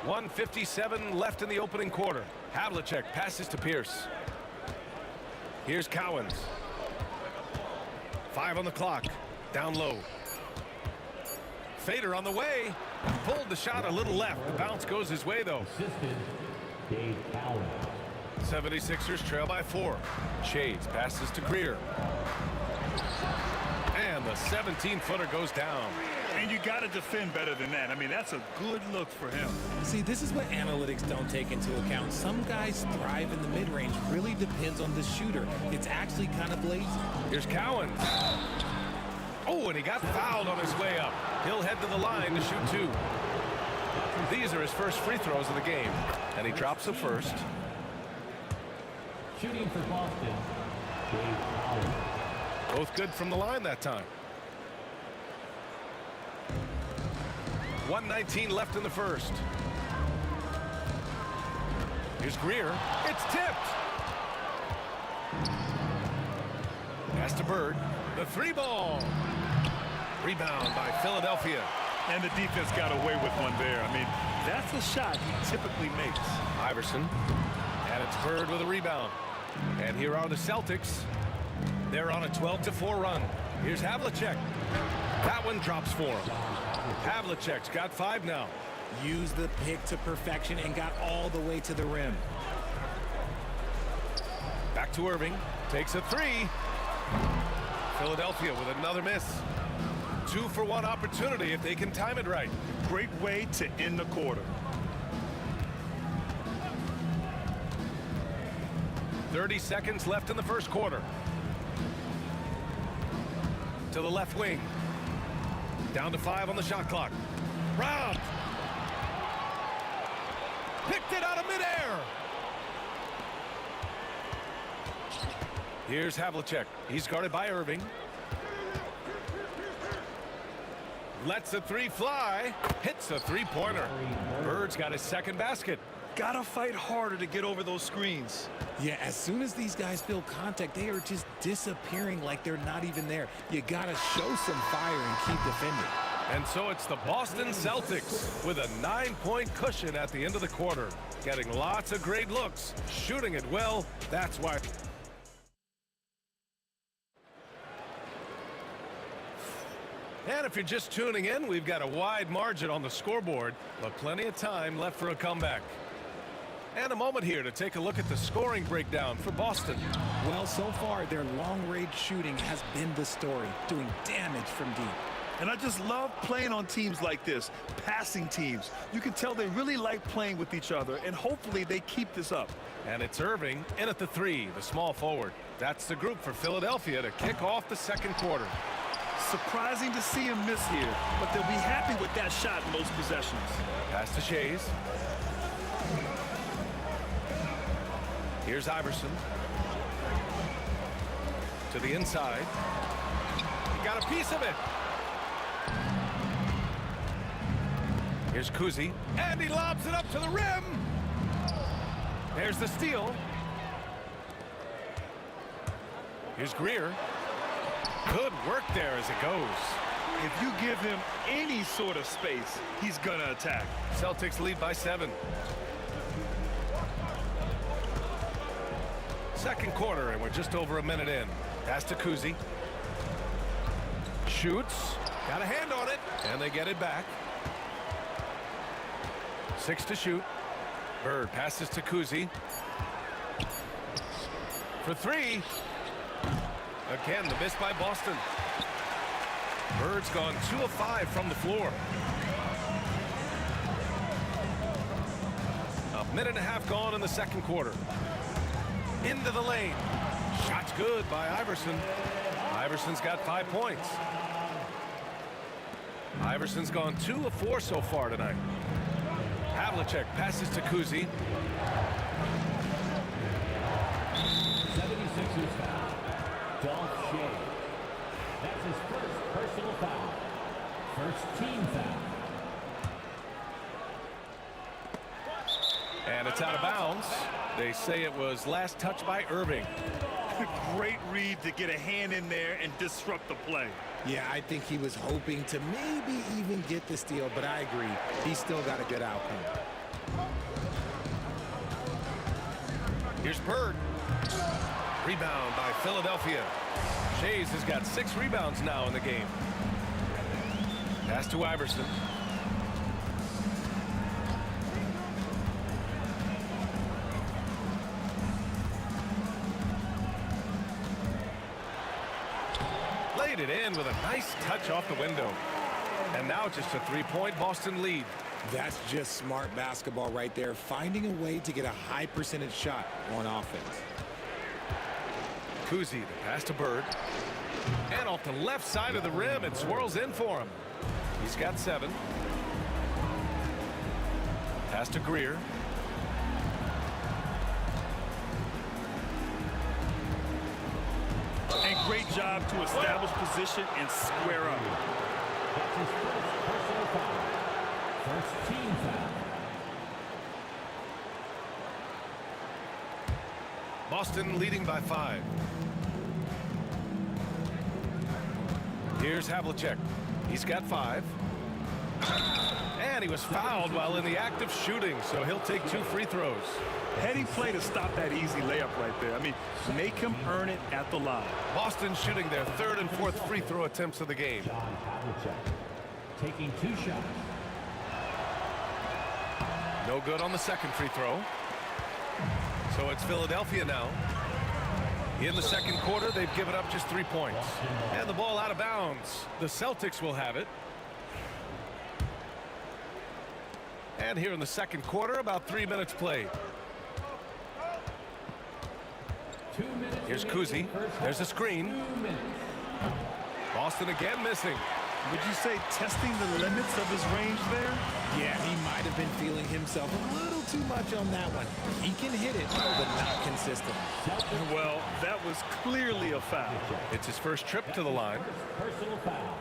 1:57 left in the opening quarter. Havlicek passes to Pierce. Here's Cowens. 5 on the clock. Down low. Fader on the way. Pulled the shot a little left. The bounce goes his way, though. 76ers trail by 4. Shades passes to Greer. And the 17-footer goes down. And you got to defend better than that. I mean, that's a good look for him. See, this is what analytics don't take into account. Some guys thrive in the mid-range. Really depends on the shooter. It's actually kind of lazy. Here's Cowens. Oh, and he got fouled on his way up. He'll head to the line to shoot 2. These are his first free throws of the game. And he drops the first. Shooting for Boston, Dave Powell. Both good from the line that time. 1:19 left in the first. Here's Greer. It's tipped. Pass to Bird. The 3-ball. Rebound by Philadelphia. And the defense got away with one there. I mean, that's a shot he typically makes. Iverson. And it's Bird with a rebound. And here are the Celtics. They're on a 12-4 run. Here's Havlicek. That one drops for him. Havlicek's got 5 now. Used the pick to perfection and got all the way to the rim. Back to Irving. Takes a 3. Philadelphia with another miss. 2-for-1 opportunity if they can time it right. Great way to end the quarter. 30 seconds left in the first quarter. To the left wing. Down to 5 on the shot clock. Robbed. Picked it out of midair. Here's Havlicek. He's guarded by Irving. Lets a 3 fly. Hits a 3-pointer. Bird's got his second basket. Gotta fight harder to get over those screens. Yeah, as soon as these guys feel contact, they are just disappearing like they're not even there. You gotta show some fire and keep defending. And so it's the Boston Celtics with a 9-point cushion at the end of the quarter. Getting lots of great looks, shooting it well. That's why. And if you're just tuning in, we've got a wide margin on the scoreboard, but plenty of time left for a comeback. And a moment here to take a look at the scoring breakdown for Boston. Well, so far, their long-range shooting has been the story, doing damage from deep. And I just love playing on teams like this, passing teams. You can tell they really like playing with each other, and hopefully they keep this up. And it's Irving in at the 3, the small forward. That's the group for Philadelphia to kick off the second quarter. Surprising to see him miss here, but they'll be happy with that shot in most possessions. Pass to Shays. Here's Iverson. To the inside. He got a piece of it. Here's Kuzi. And he lobs it up to the rim. There's the steal. Here's Greer. Good work there as it goes. If you give him any sort of space, he's gonna attack. Celtics lead by 7. Second quarter, and we're just over a minute in. Pass to Kuzi. Shoots. Got a hand on it, and they get it back. 6 to shoot. Bird passes to Kuzi. For 3. Again, the miss by Boston. Bird's gone 2 of 5 from the floor. A minute and a half gone in the second quarter. Into the lane. Shot's good by Iverson. Iverson's got 5 points. Iverson's gone 2 of 4 so far tonight. Havlicek passes to Kuzi. 76ers foul. Dolph Shea. That's his first personal foul. First team foul. And it's out of bounds. They say it was last touched by Irving. Great read to get a hand in there and disrupt the play. Yeah, I think he was hoping to maybe even get the steal, but I agree. He's still got a good outcome. Here's Bird. Rebound by Philadelphia. Shays has got 6 rebounds now in the game. Pass to Iverson. Laid it in with a nice touch off the window. And now just a 3-point Boston lead. That's just smart basketball right there, finding a way to get a high percentage shot on offense. Kuzi, the pass to Bird. And off the left side of the rim, it swirls in for him. He's got 7. Pass to Greer. And great job to establish position and square up. That's his first personal foul. First team foul. Boston leading by 5. Here's Havlicek. He's got 5. And he was fouled while in the act of shooting, so he'll take 2 free throws. Heady play to stop that easy layup right there. I mean, make him earn it at the line. Boston shooting their 3rd and 4th free throw attempts of the game. John Havlicek taking 2 shots. No good on the 2nd free throw. So it's Philadelphia now. In the 2nd quarter, they've given up just 3 points. And the ball out of bounds. The Celtics will have it. And here in the 2nd quarter, about 3 minutes played. 2 minutes. Here's Kuzi. There's a screen. Boston again missing. Would you say testing the limits of his range there? Yeah, he might have been feeling himself a little too much on that one. He can hit it, but not consistent. Well, that was clearly a foul. It's his first trip to the line. Personal foul.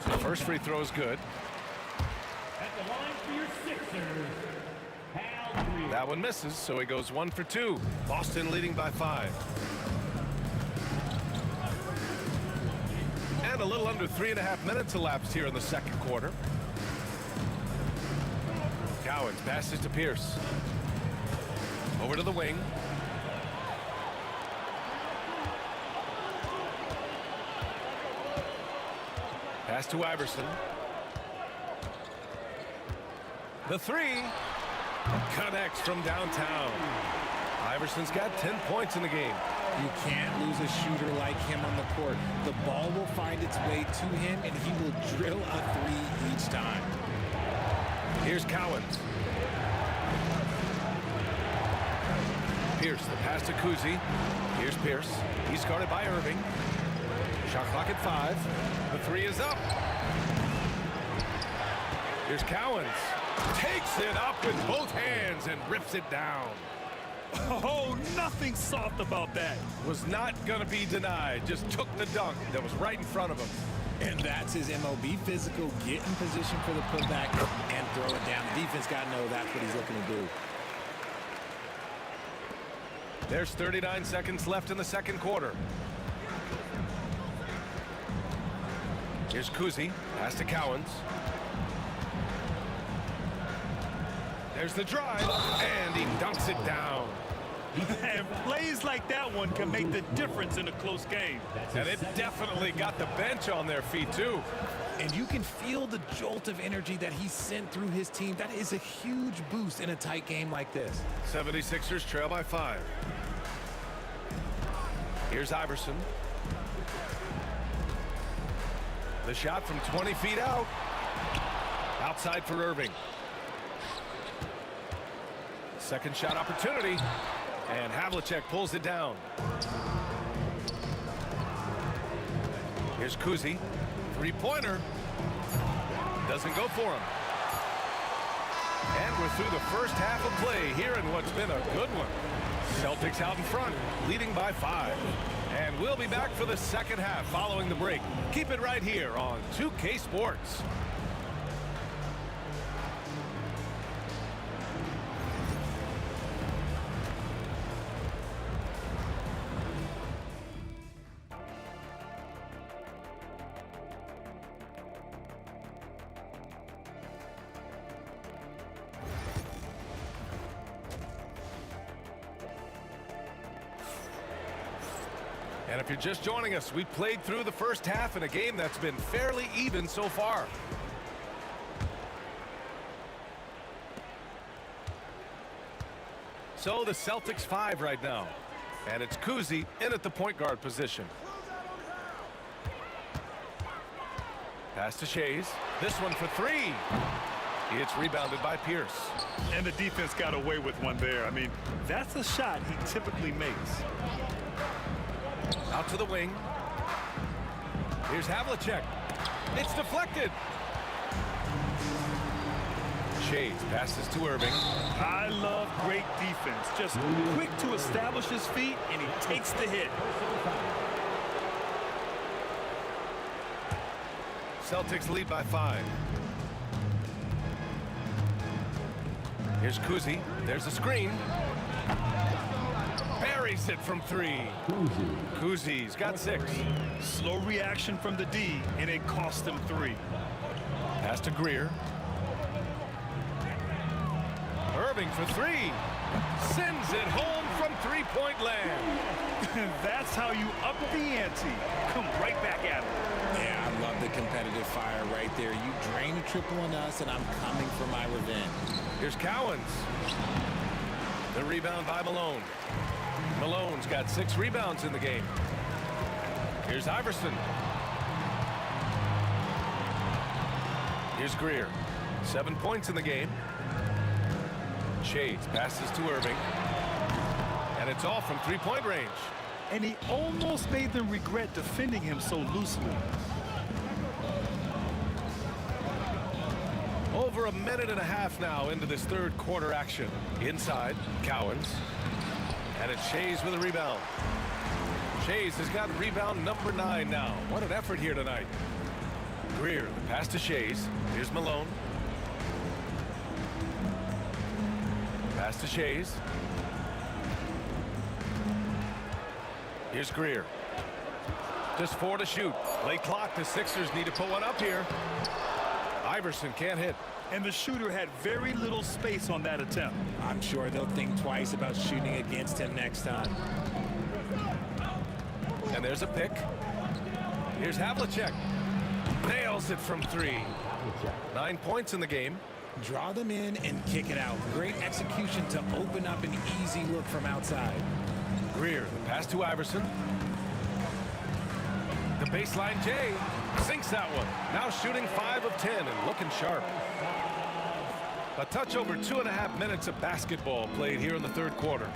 The first free throw is good. At the line for your Sixers, Hal Greer. That one misses, so he goes 1 for 2. Boston leading by 5. And a little under 3.5 minutes elapsed here in the 2nd quarter. Cowens passes to Pierce. Over to the wing. Pass to Iverson. The 3 connects from downtown. Iverson's got 10 points in the game. You can't lose a shooter like him on the court. The ball will find its way to him, and he will drill a 3 each time. Here's Cowens. Pierce, the pass to Kuzi. Here's Pierce. He's guarded by Irving. Shot clock at 5. The 3 is up. Here's Cowens. Takes it up with both hands and rips it down. Oh, nothing soft about that. Was not going to be denied. Just took the dunk that was right in front of him. And that's his MO. Be physical, get in position for the putback, and throw it down. The defense got to know that's what he's looking to do. There's 39 seconds left in the 2nd quarter. Here's Kuzi. Pass to Cowens. There's the drive, and he dunks it down. And plays like that one can make the difference in a close game. And it definitely got the bench on their feet, too. And you can feel the jolt of energy that he sent through his team. That is a huge boost in a tight game like this. 76ers trail by 5. Here's Iverson. The shot from 20 feet out. Outside for Irving. Second shot opportunity. And Havlicek pulls it down. Here's Kuzi. 3-pointer. Doesn't go for him. And we're through the first half of play here in what's been a good one. Celtics out in front, leading by 5. And we'll be back for the 2nd half following the break. Keep it right here on 2K Sports. And if you're just joining us, we played through the first half in a game that's been fairly even so far. So the Celtics 5 right now. And it's Kuzi in at the point guard position. Pass to Shays. This one for 3. It's rebounded by Pierce. And the defense got away with one there. I mean, that's a shot he typically makes. Out to the wing. Here's Havlicek. It's deflected. Shades passes to Irving. I love great defense. Just quick to establish his feet, and he takes the hit. Celtics lead by 5. Here's Kuzi. There's a screen. buries it from three. Kuzi's got 6. Slow reaction from the D, and it cost him 3. Pass to Greer. Irving for 3. Sends it home from three-point land. That's how you up the ante. Come right back at him. Yeah, I love the competitive fire right there. You drain a triple on us, and I'm coming for my revenge. Here's Cowens. The rebound by Malone. Malone's got 6 rebounds in the game. Here's Iverson. Here's Greer. 7 points in the game. Shades passes to Irving. And it's all from three-point range. And he almost made them regret defending him so loosely. Over a minute and a half now into this third quarter action. Inside, Cowens. And it's Shays with a rebound. Shays has got rebound number 9 now. What an effort here tonight. Greer, the pass to Shays. Here's Malone. Pass to Shays. Here's Greer. Just 4 to shoot. Late clock. The Sixers need to put one up here. Iverson can't hit. And the shooter had very little space on that attempt. I'm sure they'll think twice about shooting against him next time. And there's a pick. Here's Havlicek. Nails it from 3. 9 points in the game. Draw them in and kick it out. Great execution to open up an easy look from outside. Greer, the pass to Iverson. The baseline J sinks that one. Now shooting 5 of 10 and looking sharp. A touch over 2.5 minutes of basketball played here in the third quarter.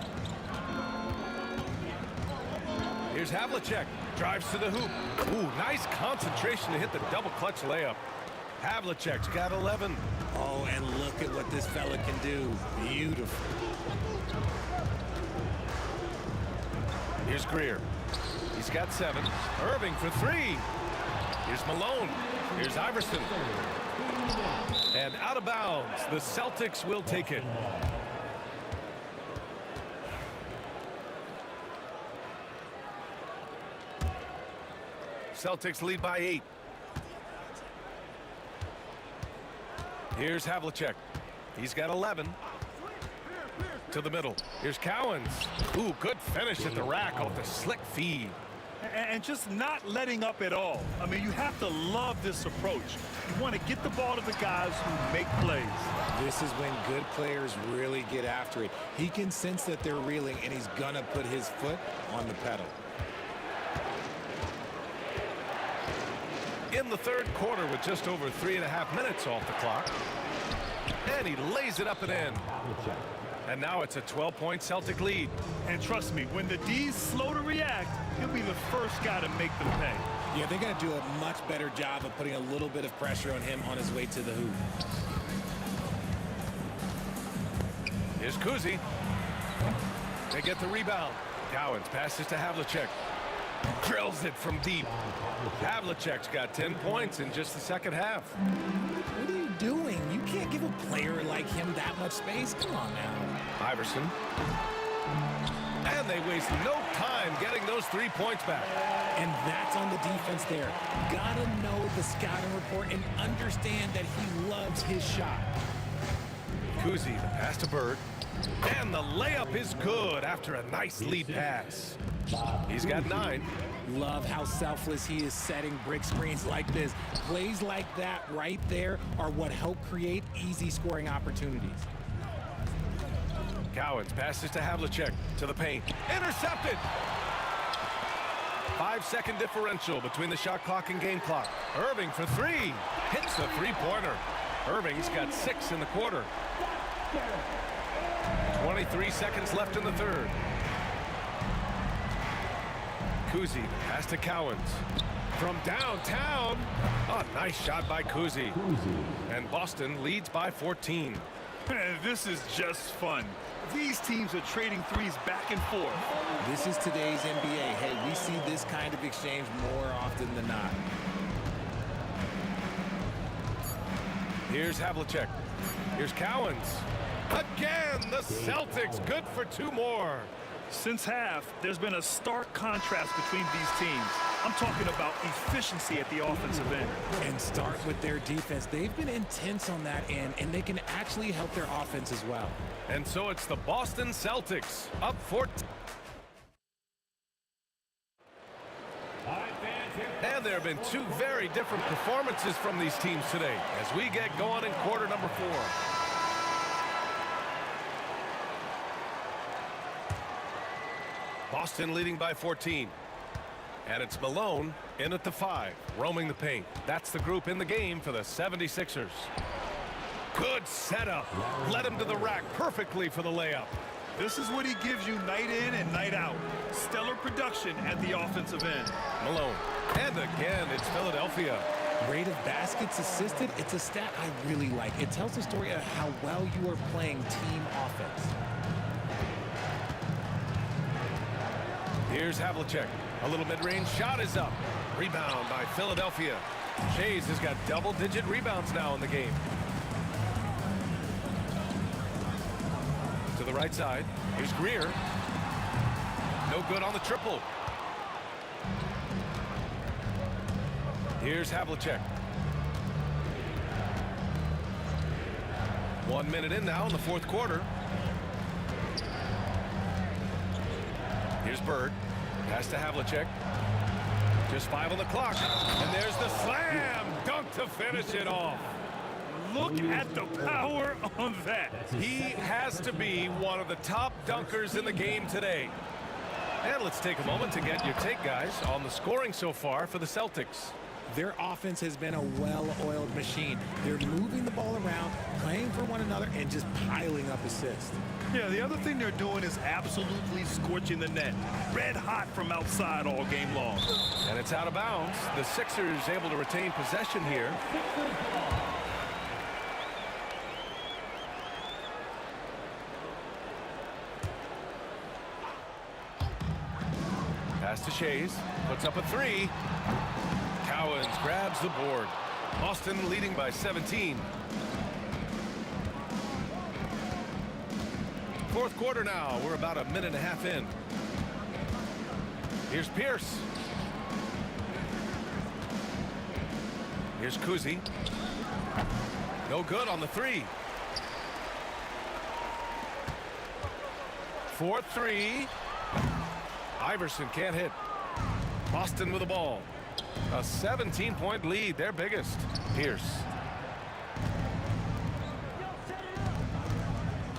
Here's Havlicek. Drives to the hoop. Ooh, nice concentration to hit the double clutch layup. Havlicek's got 11. Oh, and look at what this fella can do. Beautiful. Here's Greer. He's got 7. Irving for 3. Here's Malone. Here's Iverson. And out of bounds. The Celtics will take it. Celtics lead by 8. Here's Havlicek. He's got 11. To the middle. Here's Cowens. Ooh, good finish at the rack off the slick feed. And just not letting up at all. I mean, you have to love this approach. You want to get the ball to the guys who make plays. This is when good players really get after it. He can sense that they're reeling, and he's going to put his foot on the pedal. In the third quarter with just over 3.5 minutes off the clock. And he lays it up and in. And now it's a 12-point Celtic lead. And trust me, when the D's slow to react, he'll be the first guy to make them pay. Yeah, they're going to do a much better job of putting a little bit of pressure on him on his way to the hoop. Here's Kuzi. They get the rebound. Cowens passes to Havlicek. Drills it from deep. Havlicek's got 10 points in just the second half. What are you doing? You can't give a player like him that much space. Come on now. Iverson. And they waste no time getting those 3 points back. And that's on the defense there. Gotta know the scouting report and understand that he loves his shot. Kuzi, the pass to Bird. And the layup is good after a nice lead pass. He's got 9. Love how selfless he is setting brick screens like this. Plays like that right there are what help create easy scoring opportunities. Cowens passes to Havlicek to the paint. Intercepted! 5-second differential between the shot clock and game clock. Irving for 3. Hits the three-pointer. Irving's got 6 in the quarter. 23 seconds left in the third. Kuzi pass to Cowens. From downtown. Oh, nice shot by Kuzi. And Boston leads by 14. This is just fun. These teams are trading threes back and forth. This is today's NBA. Hey, we see this kind of exchange more often than not. Here's Havlicek. Here's Cowens. Again, the Celtics good for 2 more. Since half, there's been a stark contrast between these teams. I'm talking about efficiency at the offensive end. And start with their defense. They've been intense on that end, and they can actually help their offense as well. And so it's the Boston Celtics up 14. And there have been two very different performances from these teams today as we get going in quarter number 4. Boston leading by 14. And it's Malone in at the 5, roaming the paint. That's the group in the game for the 76ers. Good setup. Led him to the rack perfectly for the layup. This is what he gives you night in and night out. Stellar production at the offensive end. Malone. And again, it's Philadelphia. Rate of baskets assisted, it's a stat I really like. It tells the story of how well you are playing team offense. Here's Havlicek. A little mid-range shot is up. Rebound by Philadelphia. Shays has got double-digit rebounds now in the game. To the right side. Here's Greer. No good on the triple. Here's Havlicek. 1 minute in now in the fourth quarter. Here's Bird. Pass to Havlicek. Just 5 on the clock. And there's the slam dunk to finish it off. Look at the power on that. He has to be one of the top dunkers in the game today. And let's take a moment to get your take, guys, on the scoring so far for the Celtics. Their offense has been a well-oiled machine. They're moving the ball around, playing for one another, and just piling up assists. Yeah, the other thing they're doing is absolutely scorching the net. Red hot from outside all game long. And it's out of bounds. The Sixers able to retain possession here. Pass to Shays. Puts up a 3. Cowens grabs the board. Boston leading by 17. Fourth quarter now. We're about a minute and a half in. Here's Pierce. Here's Kuzi. No good on the 3. 4-3. Iverson can't hit. Boston with the ball. A 17-point lead, their biggest. Pierce.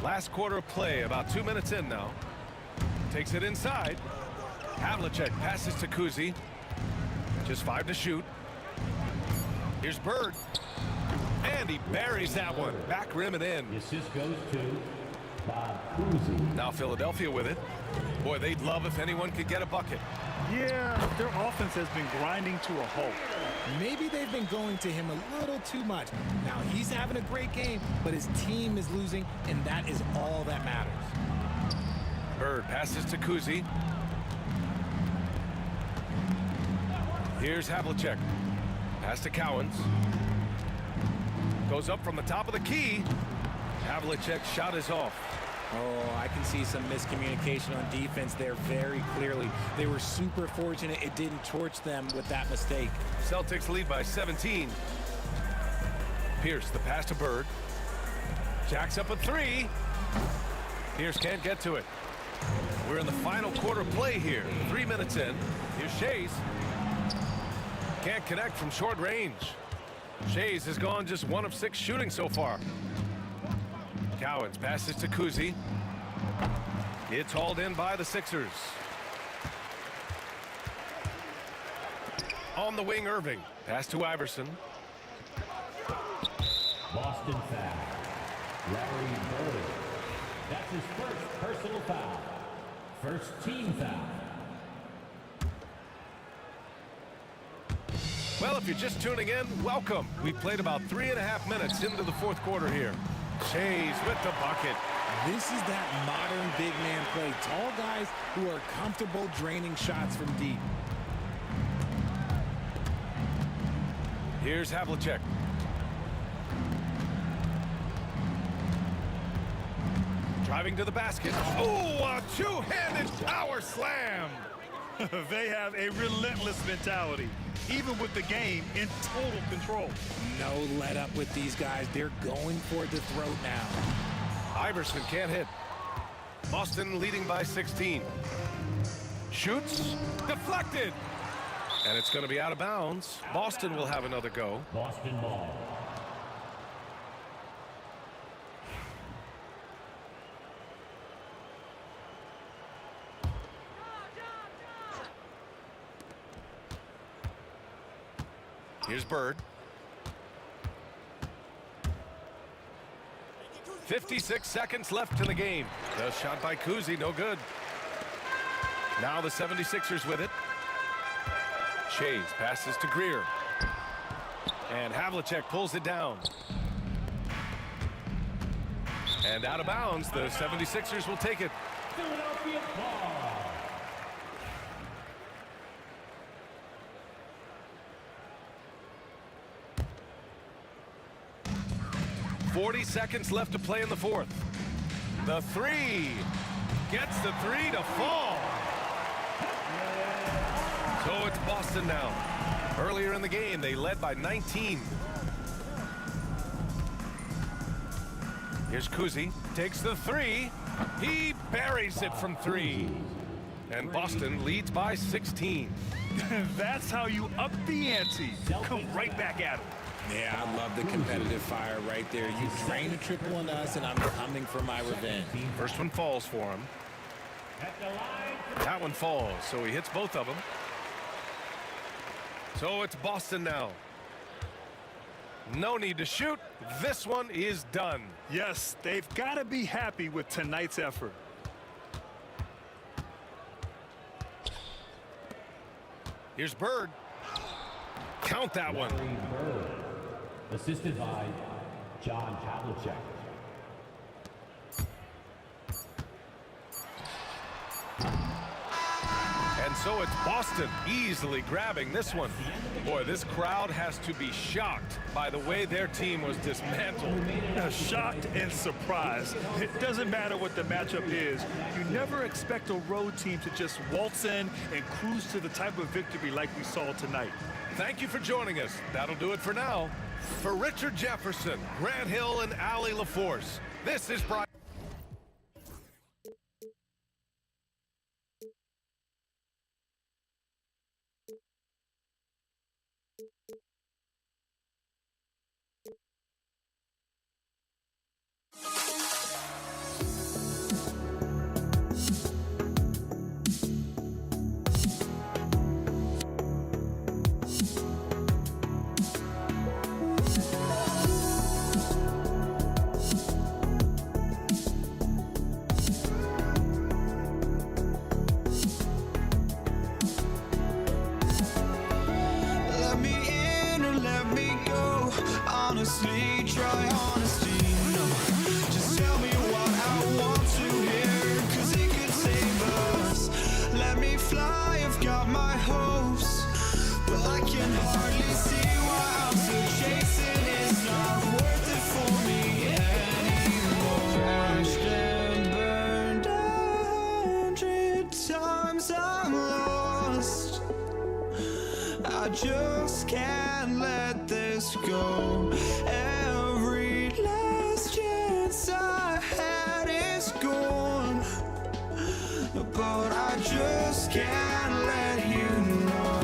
Last quarter of play, about 2 minutes in now. Takes it inside. Havlicek passes to Kuzi. Just 5 to shoot. Here's Bird. And he buries that one. Back rim and in. Assist goes to Bob Cousy. Now Philadelphia with it. Boy, they'd love if anyone could get a bucket. Yeah, their offense has been grinding to a halt. Maybe they've been going to him a little too much. Now he's having a great game, but his team is losing, and that is all that matters. Bird passes to Kuzi. Here's Havlicek. Pass to Cowens. Goes up from the top of the key. Havlicek's shot is off. Oh, I can see some miscommunication on defense there very clearly. They were super fortunate it didn't torch them with that mistake. Celtics lead by 17. Pierce, the pass to Bird. Jacks up a 3. Pierce can't get to it. We're in the final quarter play here. 3 minutes in. Here's Shays. Can't connect from short range. Shays has gone just 1 of 6 shooting so far. Cowens passes to Kuzi. It's hauled in by the Sixers. On the wing, Irving. Pass to Iverson. Boston foul. Larry Bird. That's his first personal foul. First team foul. Well, if you're just tuning in, welcome. We played about 3.5 minutes into the fourth quarter here. Shays with the bucket. This is that modern big man play. Tall guys who are comfortable draining shots from deep. Here's Driving to the basket. Oh, a two-handed power slam. They have a relentless mentality, even with the game in total control. No let up with these guys. They're going for the throat now. Iverson can't hit. Boston leading by 16. Shoots. Deflected. And it's going to be out of bounds. Boston will have another go. Boston ball. Here's Bird. 56 seconds left in the game. The shot by Kuzi, no good. Now the 76ers with it. Shays passes to Greer. And Havlicek pulls it down. And out of bounds, the 76ers will take it. Philadelphia ball. 40 seconds left to play in the fourth. The three. Gets the three to fall. So it's Boston now. Earlier in the game, they led by 19. Here's Kuzi. Takes the three. He buries it from three. And Boston leads by 16. That's how you up the ante. Come right back at him. Yeah, I love the competitive fire right there. You drain a triple on us, and I'm coming for my revenge. First one falls for him. That one falls, so he hits both of them. So it's Boston now. No need to shoot. This one is done. Yes, they've got to be happy with tonight's effort. Here's Bird. Count that one. Assisted by John Havlicek. And so it's Boston easily grabbing this one. Boy, this crowd has to be shocked by the way their team was dismantled. Shocked and surprised. It doesn't matter what the matchup is. You never expect a road team to just waltz in and cruise to the type of victory like we saw tonight. Thank you for joining us. That'll do it for now. For Richard Jefferson, Grant Hill, and Allie LaForce, this is Brian. Honestly, try honesty, no. Just tell me what I want to hear, 'cause it could save us. Let me fly, I've got my hopes, but I can hardly see why I'm still chasing. It's not worth it for me anymore. Crashed and burned 100 times, I'm lost. I just can't let this go. Every last chance I had is gone, but I just can't let you know.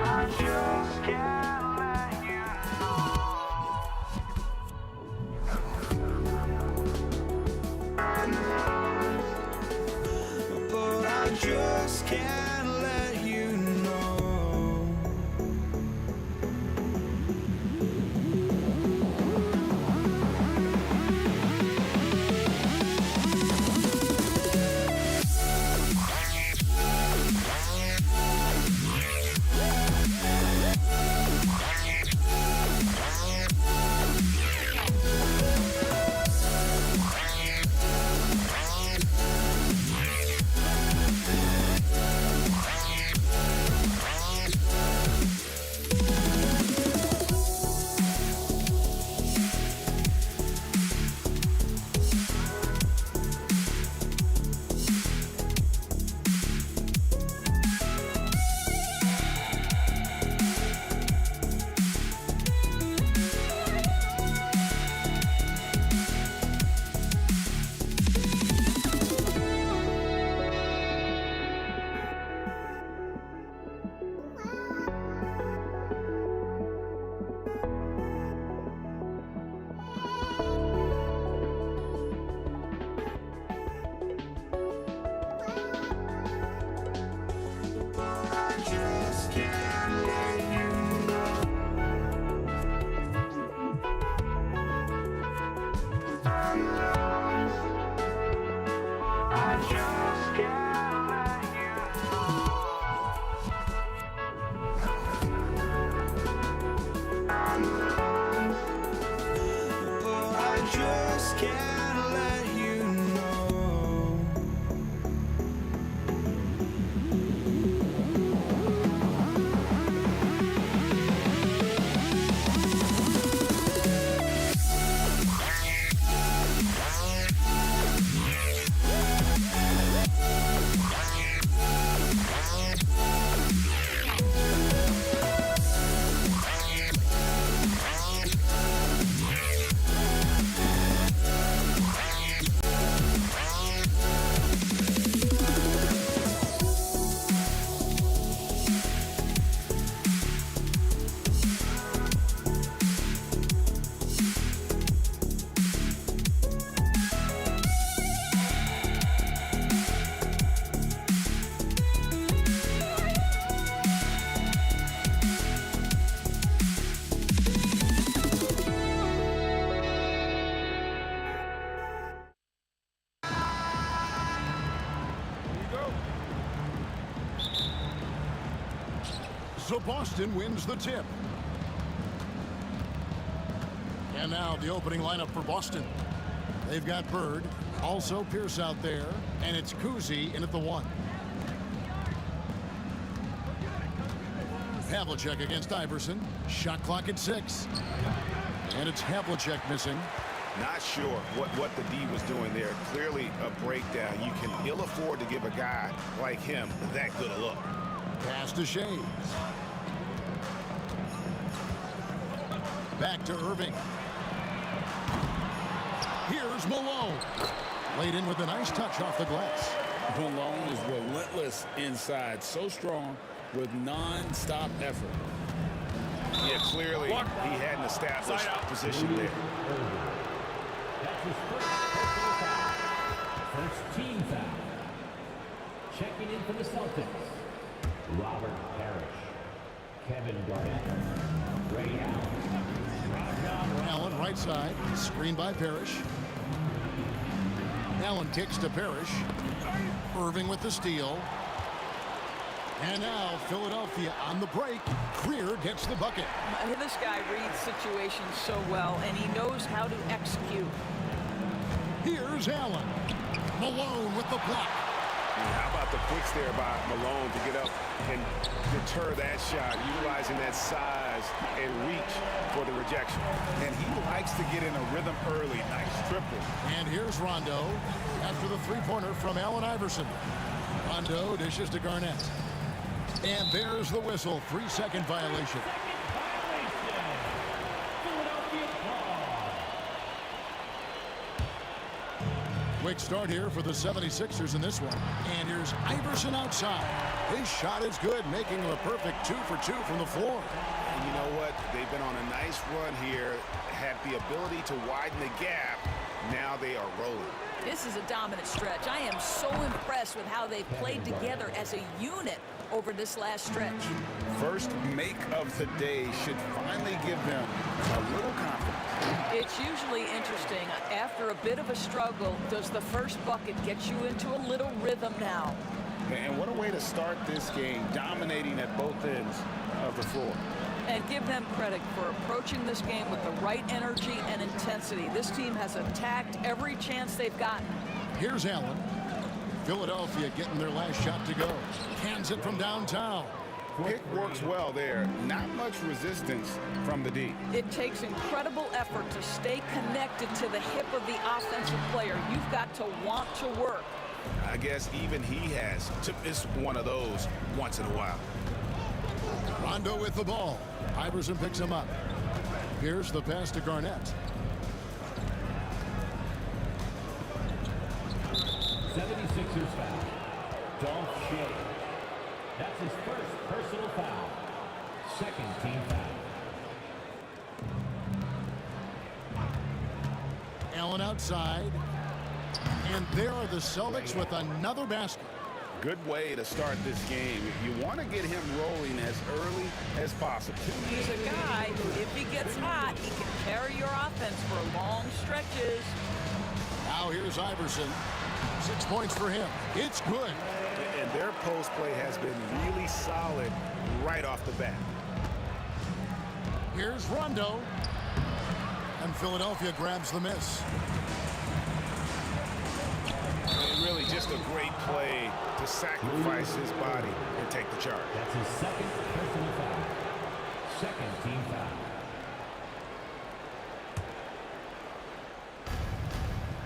I just can't let you but I just can't let you know. I just can't let you know. Oh, I just can't let you know. So Boston wins the tip. And now the opening lineup for Boston. They've got Bird, also Pierce out there, and it's Kuzi in at the 1. Havlicek against Iverson. Shot clock at 6. And it's Havlicek missing. Not sure what the D was doing there. Clearly a breakdown. You can ill afford to give a guy like him that good a look. Pass to Shays. Back to Irving. Here's Malone. Laid in with a nice touch off the glass. Malone is relentless inside, so strong with non-stop effort. Yeah, clearly he had an established position there. That's his first personal foul. First team foul. Checking in for the Celtics. Robert Parrish. Kevin Garnett. Ray Allen. Allen right side. Screen by Parrish. Allen kicks to Parrish. Irving with the steal. And now Philadelphia on the break. Greer gets the bucket. I mean, this guy reads situations so well, and he knows how to execute. Here's Allen. Malone with the block. How about the quicks there by Malone to get up and deter that shot, utilizing that size and reach for the rejection. And he likes to get in a rhythm early. Nice triple. And here's Rondo after the three-pointer from Allen Iverson. Rondo dishes to Garnett. And there's the whistle. 3-second violation. Quick start here for the 76ers in this one. And here's Iverson outside. His shot is good, making him a perfect 2 for 2 from the floor. And you know what? They've been on a nice run here, had the ability to widen the gap. Now they are rolling. This is a dominant stretch. I am so impressed with how they've played together as a unit over this last stretch. First make of the day should finally give them a little confidence. It's usually interesting. After a bit of a struggle, does the first bucket get you into a little rhythm now? And what a way to start this game, dominating at both ends of the floor. And give them credit for approaching this game with the right energy and intensity. This team has attacked every chance they've gotten. Here's Allen. Philadelphia getting their last shot to go. Cans it from downtown. Pick works well there. Not much resistance from the D. It takes incredible effort to stay connected to the hip of the offensive player. You've got to want to work. I guess even he has to miss one of those once in a while. Rondo with the ball. Iverson picks him up. Here's the pass to Garnett. 76ers foul. Dolph Shea. That's his first personal foul. Second team foul. Allen outside. And there are the Celtics with another basket. Good way to start this game. You want to get him rolling as early as possible. He's a guy who, if he gets hot, he can carry your offense for long stretches. Now here's Iverson. 6 points for him. It's good. And their post play has been really solid right off the bat. Here's Rondo. And Philadelphia grabs the miss. And really just a great play to sacrifice his body and take the charge. That's his second personal foul. Second team foul.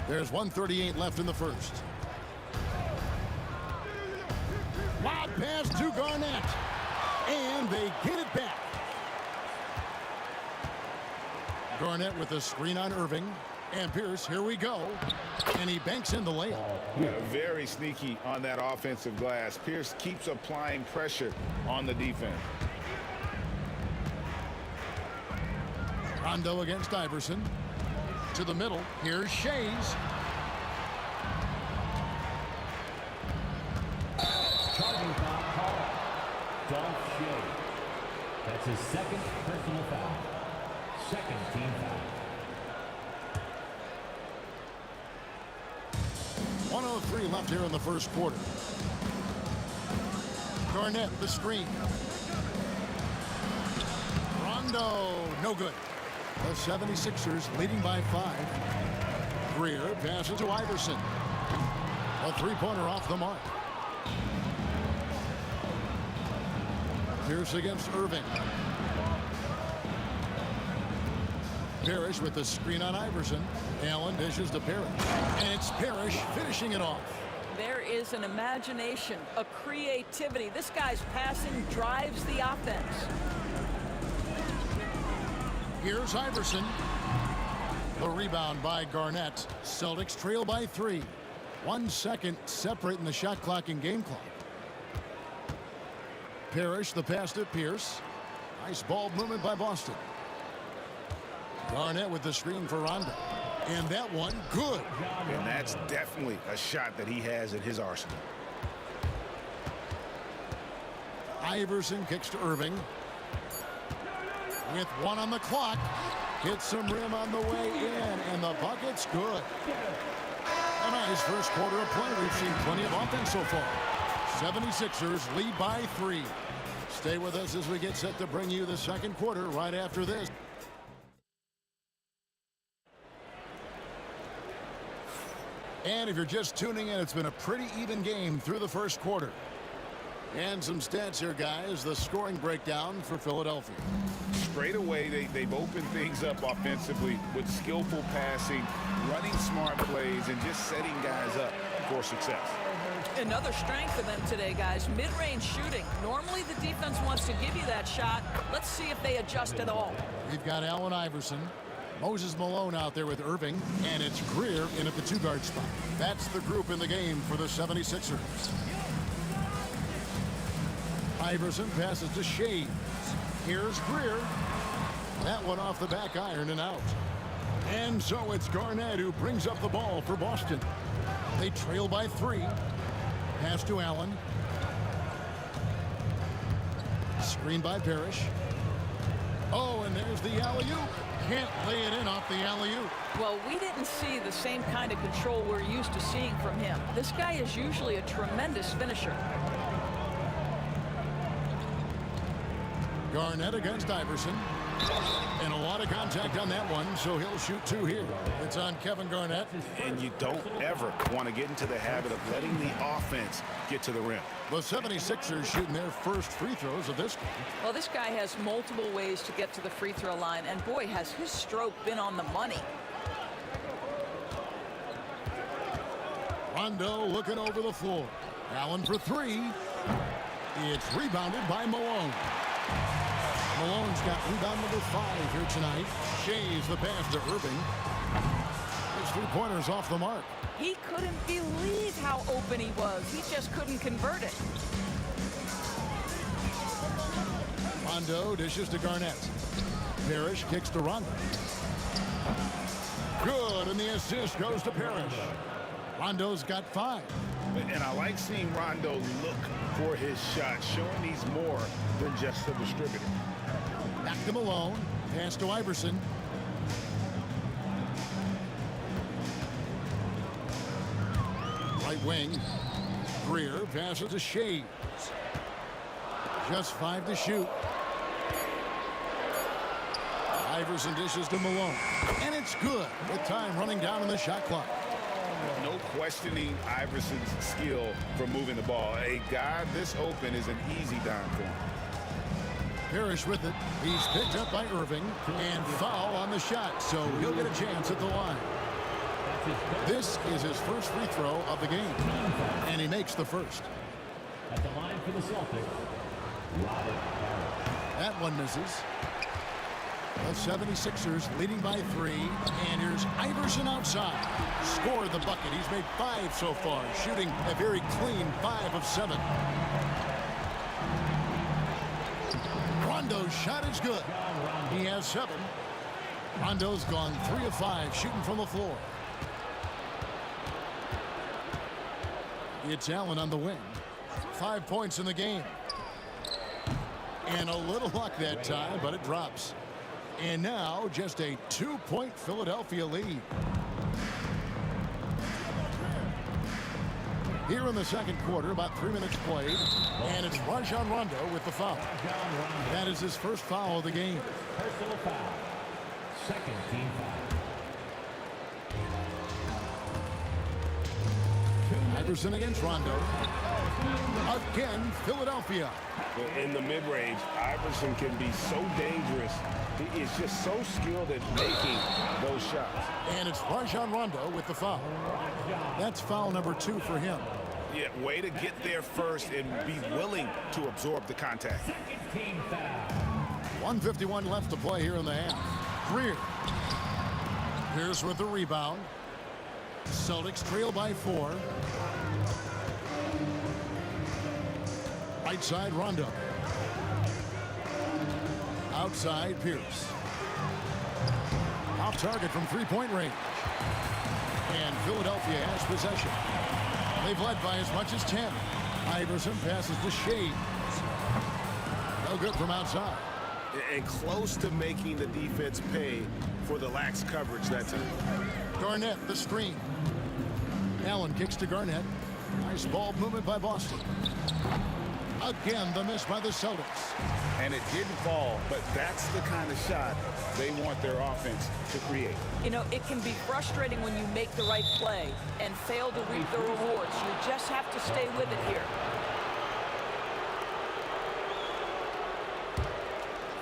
There's 1:38 left in the first. Lob pass to Garnett. And they get it back. Garnett with a screen on Irving. And Pierce, here we go. And he banks in the layup. Yeah, very sneaky on that offensive glass. Pierce keeps applying pressure on the defense. Rondo against Iverson. To the middle. Here's Shays. Charging foul called. Dolph Shea. That's his second personal foul. Second team foul. 1:03 left here in the first quarter. Garnett, the screen. Rondo, no good. The 76ers leading by 5. Greer passes to Iverson. A three-pointer off the mark. Pierce against Irving. Parrish with the screen on Iverson. Allen dishes to Parrish. And it's Parrish finishing it off. There is an imagination, a creativity. This guy's passing drives the offense. Here's Iverson. The rebound by Garnett. Celtics trail by 3. 1 second separating the shot clock and game clock. Parrish, the pass to Pierce. Nice ball movement by Boston. Garnett with the screen for Rondo. And that one, good. And that's definitely a shot that he has in his arsenal. Iverson kicks to Irving. With 1 on the clock. Hits some rim on the way in. And the bucket's good. A nice first quarter of play. We've seen plenty of offense so far. 76ers lead by 3. Stay with us as we get set to bring you the second quarter right after this. And if you're just tuning in, it's been a pretty even game through the first quarter. And some stats here, guys. The scoring breakdown for Philadelphia. Straight away, they've opened things up offensively with skillful passing, running smart plays, and just setting guys up for success. Another strength of them today, guys. Mid-range shooting. Normally the defense wants to give you that shot. Let's see if they adjust at all. We've got Allen Iverson. Moses Malone out there with Irving, and it's Greer in at the 2-guard spot. That's the group in the game for the 76ers. Iverson passes to Shea. Here's Greer. That one off the back iron and out. And so it's Garnett who brings up the ball for Boston. They trail by 3. Pass to Allen. Screen by Parrish. Oh, and there's the alley-oop. Can't lay it in off the alley-oop. Well, we didn't see the same kind of control we're used to seeing from him. This guy is usually a tremendous finisher. Garnett against Iverson. And a lot of contact on that one, so he'll shoot 2 here. It's on Kevin Garnett. And you don't ever want to get into the habit of letting the offense get to the rim. The 76ers shooting their first free throws of this game. Well, this guy has multiple ways to get to the free throw line, and boy, has his stroke been on the money. Rondo looking over the floor. Allen for 3. It's rebounded by Malone. Malone's got rebound number 5 here tonight. Shays the pass to Irving. His 3-pointers off the mark. He couldn't believe how open he was. He just couldn't convert it. Rondo dishes to Garnett. Parrish kicks to Rondo. Good, and the assist goes to Parrish. Rondo's got 5. And I like seeing Rondo look for his shot, showing he's more than just a distributor. Back to Malone. Pass to Iverson. Right wing. Greer passes to Shades. Just 5 to shoot. Iverson dishes to Malone. And it's good with time running down on the shot clock. No questioning Iverson's skill for moving the ball. A guy this open is an easy dime for him. Parrish with it. He's picked up by Irving. And foul on the shot, so he'll get a chance at the line. This is his first free throw of the game. And he makes the first. At the line for the Celtics, Robert Harris. That one misses. The 76ers leading by 3. And here's Iverson outside. Scored the bucket. He's made 5 so far, shooting a very clean 5 of 7. Rondo's shot is good. He has 7. Rondo's gone 3 of 5 shooting from the floor. It's Allen on the wing. 5 points in the game. And a little luck that time, but it drops. And now just a 2-point Philadelphia lead. Here in the second quarter, about 3 minutes played. And it's Rajon Rondo with the foul. That is his first foul of the game. Personal foul. Second team foul. Iverson against Rondo. Again, Philadelphia. In the mid-range, Iverson can be so dangerous. He is just so skilled at making those shots. And it's Rajon Rondo with the foul. That's foul number 2 for him. Yeah, way to get there first and be willing to absorb the contact. 1:51 left to play here in the half. Greer. Pierce with the rebound. Celtics trail by 4. Right side, Rondo. Outside, Pierce. Off target from 3-point range. And Philadelphia has possession. They've led by as much as 10. Iverson passes to Shades. No good from outside. And close to making the defense pay for the lax coverage that time. Garnett, the screen. Allen kicks to Garnett. Nice ball movement by Boston. Again, the miss by the Celtics. And it didn't fall, but that's the kind of shot they want their offense to create. You know, it can be frustrating when you make the right play and fail to reap the rewards. You just have to stay with it here.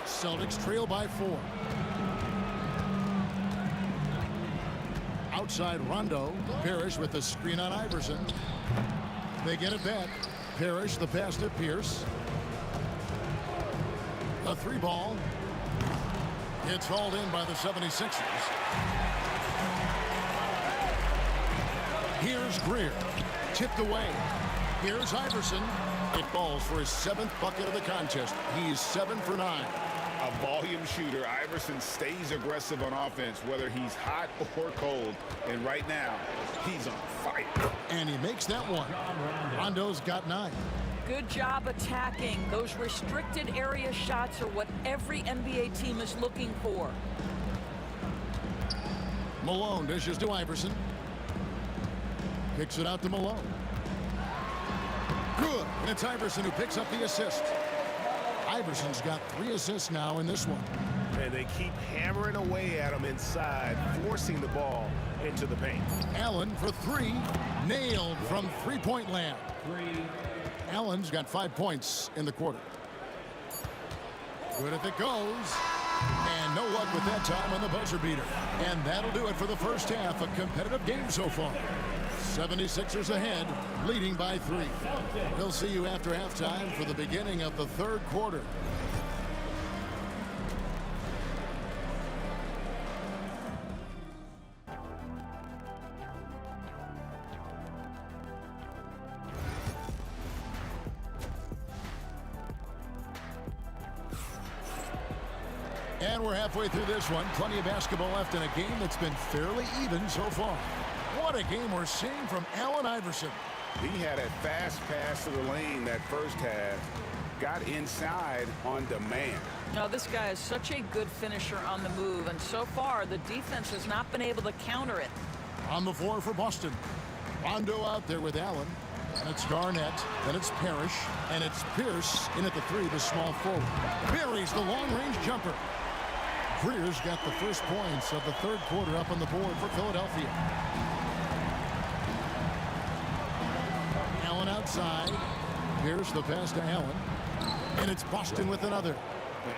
Celtics trail by 4. Outside Rondo. Parrish with the screen on Iverson. They get it back. Parrish, the pass to Pierce. A 3-ball. It's hauled in by the 76ers. Here's Greer. Tipped away. Here's Iverson. It falls for his 7th bucket of the contest. He's 7 for 9. A volume shooter. Iverson stays aggressive on offense, whether he's hot or cold. And right now, he's on fire. And he makes that one. Rondo's got 9. Good job attacking. Those restricted area shots are what every NBA team is looking for. Malone dishes to Iverson. Kicks it out to Malone. Good. And it's Iverson who picks up the assist. Iverson's got 3 assists now in this one. And they keep hammering away at him inside, forcing the ball into the paint. Allen for 3. Nailed from 3-point land. Allen's got 5 points in the quarter. Good if it goes. And no luck with that time on the buzzer beater. And that'll do it for the first half. A competitive game so far. 76ers ahead, leading by 3. We'll see you after halftime for the beginning of the third quarter. And we're halfway through this one. Plenty of basketball left in a game that's been fairly even so far. What a game we're seeing from Allen Iverson. He had a fast pass to the lane that first half. Got inside on demand. Now, this guy is such a good finisher on the move, and so far the defense has not been able to counter it. On the floor for Boston. Rondo out there with Allen. And it's Garnett. Then it's Parrish. And it's Pierce in at the 3, the small forward. Buries the long-range jumper. Greer's got the first points of the third quarter up on the board for Philadelphia. Allen outside. Pierce the pass to Allen. And it's Boston with another.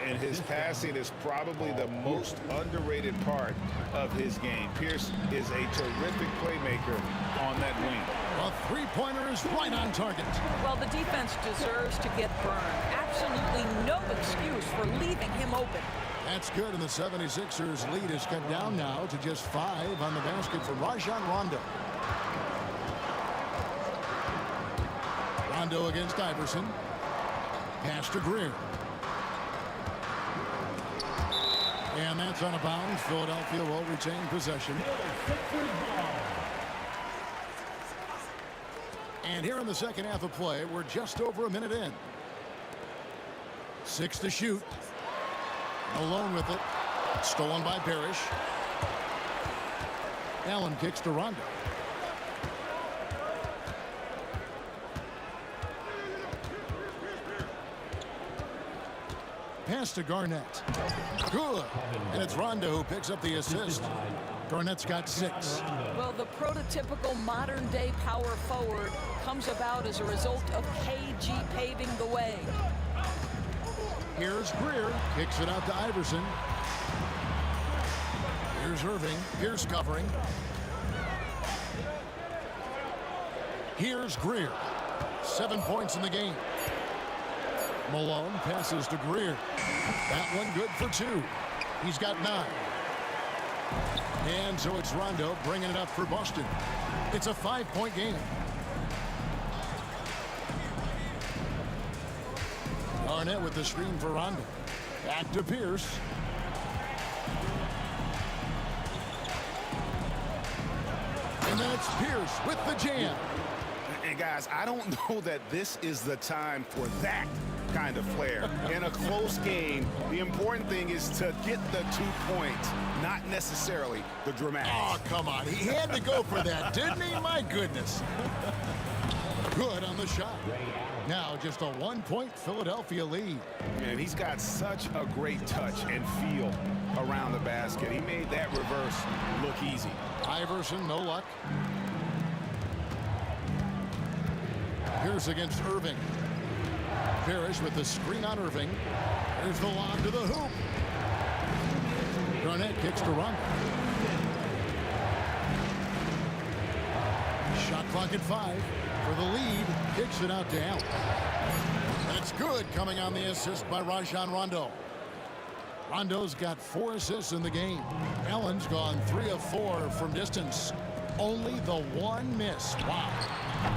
And his passing is probably the most underrated part of his game. Pierce is a terrific playmaker on that wing. A three-pointer is right on target. Well, the defense deserves to get burned. Absolutely no excuse for leaving him open. That's good, and the 76ers lead is cut down now to just 5 on the basket for Rajon Rondo. Rondo against Iverson. Pass to Greer. And that's on a bounce. Philadelphia will retain possession. And here in the second half of play, we're just over a minute in. 6 to shoot. Alone with it. Stolen by Parrish. Allen kicks to Rondo. Pass to Garnett. Good. And it's Rondo who picks up the assist. Garnett's got 6. Well, the prototypical modern-day power forward comes about as a result of KG paving the way. Here's Greer. Kicks it out to Iverson. Here's Irving. Here's covering. Here's Greer. 7 points in the game. Malone passes to Greer. That one good for 2. He's got 9. And so it's Rondo bringing it up for Boston. It's a 5-point game. Garnett with the screen for Rondo. Back to Pierce. And then it's Pierce with the jam. And guys, I don't know that this is the time for that kind of flair. In a close game, the important thing is to get the 2 points, not necessarily the dramatics. Oh, come on. He had to go for that, didn't he? My goodness. Good on the shot. Now just a 1-point Philadelphia lead. And he's got such a great touch and feel around the basket. He made that reverse look easy. Iverson, no luck. Pierce against Irving. Parrish with the screen on Irving. There's the lob to the hoop. Garnett kicks to Rondo. Shot clock at 5 for the lead. Kicks it out to Allen. And it's good coming on the assist by Rajon Rondo. Rondo's got 4 assists in the game. Allen's gone 3 of 4 from distance. Only the 1 miss. Wow.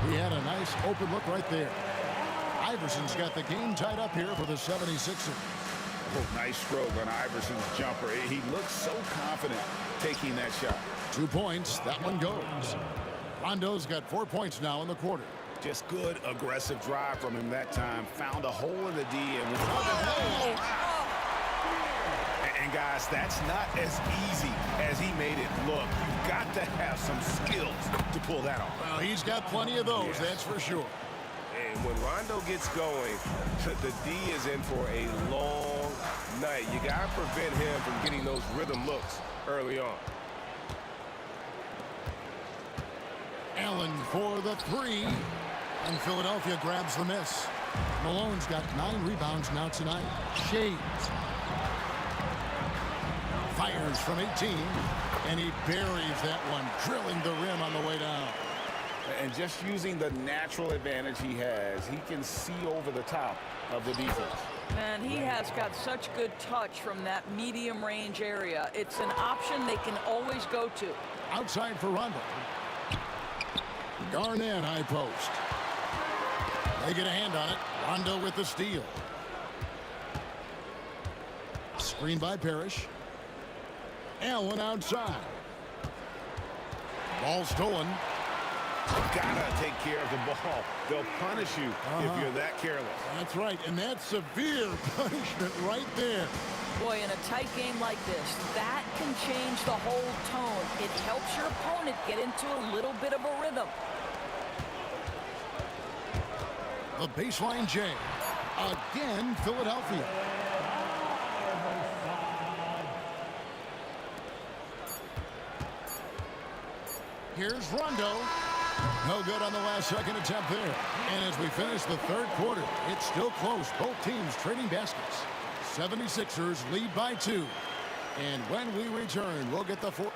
He had a nice open look right there. Iverson's got the game tied up here for the 76ers. Oh, nice stroke on Iverson's jumper. He looks so confident taking that shot. 2 points. That one goes. Rondo's got 4 points now in the quarter. Just good, aggressive drive from him that time. Found a hole in the D and was And guys, that's not as easy as he made it look. You've got to have some skills to pull that off. Well, he's got plenty of those, that's for sure. And when Rondo gets going, the D is in for a long night. You got to prevent him from getting those rhythm looks early on. Allen for the 3. And Philadelphia grabs the miss. Malone's got 9 rebounds now tonight. Shades fires from 18. And he buries that one, drilling the rim on the way down. And just using the natural advantage he has, he can see over the top of the defense. Man, he has got such good touch from that medium range area. It's an option they can always go to. Outside for Rondo. Garnett high post. They get a hand on it. Rondo with the steal. Screen by Parrish. Allen outside. Ball stolen. Gotta take care of the ball. They'll punish you if you're that careless. That's right, and that's severe punishment right there. Boy, in a tight game like this, that can change the whole tone. It helps your opponent get into a little bit of a rhythm. The baseline J. Again, Philadelphia. Here's Rondo. No good on the last second attempt there. And as we finish the third quarter, it's still close. Both teams trading baskets. 76ers lead by 2. And when we return, we'll get the four.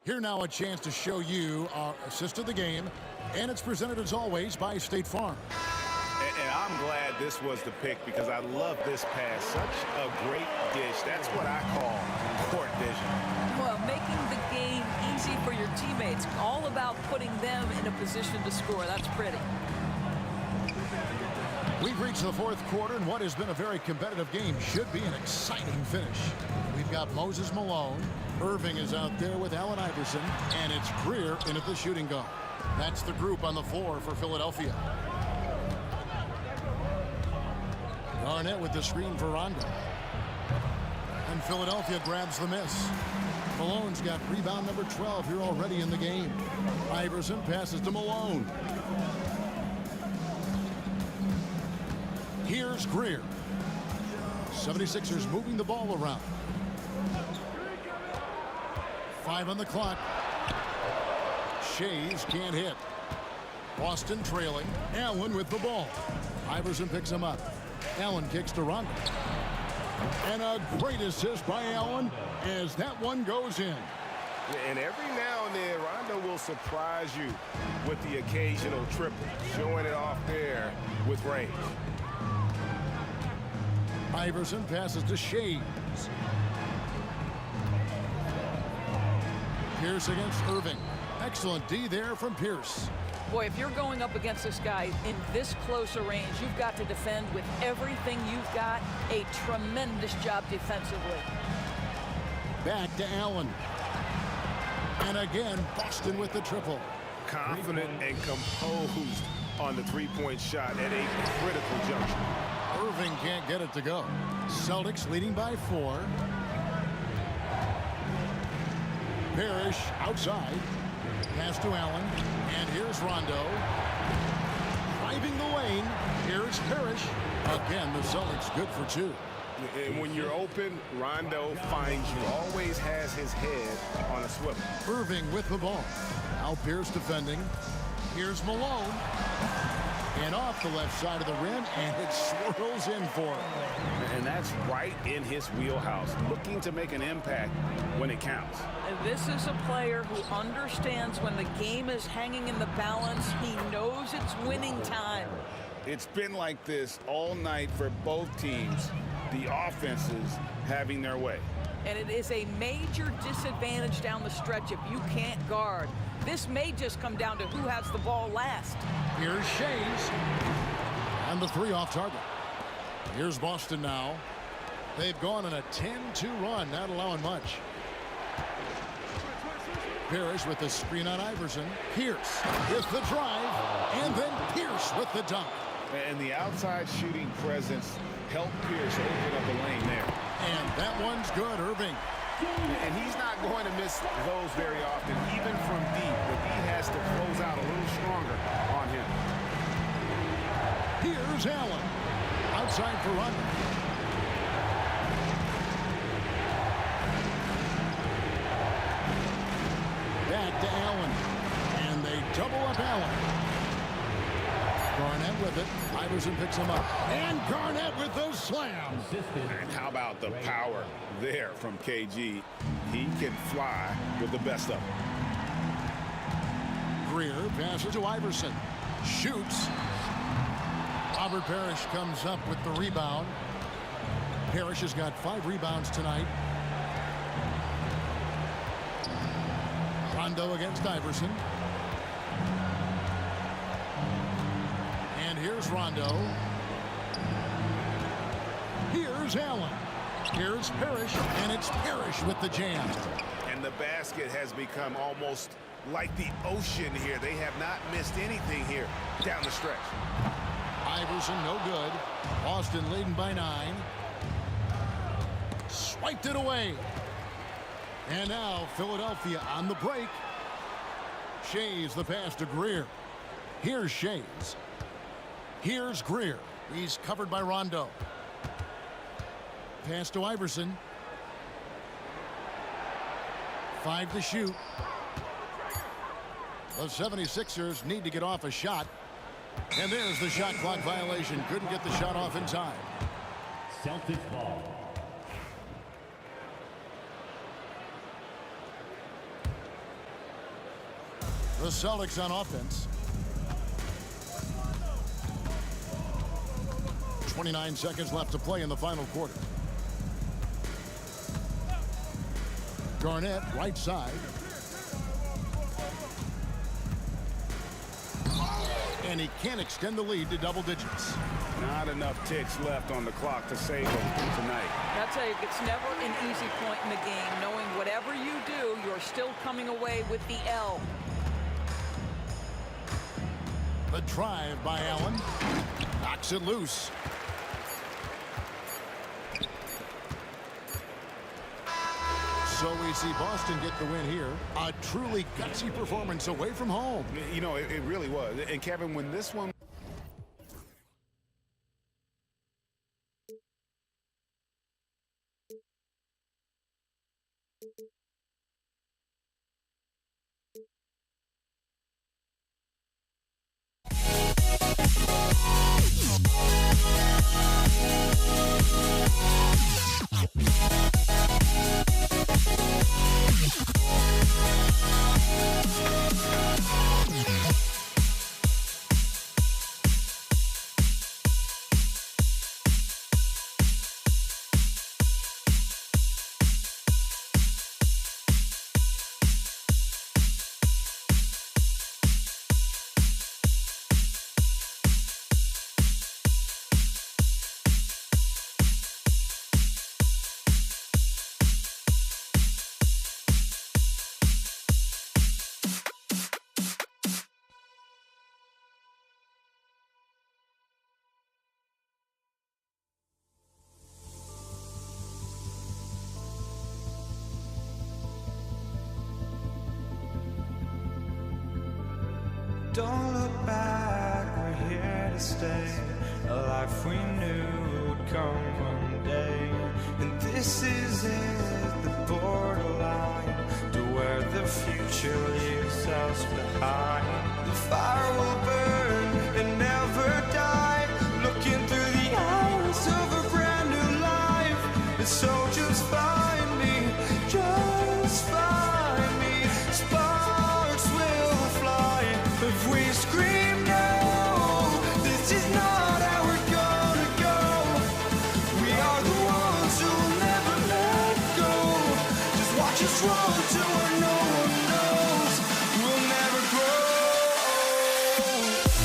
Here now a chance to show you our assist of the game. And it's presented as always by State Farm. And I'm glad this was the pick because I love this pass. Such a great dish. That's what I call court vision. Well, making the game easy for your teammates. All about putting them in a position to score. That's pretty. We've reached the fourth quarter, and what has been a very competitive game should be an exciting finish. We've got Moses Malone. Irving is out there with Allen Iverson, and it's Greer in at the shooting guard. That's the group on the floor for Philadelphia. Garnett with the screen for Rondo. And Philadelphia grabs the miss. Malone's got rebound number 12 here already in the game. Iverson passes to Malone. Here's Greer. 76ers moving the ball around. 5 on the clock. Shays can't hit. Boston trailing. Allen with the ball. Iverson picks him up. Allen kicks to Rondo. And a great assist by Allen as that one goes in. And every now and then, Rondo will surprise you with the occasional triple, showing it off there with range. Iverson passes to Shays. Pierce against Irving. Excellent D there from Pierce. Boy, if you're going up against this guy in this close a range, you've got to defend with everything you've got. A tremendous job defensively. Back to Allen. And again, Boston with the triple. Confident and composed on the three-point shot at a critical juncture. Irving can't get it to go. Celtics leading by 4. Parrish outside. Pass to Allen. And here's Rondo. Driving the lane. Here's Parrish. Again, the Celtics good for 2. And when you're open, Rondo finds you. Always has his head on a swivel. Irving with the ball. Now Pierce defending. Here's Malone. And off the left side of the rim, and it swirls in for him. And that's right in his wheelhouse, looking to make an impact when it counts. And this is a player who understands when the game is hanging in the balance. He knows it's winning time. It's been like this all night for both teams. The offenses having their way. And it is a major disadvantage down the stretch if you can't guard. This may just come down to who has the ball last. Here's Shays. And the 3 off target. Here's Boston now. They've gone on a 10-2 run, not allowing much. Parrish with the screen on Iverson. Pierce with the drive. And then Pierce with the dunk. And the outside shooting presence helped Pierce open up the lane there. And that one's good, Irving. And he's not going to miss those very often, even from deep, but he has to close out a little stronger on him. Here's Allen. Outside for Rondo. Back to Allen. And they double up Allen. Garnett with it. Iverson picks him up. And Garnett with the slam. And how about the power there from KG? He can fly with the best of them. Greer passes to Iverson. Shoots. Robert Parrish comes up with the rebound. Parrish has got 5 rebounds tonight. Rondo against Iverson. And here's Rondo. Here's Allen. Here's Parrish, and it's Parrish with the jam. And the basket has become almost like the ocean here. They have not missed anything here down the stretch. Iverson, no good. Boston leading by 9. Swiped it away. And now Philadelphia on the break. Shays the pass to Greer. Here's Shays. Here's Greer. He's covered by Rondo. Pass to Iverson. 5 to shoot. The 76ers need to get off a shot. And there's the shot clock violation. Couldn't get the shot off in time. Celtics ball. The Celtics on offense. 29 seconds left to play in the final quarter. Garnett, right side. And he can't extend the lead to double digits. Not enough ticks left on the clock to save them tonight. I'll tell you, it's never an easy point in the game, knowing whatever you do, you're still coming away with the L. The drive by Allen. Knocks it loose. So we see Boston get the win here. A truly gutsy performance away from home. You know, it really was. And Kevin, when this one... Don't look back, we're here to stay. A life we knew would come one day. And this is it, the borderline to where the future leaves us behind. The fire will burn and never die. Looking through the eyes of a brand new life. And so just find me, just find me. Sparks will fly if we scream no. This is not how we're gonna go. We are the ones who will never let go. Just watch us run to where no one knows. We'll never grow. We'll never grow.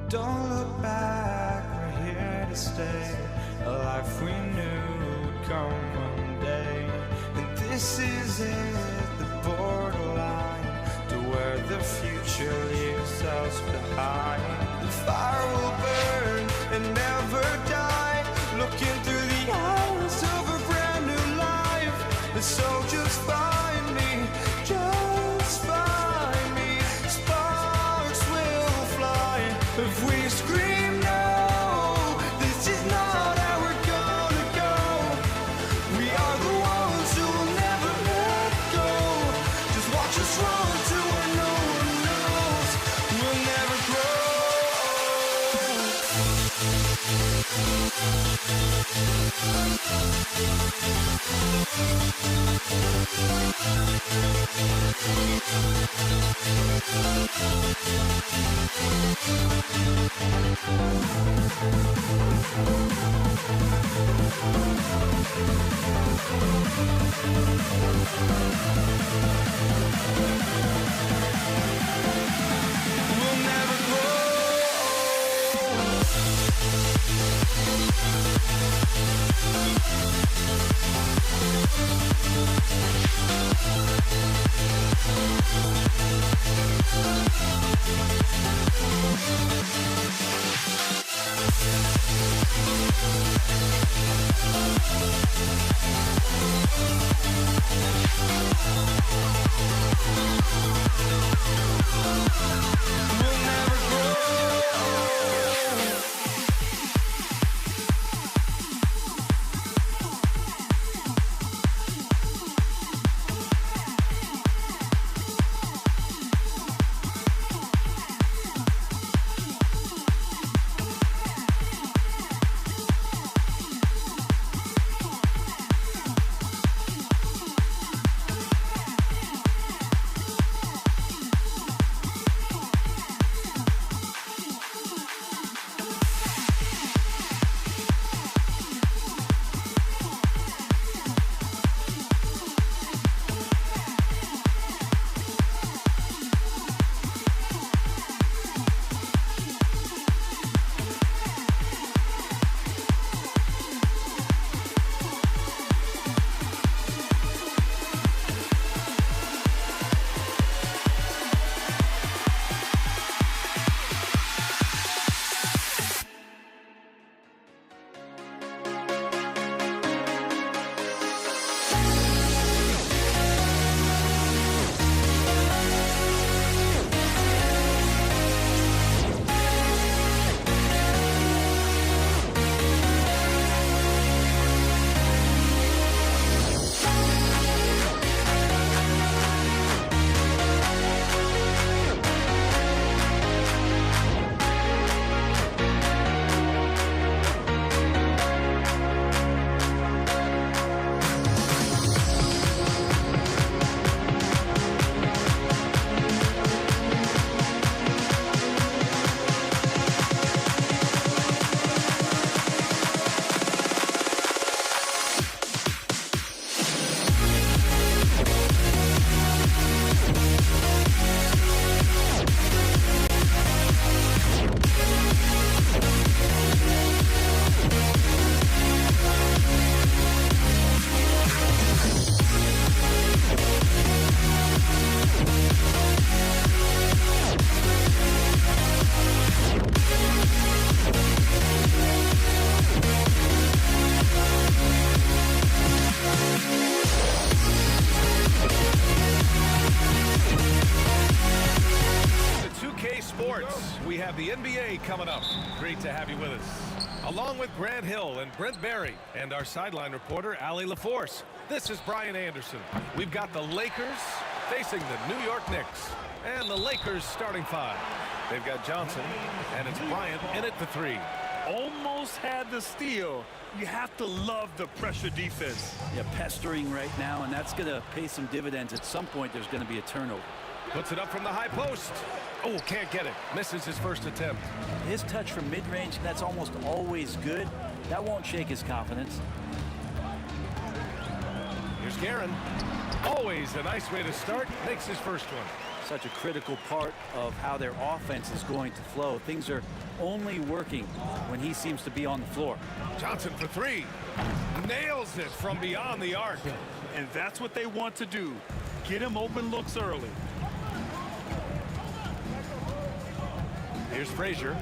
Don't look back, we're here to stay. A life we knew would come one day. And this is it, the borderline to where the future leaves us behind. The fire will burn and never die. Looking through the eyes of a brand new life. And so just find me, just find me. Sparks will fly if we scream no. This is not how we're gonna go. We are the ones who will never let go. Just watch us run to where no one knows. We'll never grow. We'll never grow. We have the NBA coming up. Great to have you with us. Along with Grant Hill and Brent Barry and our sideline reporter, Allie LaForce. This is Brian Anderson. We've got the Lakers facing the New York Knicks. And the Lakers starting five. They've got Johnson, and it's Bryant in it for three. Almost had the steal. You have to love the pressure defense. Yeah, pestering right now, and that's going to pay some dividends. At some point, there's going to be a turnover. Puts it up from the high post. Oh, can't get it. Misses his first attempt. His touch from mid-range, that's almost always good. That won't shake his confidence. Here's Guerin. Always a nice way to start. Makes his first one. Such a critical part of how their offense is going to flow. Things are only working when he seems to be on the floor. Johnson for three. Nails it from beyond the arc. And that's what they want to do. Get him open looks early. Here's Frazier.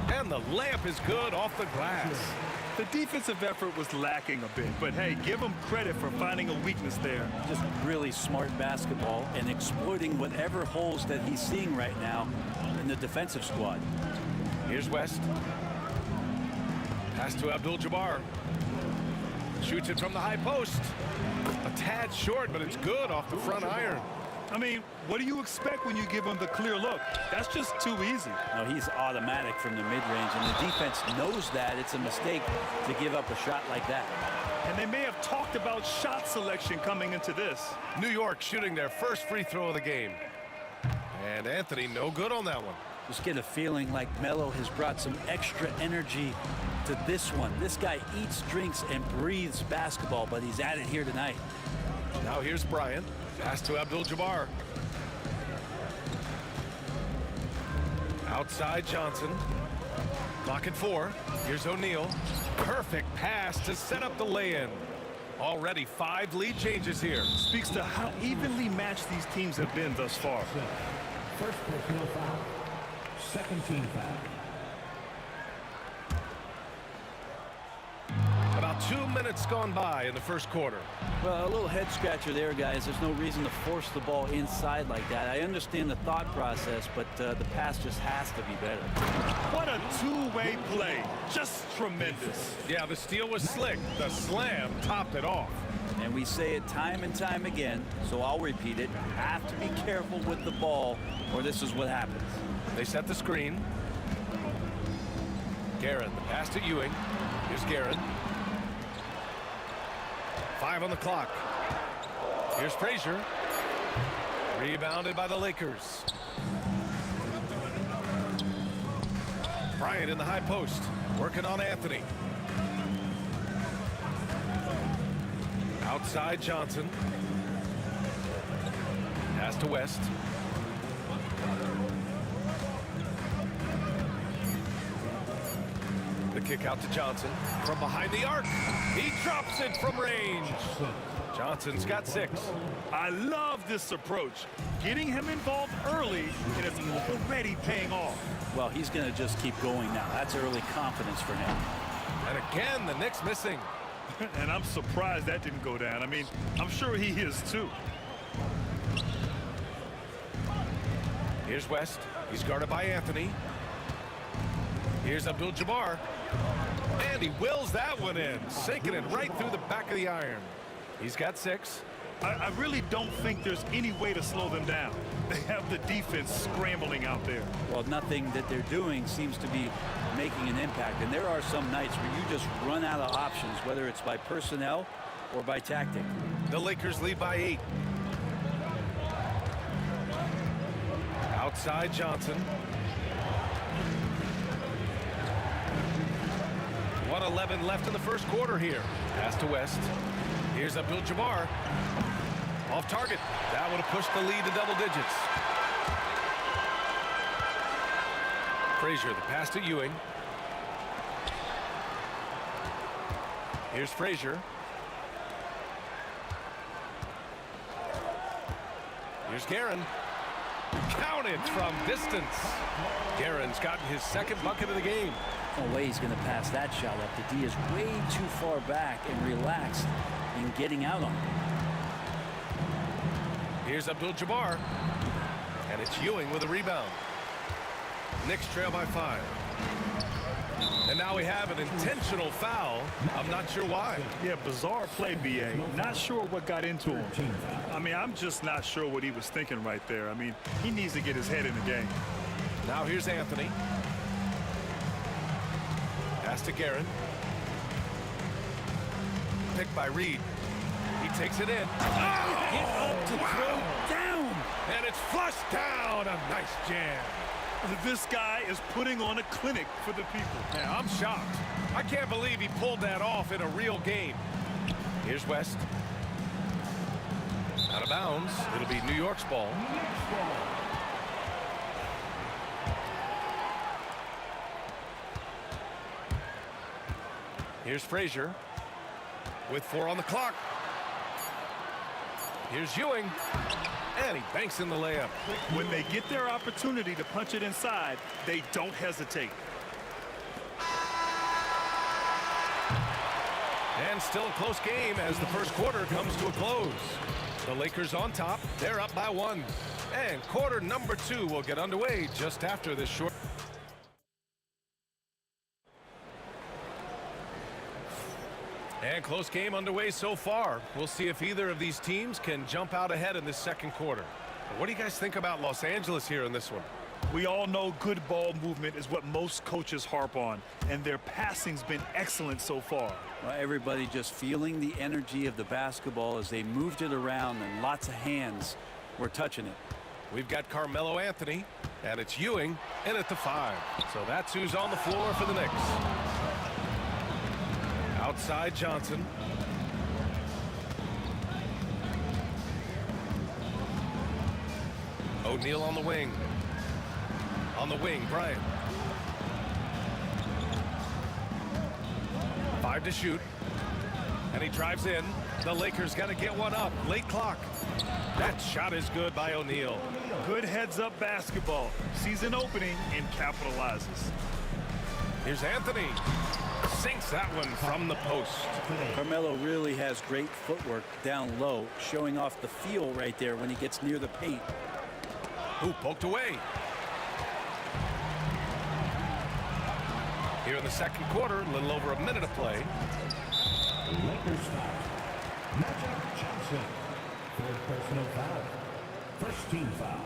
And the layup is good off the glass. The defensive effort was lacking a bit, but hey, give him credit for finding a weakness there. Just really smart basketball and exploiting whatever holes that he's seeing right now in the defensive squad. Here's West. Pass to Abdul-Jabbar. Shoots it from the high post. A tad short, but it's good off the front iron. I mean, what do you expect when you give him the clear look? That's just too easy. No, he's automatic from the mid-range, and the defense knows that. It's a mistake to give up a shot like that. And they may have talked about shot selection coming into this. New York shooting their first free throw of the game. And Anthony, no good on that one. Just get a feeling like Melo has brought some extra energy to this one. This guy eats, drinks, and breathes basketball, but he's at it here tonight. Now here's Bryant. Pass to Abdul-Jabbar. Outside Johnson. Clock at 4. Here's O'Neal. Perfect pass to set up the lay-in. Already 5 lead changes here. Speaks to how evenly matched these teams have been thus far. First personal foul. Second team foul. About 2 minutes gone by in the first quarter. Well, a little head scratcher there, guys. There's no reason to force the ball inside like that. I understand the thought process, but the pass just has to be better. What a two-way play. Just tremendous. Yeah, the steal was slick. The slam topped it off. And we say it time and time again, so I'll repeat it. You have to be careful with the ball, or this is what happens. They set the screen. Guerin, the pass to Ewing. Here's Guerin. 5 on the clock. Here's Frazier. Rebounded by the Lakers. Bryant in the high post. Working on Anthony. Outside Johnson. Pass to West. The kick out to Johnson from behind the arc. He drops it from range. Johnson's got 6. I love this approach. Getting him involved early, and it's already paying off. Well, he's going to just keep going now. That's early confidence for him. And again, the Knicks missing. And I'm surprised that didn't go down. I mean, I'm sure he is too. Here's West. He's guarded by Anthony. Here's Abdul-Jabbar. And he wills that one in, sinking it right through the back of the iron. He's got 6. I really don't think there's any way to slow them down. They have the defense scrambling out there. Well, nothing that they're doing seems to be making an impact. And there are some nights where you just run out of options, whether it's by personnel or by tactic. The Lakers lead by 8. Outside Johnson. 1:11 left in the first quarter here. Pass to West. Here's Abdul-Jabbar. Off target. That would have pushed the lead to double digits. Frazier, the pass to Ewing. Here's Frazier. Here's Guerin. Counted from distance. Guerin's gotten his 2nd bucket of the game. No way he's going to pass that shot up. The D is way too far back and relaxed in getting out on it. Here's Abdul-Jabbar. And it's Ewing with a rebound. Knicks trail by 5. And now we have an intentional foul. I'm not sure why. Yeah, bizarre play, B.A. Not sure what got into him. I mean, I'm just not sure what he was thinking right there. I mean, he needs to get his head in the game. Now here's Anthony. Pass to Guerin. Picked by Reed. He takes it in. Oh! Get up to throw down. And it's flushed down. A nice jam. This guy is putting on a clinic for the people. Yeah, I'm shocked. I can't believe he pulled that off in a real game. Here's West. Out of bounds. It'll be New York's ball. Here's Frazier with 4 on the clock. Here's Ewing. And he banks in the layup. When they get their opportunity to punch it inside, they don't hesitate. And still a close game as the first quarter comes to a close. The Lakers on top. They're up by 1. And quarter number 2 will get underway just after this short. And close game underway so far. We'll see if either of these teams can jump out ahead in this second quarter. But what do you guys think about Los Angeles here in this one? We all know good ball movement is what most coaches harp on, and their passing's been excellent so far. Well, everybody just feeling the energy of the basketball as they moved it around, and lots of hands were touching it. We've got Carmelo Anthony, And it's Ewing in at the 5. So that's who's on the floor for the Knicks. Outside Johnson. O'Neal on the wing. On the wing, Bryant. 5 to shoot. And he drives in. The Lakers got to get one up. Late clock. That shot is good by O'Neal. Good heads-up basketball. Sees an opening and capitalizes. Here's Anthony. Sinks that one from the post. Carmelo really has great footwork down low, showing off the feel right there when he gets near the paint. Who poked away. Here in the second quarter, a little over a minute of play. Lakers foul. Magic Johnson. Fourth personal foul. First team foul.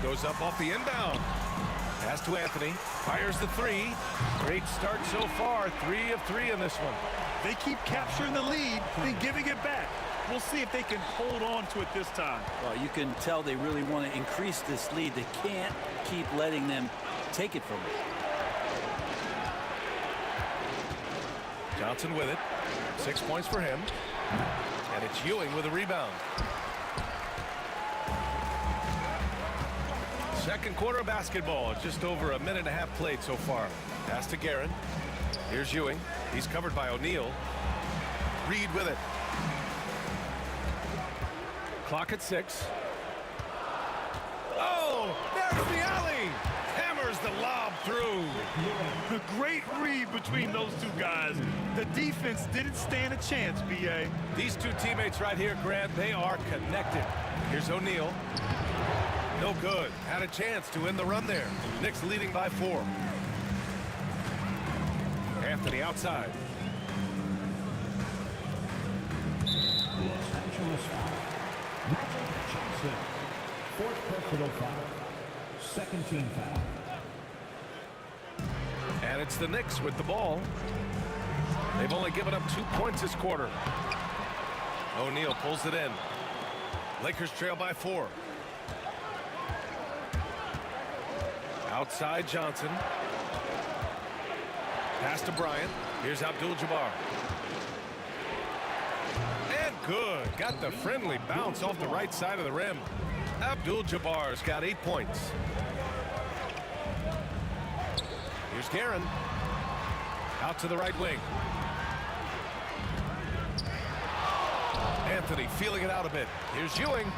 Goes up off the inbound. Pass to Anthony. Fires the 3. Great start so far. 3 of 3 in this one. They keep capturing the lead, then giving it back. We'll see if they can hold on to it this time. Well, you can tell they really want to increase this lead. They can't keep letting them take it from them. Johnson with it. 6 points for him. And it's Ewing with a rebound. Second quarter of basketball. Just over a minute and a half played so far. Pass to Guerin. Here's Ewing. He's covered by O'Neal. Reed with it. Clock at 6. Oh, there's the alley. Hammers the lob through. A great read between those two guys. The defense didn't stand a chance, B.A. These two teammates right here, Grant, they are connected. Here's O'Neal. No good. Had a chance to win the run there. Knicks leading by 4. Anthony outside. Los Angeles foul. Magic Johnson. Fourth personal foul. Second team foul. And it's the Knicks with the ball. They've only given up 2 points this quarter. O'Neal pulls it in. Lakers trail by 4. Outside Johnson. Pass to Bryant. Here's Abdul-Jabbar. And good. Got the friendly bounce off the right side of the rim. Abdul-Jabbar's got 8 points. Here's Guerin. Out to the right wing. Anthony feeling it out a bit. Here's Ewing.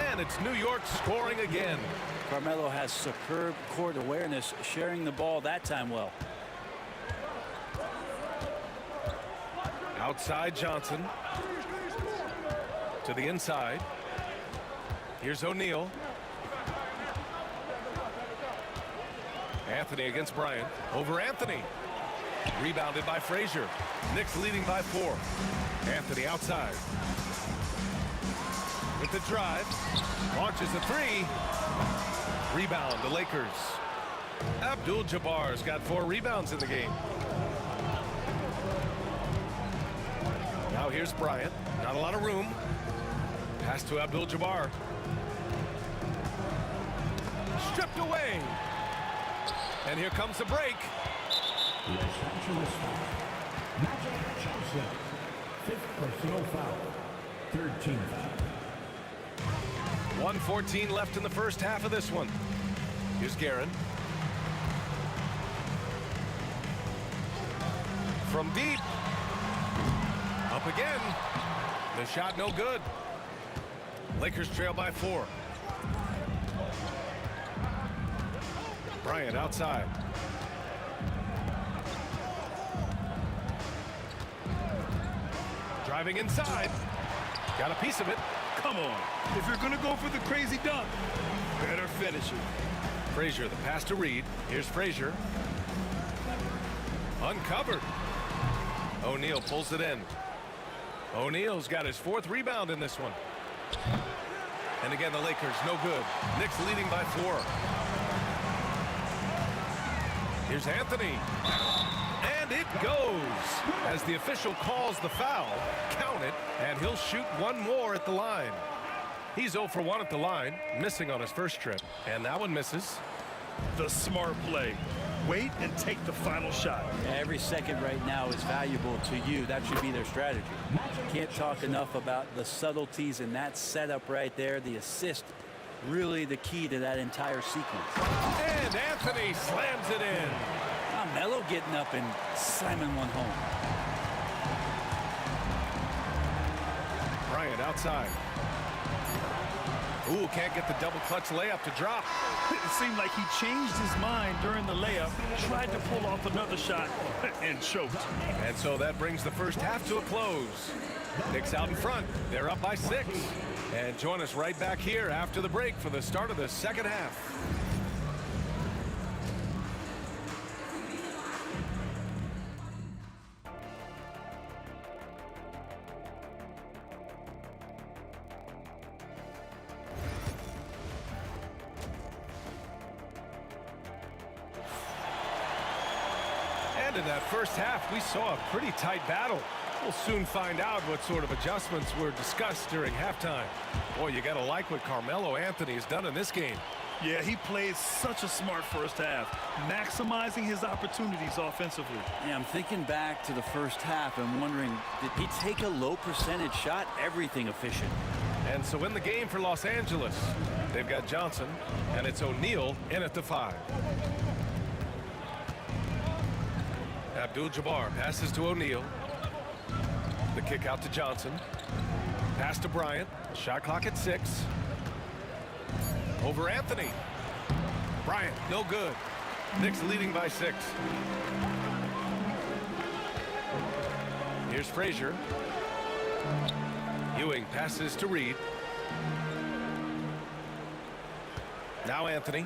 And it's New York scoring again. Carmelo has superb court awareness, sharing the ball that time well. Outside Johnson. To the inside. Here's O'Neal. Anthony against Bryant. Over Anthony. Rebounded by Frazier. Knicks leading by 4. Anthony outside. With the drive. Launches a 3. Rebound, the Lakers. Abdul-Jabbar's got 4 rebounds in the game. Now here's Bryant. Not a lot of room. Pass to Abdul-Jabbar. Stripped away. And here comes the break. Los Angeles foul. Magic Johnson. Fifth personal foul. Third team foul. 1:14 left in the first half of this one. Here's Guerin. From deep. Up again. The shot no good. Lakers trail by 4. Bryant outside. Driving inside. Got a piece of it. Come on. If you're going to go for the crazy dunk, better finish it. Frazier, the pass to Reed. Here's Frazier. Uncovered. O'Neal pulls it in. O'Neal's got his 4th rebound in this one. And again, the Lakers no good. Knicks leading by 4. Here's Anthony. And it goes. As the official calls the foul, count it. And he'll shoot one more at the line. He's 0 for 1 at the line, missing on his first trip. And that one misses. The smart play. Wait and take the final shot. Every second right now is valuable to you. That should be their strategy. Can't talk enough about the subtleties in that setup right there. The assist, really the key to that entire sequence. And Anthony slams it in. Melo getting up and slamming one home. Bryant outside. Ooh, can't get the double clutch layup to drop. It seemed like he changed his mind during the layup, tried to pull off another shot, and choked. And so that brings the first half to a close. Knicks out in front. They're up by 6. And join us right back here after the break for the start of the second half. In that first half, we saw a pretty tight battle. We'll soon find out what sort of adjustments were discussed during halftime. Boy, you got to like what Carmelo Anthony has done in this game. Yeah, he played such a smart first half, maximizing his opportunities offensively. Yeah, I'm thinking back to the first half and wondering, did he take a low percentage shot? Everything efficient. And so in the game for Los Angeles, they've got Johnson, and it's O'Neal in at the 5. Abdul-Jabbar passes to O'Neal. The kick out to Johnson. Pass to Bryant. Shot clock at 6. Over Anthony. Bryant, no good. Knicks leading by 6. Here's Frazier. Ewing passes to Reed. Now Anthony.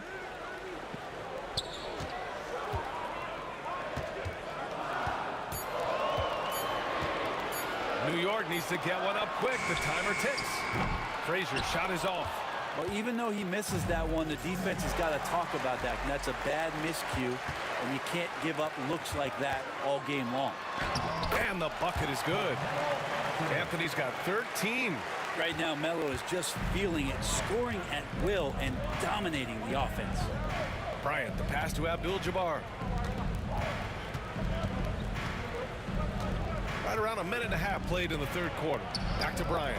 New York needs to get one up quick. The timer ticks. Frazier's shot is off. Well, even though he misses that one, the defense has got to talk about that. And that's a bad miscue, and you can't give up looks like that all game long. And the bucket is good. Anthony's got 13. Right now, Melo is just feeling it, scoring at will and dominating the offense. Bryant, the pass to Abdul-Jabbar. Right around a minute and a half played in the third quarter. Back to Bryant.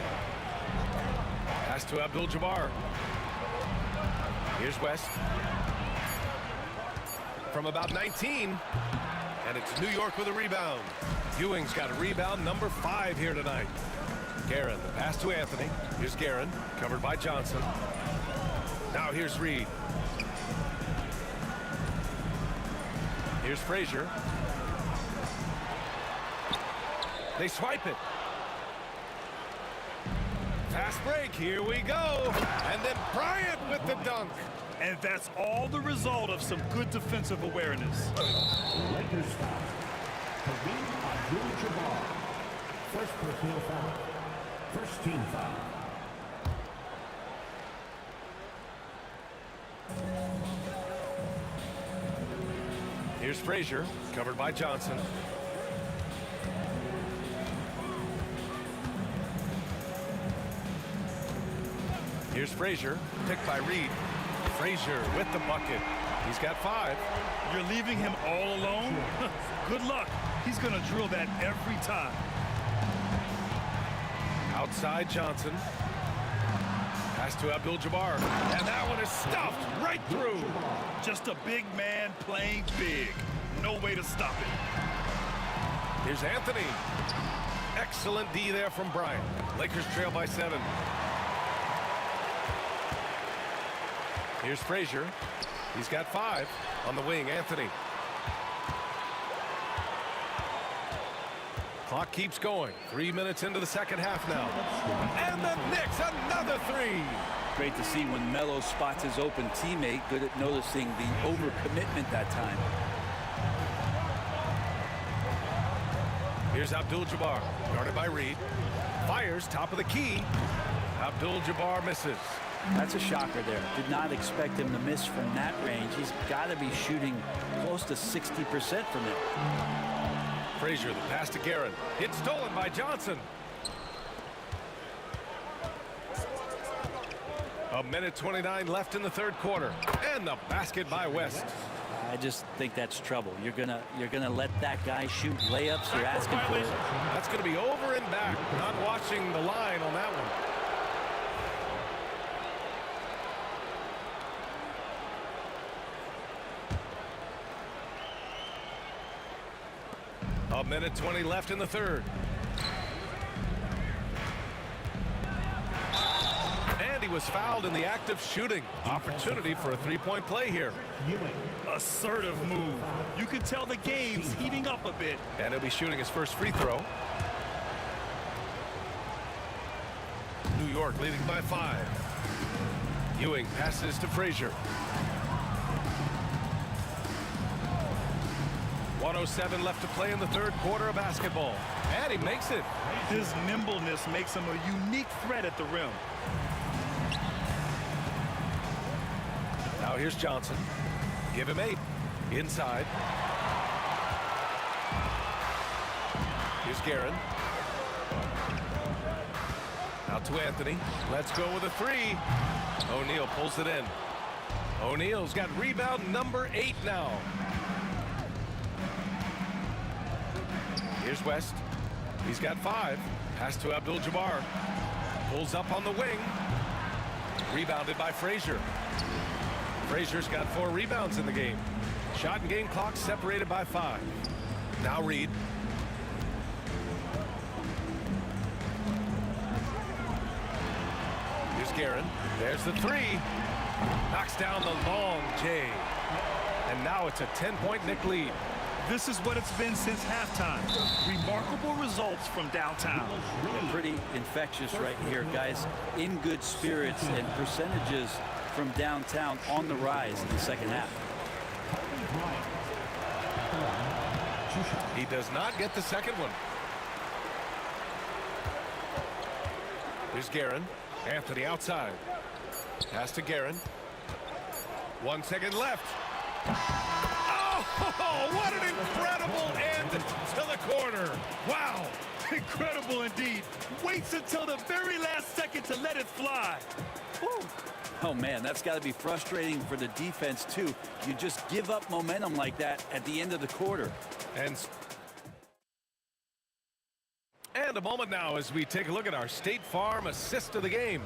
Pass to Abdul-Jabbar. Here's West. From about 19. And it's New York with a rebound. Ewing's got a rebound number 5 here tonight. Guerin, the pass to Anthony. Here's Guerin, covered by Johnson. Now here's Reed. Here's Frazier. They swipe it. Fast break, here we go. And then Bryant with the dunk. And that's all the result of some good defensive awareness. Lakers foul. Kareem Abdul-Jabbar. First personal foul. First team foul. Here's Frazier, covered by Johnson. Here's Frazier, picked by Reed. Frazier with the bucket. He's got 5. You're leaving him all alone? Good luck. He's going to drill that every time. Outside Johnson. Pass to Abdul-Jabbar. And that one is stuffed right through. Just a big man playing big. No way to stop it. Here's Anthony. Excellent D there from Bryant. Lakers trail by 7. Here's Frazier. He's got 5 on the wing. Anthony. Clock keeps going. 3 minutes into the second half now. And the Knicks, another 3. Great to see when Melo spots his open teammate. Good at noticing the overcommitment that time. Here's Abdul-Jabbar, guarded by Reed. Fires, top of the key. Abdul-Jabbar misses. That's a shocker there. Did not expect him to miss from that range. He's got to be shooting close to 60% from it. Frazier, the pass to Guerin. It's stolen by Johnson. A minute 29 left in the third quarter. And the basket by West. I just think that's trouble. You're gonna let that guy shoot layups. You're asking for it. That's going to be over and back. Not watching the line on that one. A minute 20 left in the third. And he was fouled in the act of shooting. Opportunity for a three-point play here. Assertive move. You can tell the game's heating up a bit. And he'll be shooting his first free throw. New York leading by 5. Ewing passes to Frazier. 1:07 left to play in the third quarter of basketball. And he makes it. His nimbleness makes him a unique threat at the rim. Now here's Johnson. Give him 8. Inside. Here's Guerin. Out to Anthony. Let's go with a 3. O'Neal pulls it in. O'Neal's got rebound number 8 now. Here's West. He's got 5. Pass to Abdul-Jabbar. Pulls up on the wing. Rebounded by Frazier. Frazier's got 4 rebounds in the game. Shot and game clock separated by 5. Now Reed. Here's Guerin. There's the 3. Knocks down the long J. And now it's a 10-point Knick lead. This is what it's been since halftime. Remarkable results from downtown. Pretty infectious right here, guys. In good spirits and percentages from downtown on the rise in the second half. He does not get the second one. Here's Guerin. Anthony outside. Pass to Guerin. 1 second left. Oh, what an incredible end to the corner. Wow, incredible indeed. Waits until the very last second to let it fly. Woo. Oh, man, that's got to be frustrating for the defense, too. You just give up momentum like that at the end of the quarter. And a moment now as we take a look at our State Farm assist of the game.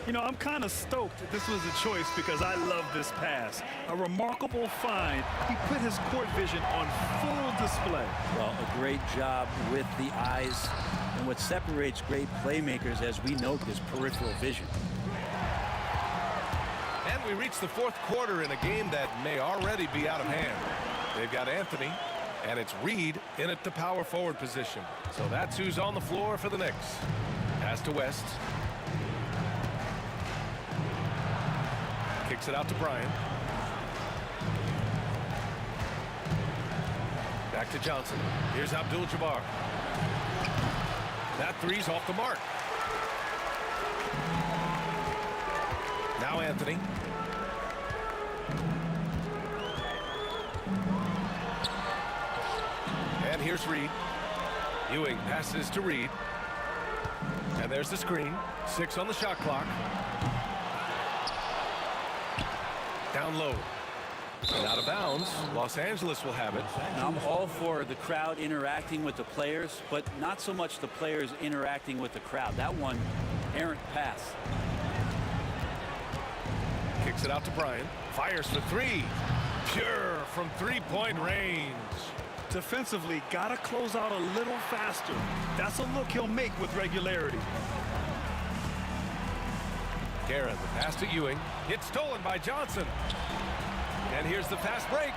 You know, I'm kind of stoked that this was a choice because I love this pass. A remarkable find. He put his court vision on full display. Well, a great job with the eyes. And what separates great playmakers, as we note, is peripheral vision. And we reach the fourth quarter in a game that may already be out of hand. They've got Anthony, and it's Reed in at the power forward position. So that's who's on the floor for the Knicks. Pass to West. Kicks it out to Bryant. Back to Johnson. Here's Abdul-Jabbar. That three's off the mark. Now Anthony. And here's Reed. Ewing passes to Reed. And there's the screen. 6 on the shot clock. Down low. And out of bounds. Los Angeles will have it. Now, I'm all for the crowd interacting with the players, but not so much the players interacting with the crowd. That one, errant pass. Kicks it out to Bryant. Fires for 3. Pure from three-point range. Defensively, got to close out a little faster. That's a look he'll make with regularity. Guerin, the pass to Ewing. It's stolen by Johnson. And here's the fast break.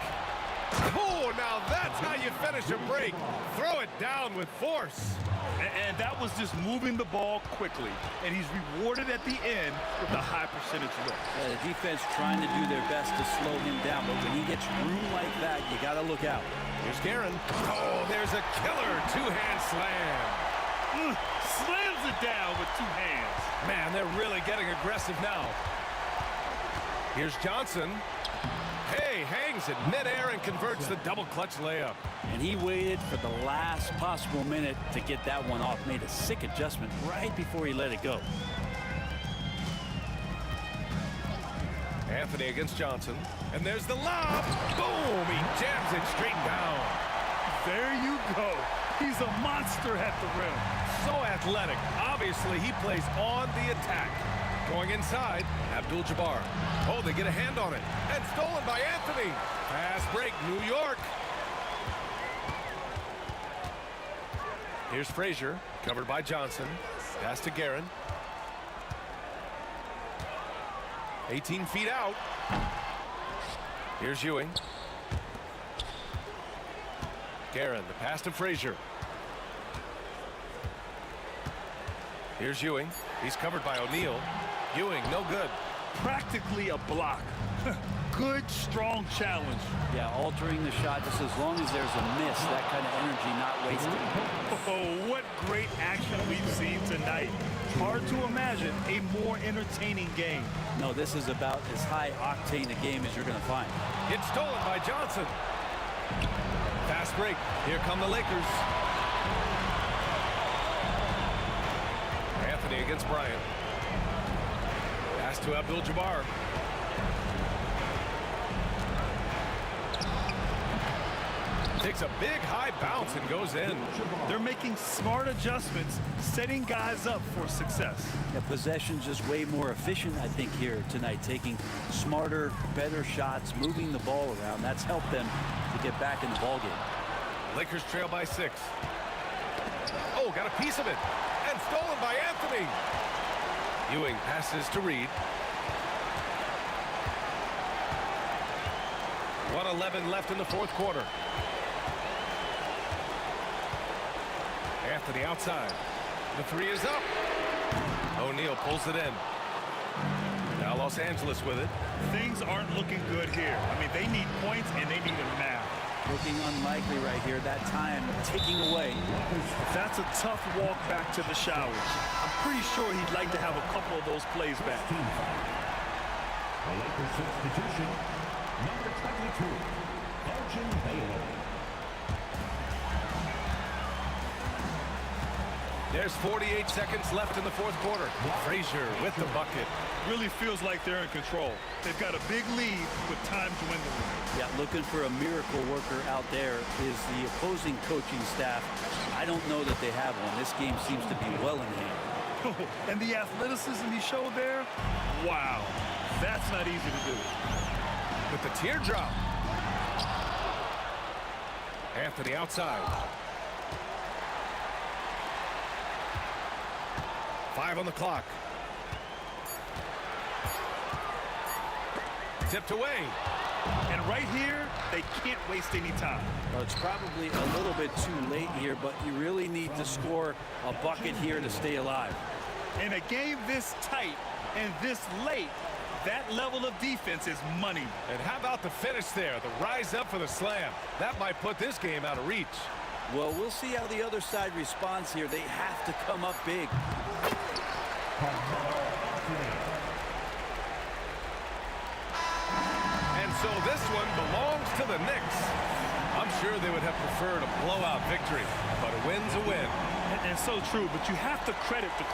Oh, now that's how you finish a break. Throw it down with force. And that was just moving the ball quickly. And he's rewarded at the end with a high percentage look. Yeah, the defense trying to do their best to slow him down, but when he gets room like that, you got to look out. Here's Guerin. Oh, there's a killer two-hand slam. Slams it down with 2 hands. Man, they're really getting aggressive now. Here's Johnson. Hey, hangs it midair and converts the double clutch layup. And he waited for the last possible minute to get that one off. Made a sick adjustment right before he let it go. Anthony against Johnson. And there's the lob. Boom! He jams it straight down. There you go. He's a monster at the rim. So athletic. Obviously, he plays on the attack. Going inside, Abdul-Jabbar. Oh, they get a hand on it. And stolen by Anthony. Fast break, New York. Here's Frazier, covered by Johnson. Pass to Guerin. 18 feet out. Here's Ewing. Guerin, the pass to Frazier. Here's Ewing. He's covered by O'Neal. Ewing, no good. Practically a block. Good, strong challenge. Yeah, altering the shot just as long as there's a miss. That kind of energy not wasted. Oh, what great action we've seen tonight. Hard to imagine a more entertaining game. No, this is about as high octane a game as you're going to find. It's stolen by Johnson. Fast break. Here come the Lakers. Anthony against Bryant. Pass to Abdul-Jabbar. Takes a big high bounce and goes in. They're making smart adjustments, setting guys up for success. The possession's just way more efficient, I think, here tonight. Taking smarter, better shots, moving the ball around. That's helped them to get back in the ballgame. Lakers trail by 6. Oh, got a piece of it. And stolen by Anthony. Ewing passes to Reed. 1:11 left in the fourth quarter. Anthony outside. The three is up. O'Neal pulls it in. Now Los Angeles with it. Things aren't looking good here. I mean, they need points and they need them now. Looking unlikely right here. That time ticking away. That's a tough walk back to the showers. I'm pretty sure he'd like to have a couple of those plays back. The Lakers substitution, number 22, Elgin Baylor. There's 48 seconds left in the fourth quarter. Frazier with the bucket. Really feels like they're in control. They've got a big lead with time dwindling. Yeah, looking for a miracle worker out there is the opposing coaching staff. I don't know that they have one. This game seems to be well in hand. And the athleticism he showed there, wow, that's not easy to do. With the teardrop. Anthony outside. 5 on the clock. Tipped away. And right here, they can't waste any time. Well, it's probably a little bit too late here, but you really need to score a bucket here to stay alive. In a game this tight and this late, that level of defense is money. And how about the finish there? The rise up for the slam. That might put this game out of reach. Well, we'll see how the other side responds here. They have to come up big. And so this one belongs to the Knicks. I'm sure they would have preferred a blowout victory, but a win's a win. And so true, but you have to credit the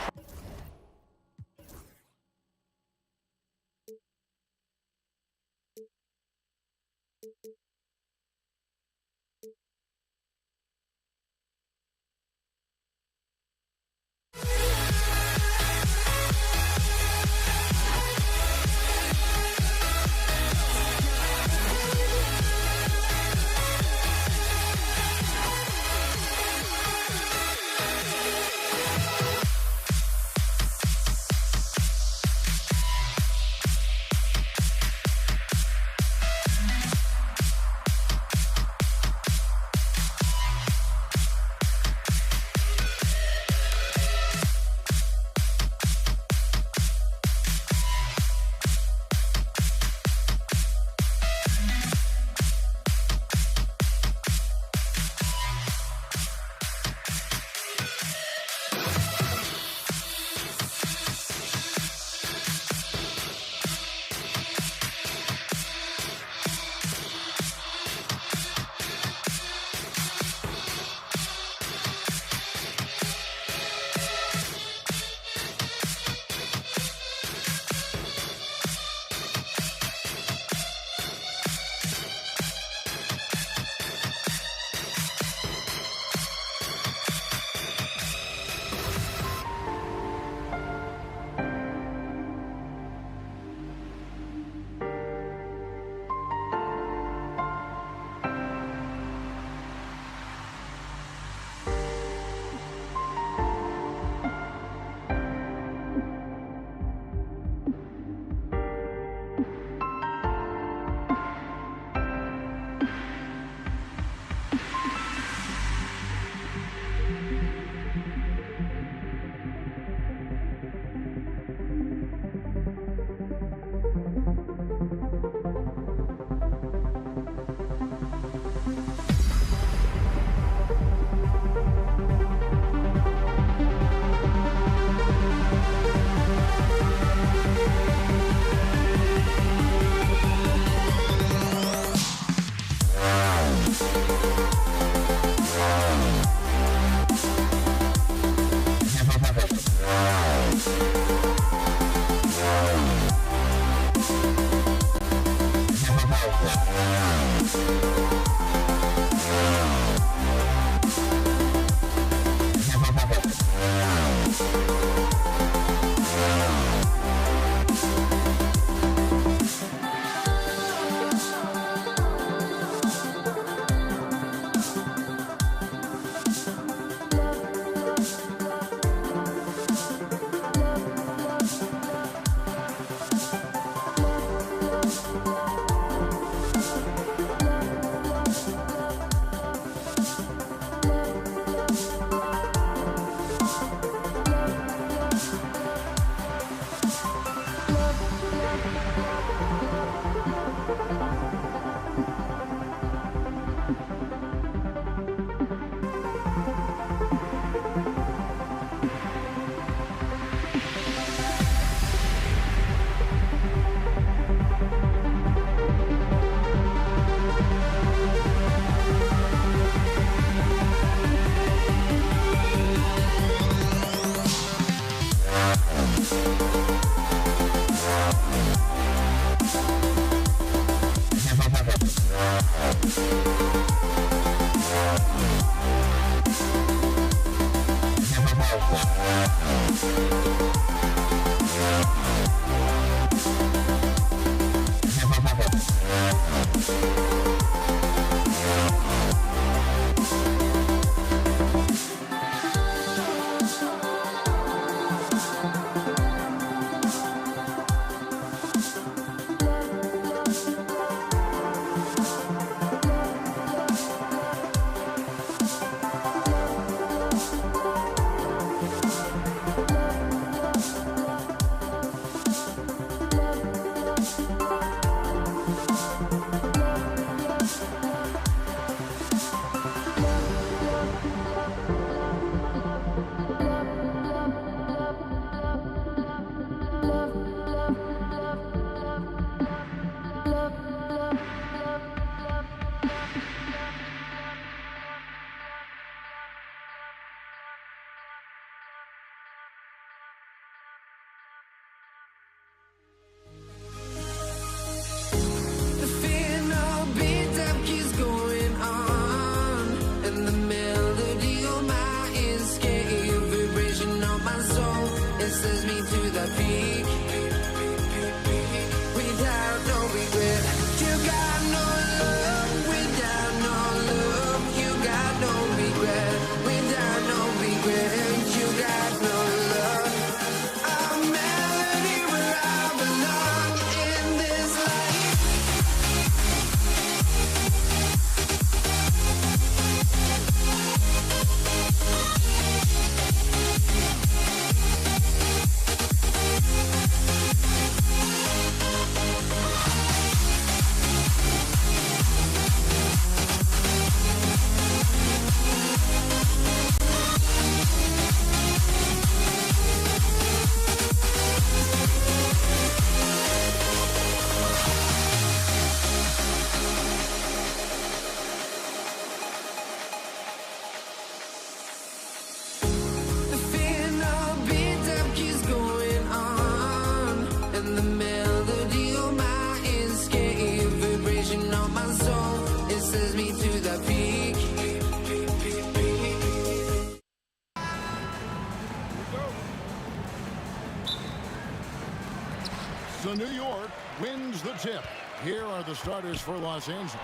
So New York wins the tip. Here are the starters for Los Angeles.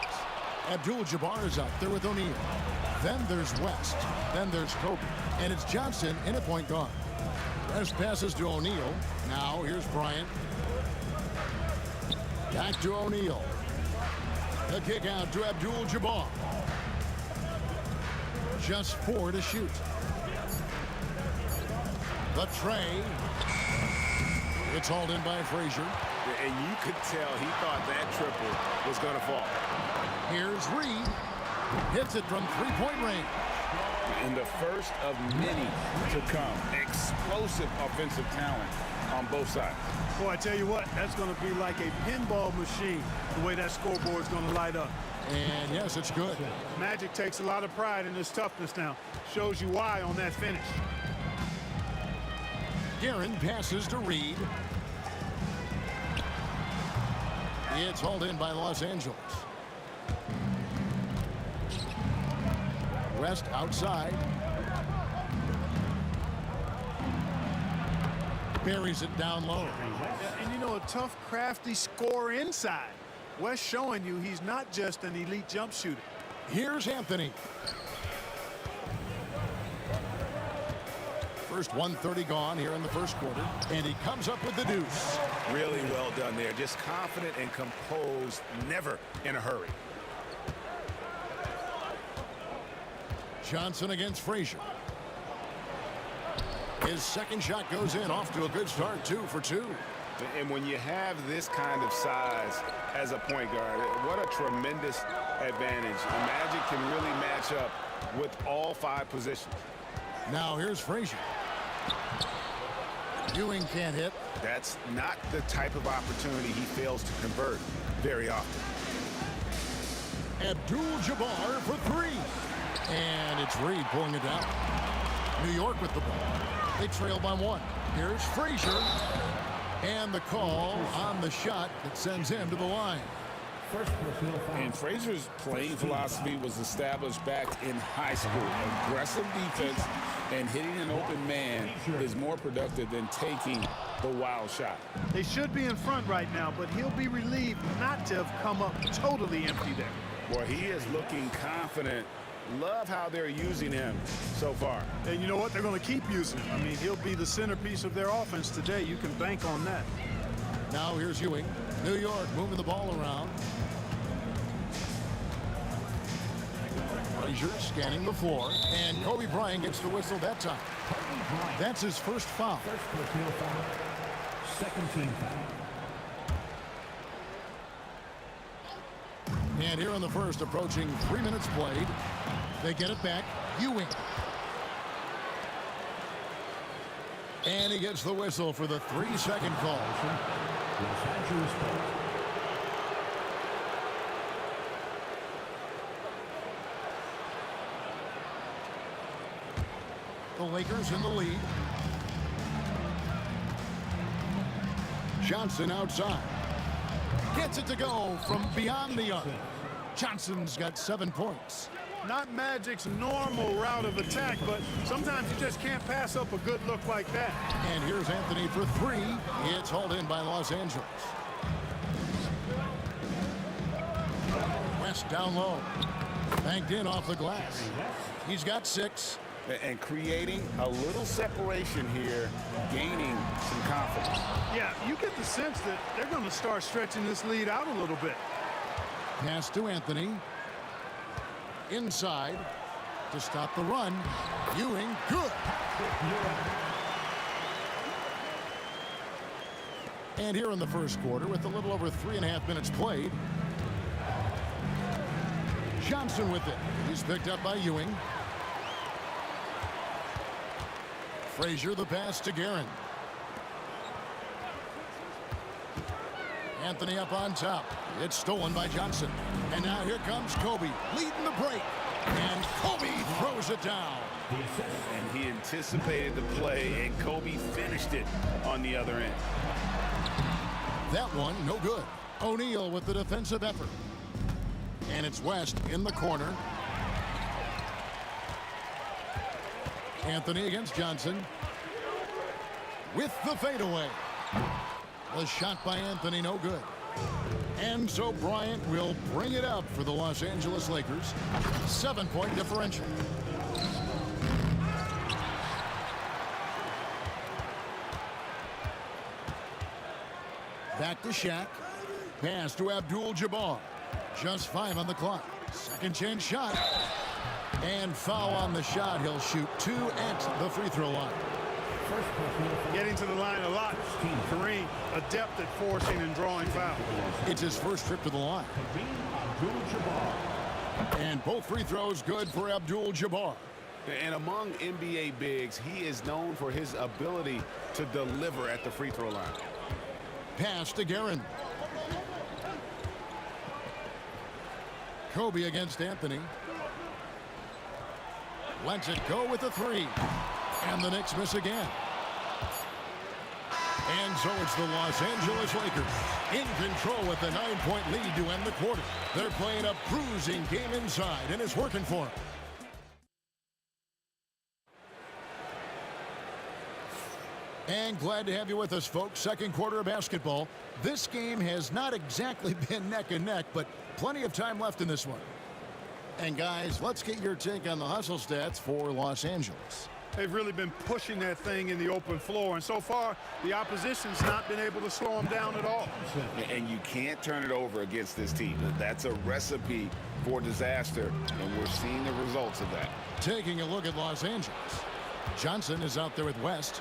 Abdul-Jabbar is out there with O'Neal. Then there's West. Then there's Kobe. And it's Johnson in at point guard. West passes to O'Neal. Now here's Bryant. Back to O'Neal. The kick out to Abdul-Jabbar. Just 4 to shoot. The tray. It's hauled in by Frazier. And you could tell he thought that triple was going to fall. Here's Reed. Hits it from three-point range. And the first of many to come. Explosive offensive talent on both sides. Boy, I tell you what, that's going to be like a pinball machine, the way that scoreboard is going to light up. And yes, it's good. Magic takes a lot of pride in his toughness now. Shows you why on that finish. Guerin passes to Reed. It's hauled in by Los Angeles. West outside. Buries it down low. And you know, a tough, crafty scorer inside. West showing you he's not just an elite jump shooter. Here's Anthony. First 1:30 gone here in the first quarter, and he comes up with the deuce. Really well done there. Just confident and composed, never in a hurry. Johnson against Frazier. His second shot goes in, off to a good start, 2 for 2. And when you have this kind of size as a point guard, what a tremendous advantage. The Magic can really match up with all 5 positions. Now here's Frazier. Ewing can't hit. That's not the type of opportunity he fails to convert very often. Abdul-Jabbar for 3. And it's Reed pulling it down. New York with the ball. They trail by 1. Here's Frazier. And the call on the shot that sends him to the line. And Frazier's playing philosophy was established back in high school. Aggressive defense and hitting an open man is more productive than taking the wild shot. They should be in front right now, but he'll be relieved not to have come up totally empty there. Boy, he is looking confident. Love how they're using him so far. And you know what? They're going to keep using him. I mean, he'll be the centerpiece of their offense today. You can bank on that. Now here's Ewing. New York moving the ball around. Frazier scanning the floor, and Kobe Bryant gets the whistle that time. That's his first foul. First personal foul. Second team foul. And here in the first, approaching 3 minutes played. They get it back. Ewing. And he gets the whistle for the 3-second call. Los Angeles Spurs. The Lakers in the lead. Johnson outside. Gets it to go from beyond the arc. Johnson's got 7 points. Not Magic's normal route of attack, but sometimes you just can't pass up a good look like that. And here's Anthony for 3. It's hauled in by Los Angeles. West down low. Banked in off the glass. He's got 6. And creating a little separation here, gaining some confidence. Yeah, you get the sense that they're going to start stretching this lead out a little bit. Pass to Anthony. Inside to stop the run. Ewing, good. And here in the first quarter, with a little over 3.5 minutes played, Johnson with it. He's picked up by Ewing. Frazier, the pass to Guerin. Anthony up on top. It's stolen by Johnson. And now here comes Kobe, leading the break. And Kobe throws it down. And he anticipated the play, and Kobe finished it on the other end. That one, no good. O'Neal with the defensive effort. And it's West in the corner. Anthony against Johnson. With the fadeaway. The shot by Anthony, no good. And so Bryant will bring it up for the Los Angeles Lakers. 7-point differential. Back to Shaq. Pass to Abdul-Jabbar. Just 5 on the clock. Second chance shot. And foul on the shot. He'll shoot 2 at the free throw line. Getting to the line a lot. Kareem, adept at forcing and drawing fouls. It's his first trip to the line. And both free throws good for Abdul-Jabbar. And among NBA bigs, he is known for his ability to deliver at the free throw line. Pass to Guerin. Kobe against Anthony. Lets it go with the 3. And the Knicks miss again. And so it's the Los Angeles Lakers in control with a 9-point lead to end the quarter. They're playing a bruising game inside, and it's working for them. And glad to have you with us, folks. Second quarter of basketball. This game has not exactly been neck and neck, but plenty of time left in this one. And guys, let's get your take on the hustle stats for Los Angeles. They've really been pushing that thing in the open floor, and so far the opposition's not been able to slow them down at all. And you can't turn it over against this team. That's a recipe for disaster, and we're seeing the results of that. Taking a look at Los Angeles. Johnson is out there with West.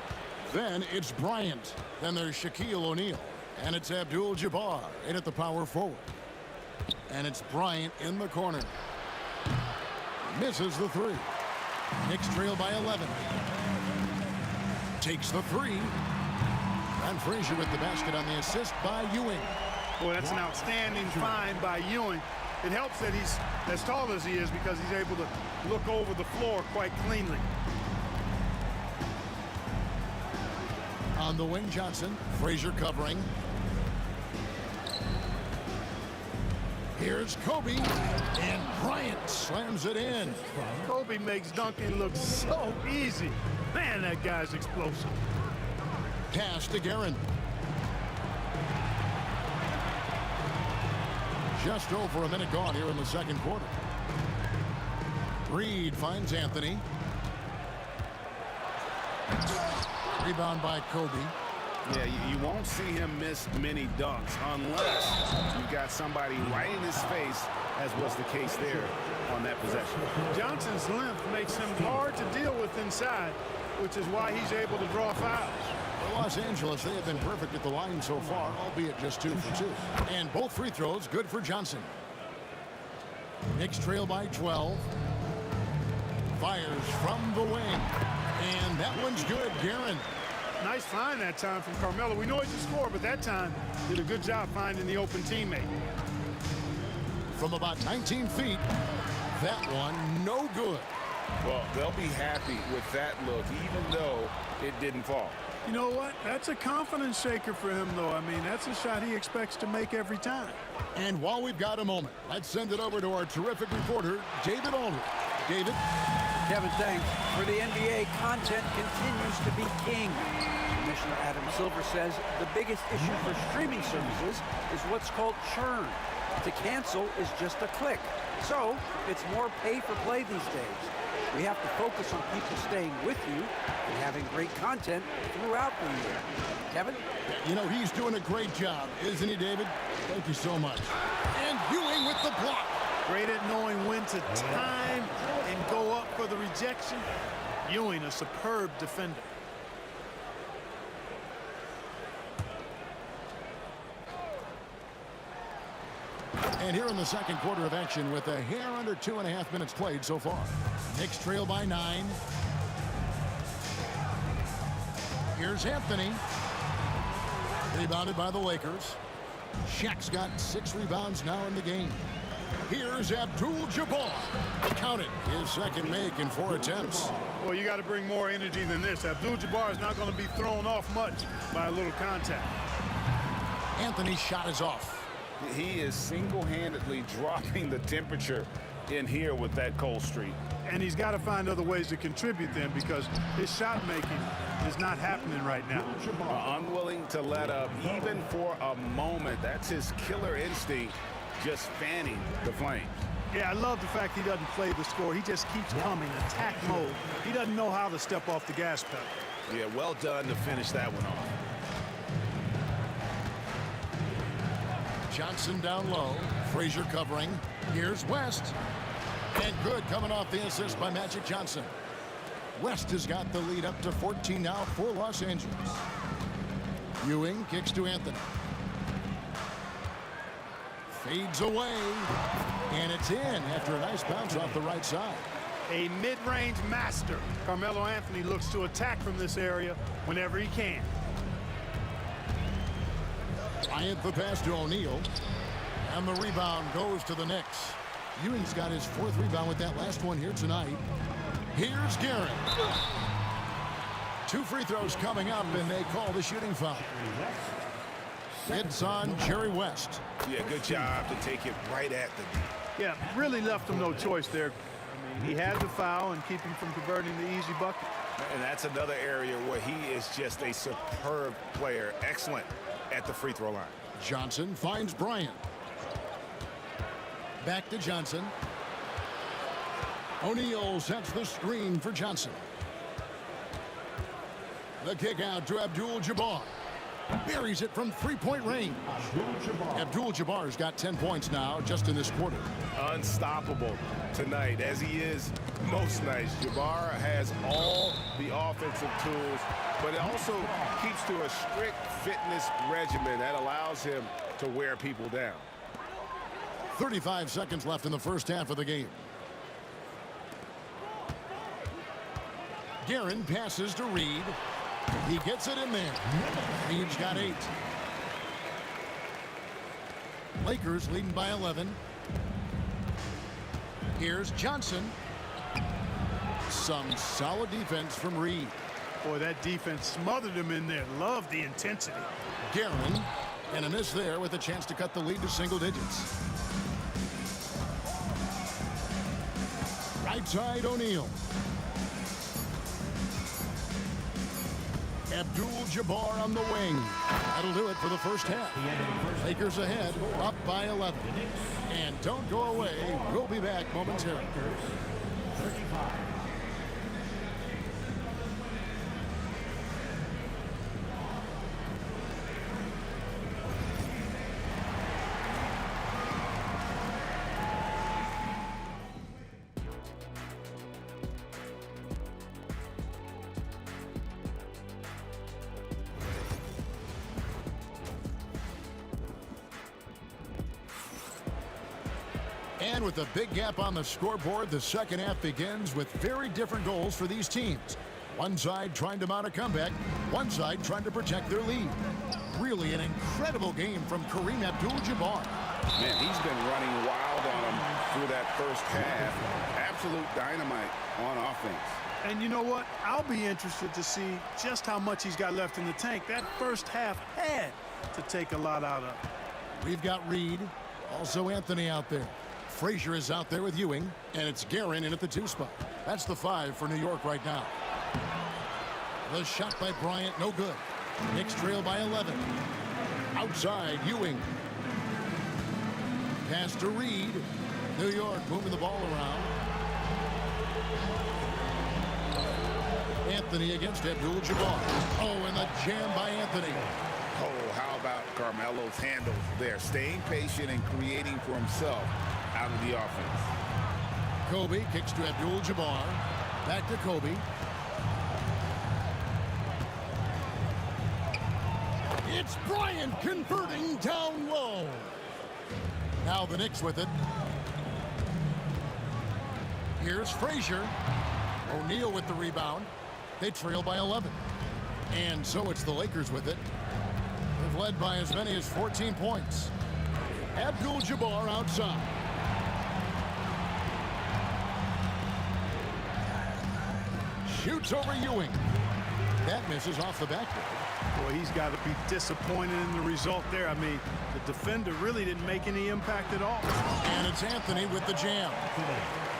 Then it's Bryant. Then there's Shaquille O'Neal. And it's Abdul-Jabbar in at the power forward. And it's Bryant in the corner. Misses the three. Knicks trail by 11. Takes the three. And Frazier with the basket on the assist by Ewing. Boy, that's an outstanding find by Ewing. It helps that he's as tall as he is because he's able to look over the floor quite cleanly. On the wing, Johnson. Frazier covering. Here's Kobe, and Bryant slams it in. Kobe makes dunking look so easy. Man, that guy's explosive. Pass to Guerin. Just over a minute gone here in the second quarter. Reed finds Anthony. Rebound by Kobe. Yeah, you won't see him miss many dunks unless you've got somebody right in his face, as was the case there on that possession. Johnson's length makes him hard to deal with inside, which is why he's able to draw fouls. For Los Angeles, they have been perfect at the line so far, albeit just 2 for 2. And both free throws good for Johnson. Knicks trail by 12. Fires from the wing. And that one's good, Guerin. Nice find that time from Carmelo. We know he's a scorer, but that time did a good job finding the open teammate. From about 19 feet, that one no good. Well, they'll be happy with that look, even though it didn't fall. You know what? That's a confidence shaker for him, though. I mean, that's a shot he expects to make every time. And while we've got a moment, let's send it over to our terrific reporter, David Aldridge. David? Kevin, thanks. For the NBA, content continues to be king. Commissioner Adam Silver says the biggest issue for streaming services is what's called churn. To cancel is just a click. So it's more pay for play these days. We have to focus on people staying with you and having great content throughout the year. Kevin? You know, he's doing a great job, isn't he, David? Thank you so much. And Ewing with the block. Great at knowing when to time and go up for the rejection. Ewing, a superb defender. And here in the second quarter of action with a hair under 2.5 minutes played so far. Knicks trail by 9. Here's Anthony. Rebounded by the Lakers. Shaq's got 6 rebounds now in the game. Here's Abdul-Jabbar. Count it. His second make in 4 attempts. Well, you got to bring more energy than this. Abdul-Jabbar is not going to be thrown off much by a little contact. Anthony's shot is off. He is single-handedly dropping the temperature in here with that cold streak. And he's got to find other ways to contribute then because his shot making is not happening right now. Unwilling to let up even for a moment. That's his killer instinct, just fanning the flames. Yeah, I love the fact he doesn't play the score. He just keeps coming, attack mode. He doesn't know how to step off the gas pedal. Yeah, well done to finish that one off. Johnson down low. Frazier covering. Here's West. And good coming off the assist by Magic Johnson. West has got the lead up to 14 now for Los Angeles. Ewing kicks to Anthony. Fades away. And it's in after a nice bounce off the right side. A mid-range master. Carmelo Anthony looks to attack from this area whenever he can. Bryant the pass to O'Neal. And the rebound goes to the Knicks. Ewing's got his 4th rebound with that last one here tonight. Here's Guerin. 2 free throws coming up, and they call the shooting foul. It's on Jerry West. Yeah, good job to take it right at the D. Yeah, really left him no choice there. I mean, he had the foul and keep him from converting the easy bucket. And that's another area where he is just a superb player. Excellent at the free throw line. Johnson finds Bryant. Back to Johnson. O'Neal sets the screen for Johnson. The kick out to Abdul-Jabbar. Buries it from 3-point range. Abdul-Jabbar's got 10 points now just in this quarter. Unstoppable tonight, as he is most nights. Jabbar has all the offensive tools, but it also keeps to a strict fitness regimen that allows him to wear people down. 35 seconds left in the first half of the game. Guerin passes to Reed. He gets it in there. Reed's got 8. Lakers leading by 11. Here's Johnson. Some solid defense from Reed. Boy, that defense smothered him in there. Love the intensity. Guerin, and a miss there with a chance to cut the lead to single digits. Right side, O'Neal. Abdul-Jabbar on the wing. That'll do it for the first half. Lakers ahead, up by 11. And don't go away. We'll be back momentarily. And with a big gap on the scoreboard, the second half begins with very different goals for these teams. One side trying to mount a comeback, one side trying to protect their lead. Really an incredible game from Kareem Abdul-Jabbar. Man, he's been running wild on him through that first half. Absolute dynamite on offense. And you know what? I'll be interested to see just how much he's got left in the tank. That first half had to take a lot out of him. We've got Reed, also Anthony out there. Frazier is out there with Ewing, and it's Guerin in at the 2 spot. That's the 5 for New York right now. The shot by Bryant, no good. Knicks trail by 11. Outside, Ewing. Pass to Reed. New York moving the ball around. Anthony against Abdul-Jabbar. Oh, and the jam by Anthony. Oh, how about Carmelo's handles there? Staying patient and creating for himself out of the offense. Kobe kicks to Abdul-Jabbar. Back to Kobe. It's Bryant converting down low. Now the Knicks with it. Here's Frazier. O'Neal with the rebound. They trail by 11. And so it's the Lakers with it. They've led by as many as 14 points. Abdul-Jabbar outside. Shoots over Ewing. That misses off the backboard. Boy, he's got to be disappointed in the result there. I mean, the defender really didn't make any impact at all. And it's Anthony with the jam.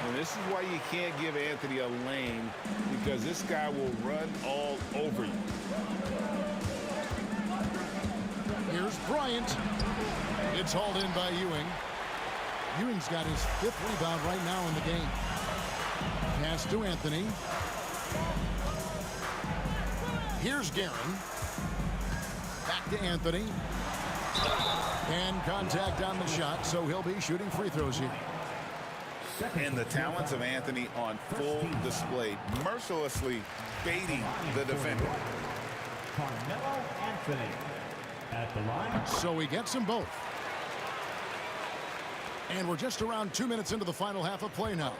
And this is why you can't give Anthony a lane, because this guy will run all over you. Here's Bryant. It's hauled in by Ewing. Ewing's got his 5th rebound right now in the game. Pass to Anthony. Here's Guerin. Back to Anthony. And contact on the shot, so he'll be shooting free throws here. And the talents of Anthony on full display, mercilessly baiting the defender. Carmelo Anthony at the line. So he gets them both. And we're just around 2 minutes into the final half of play now.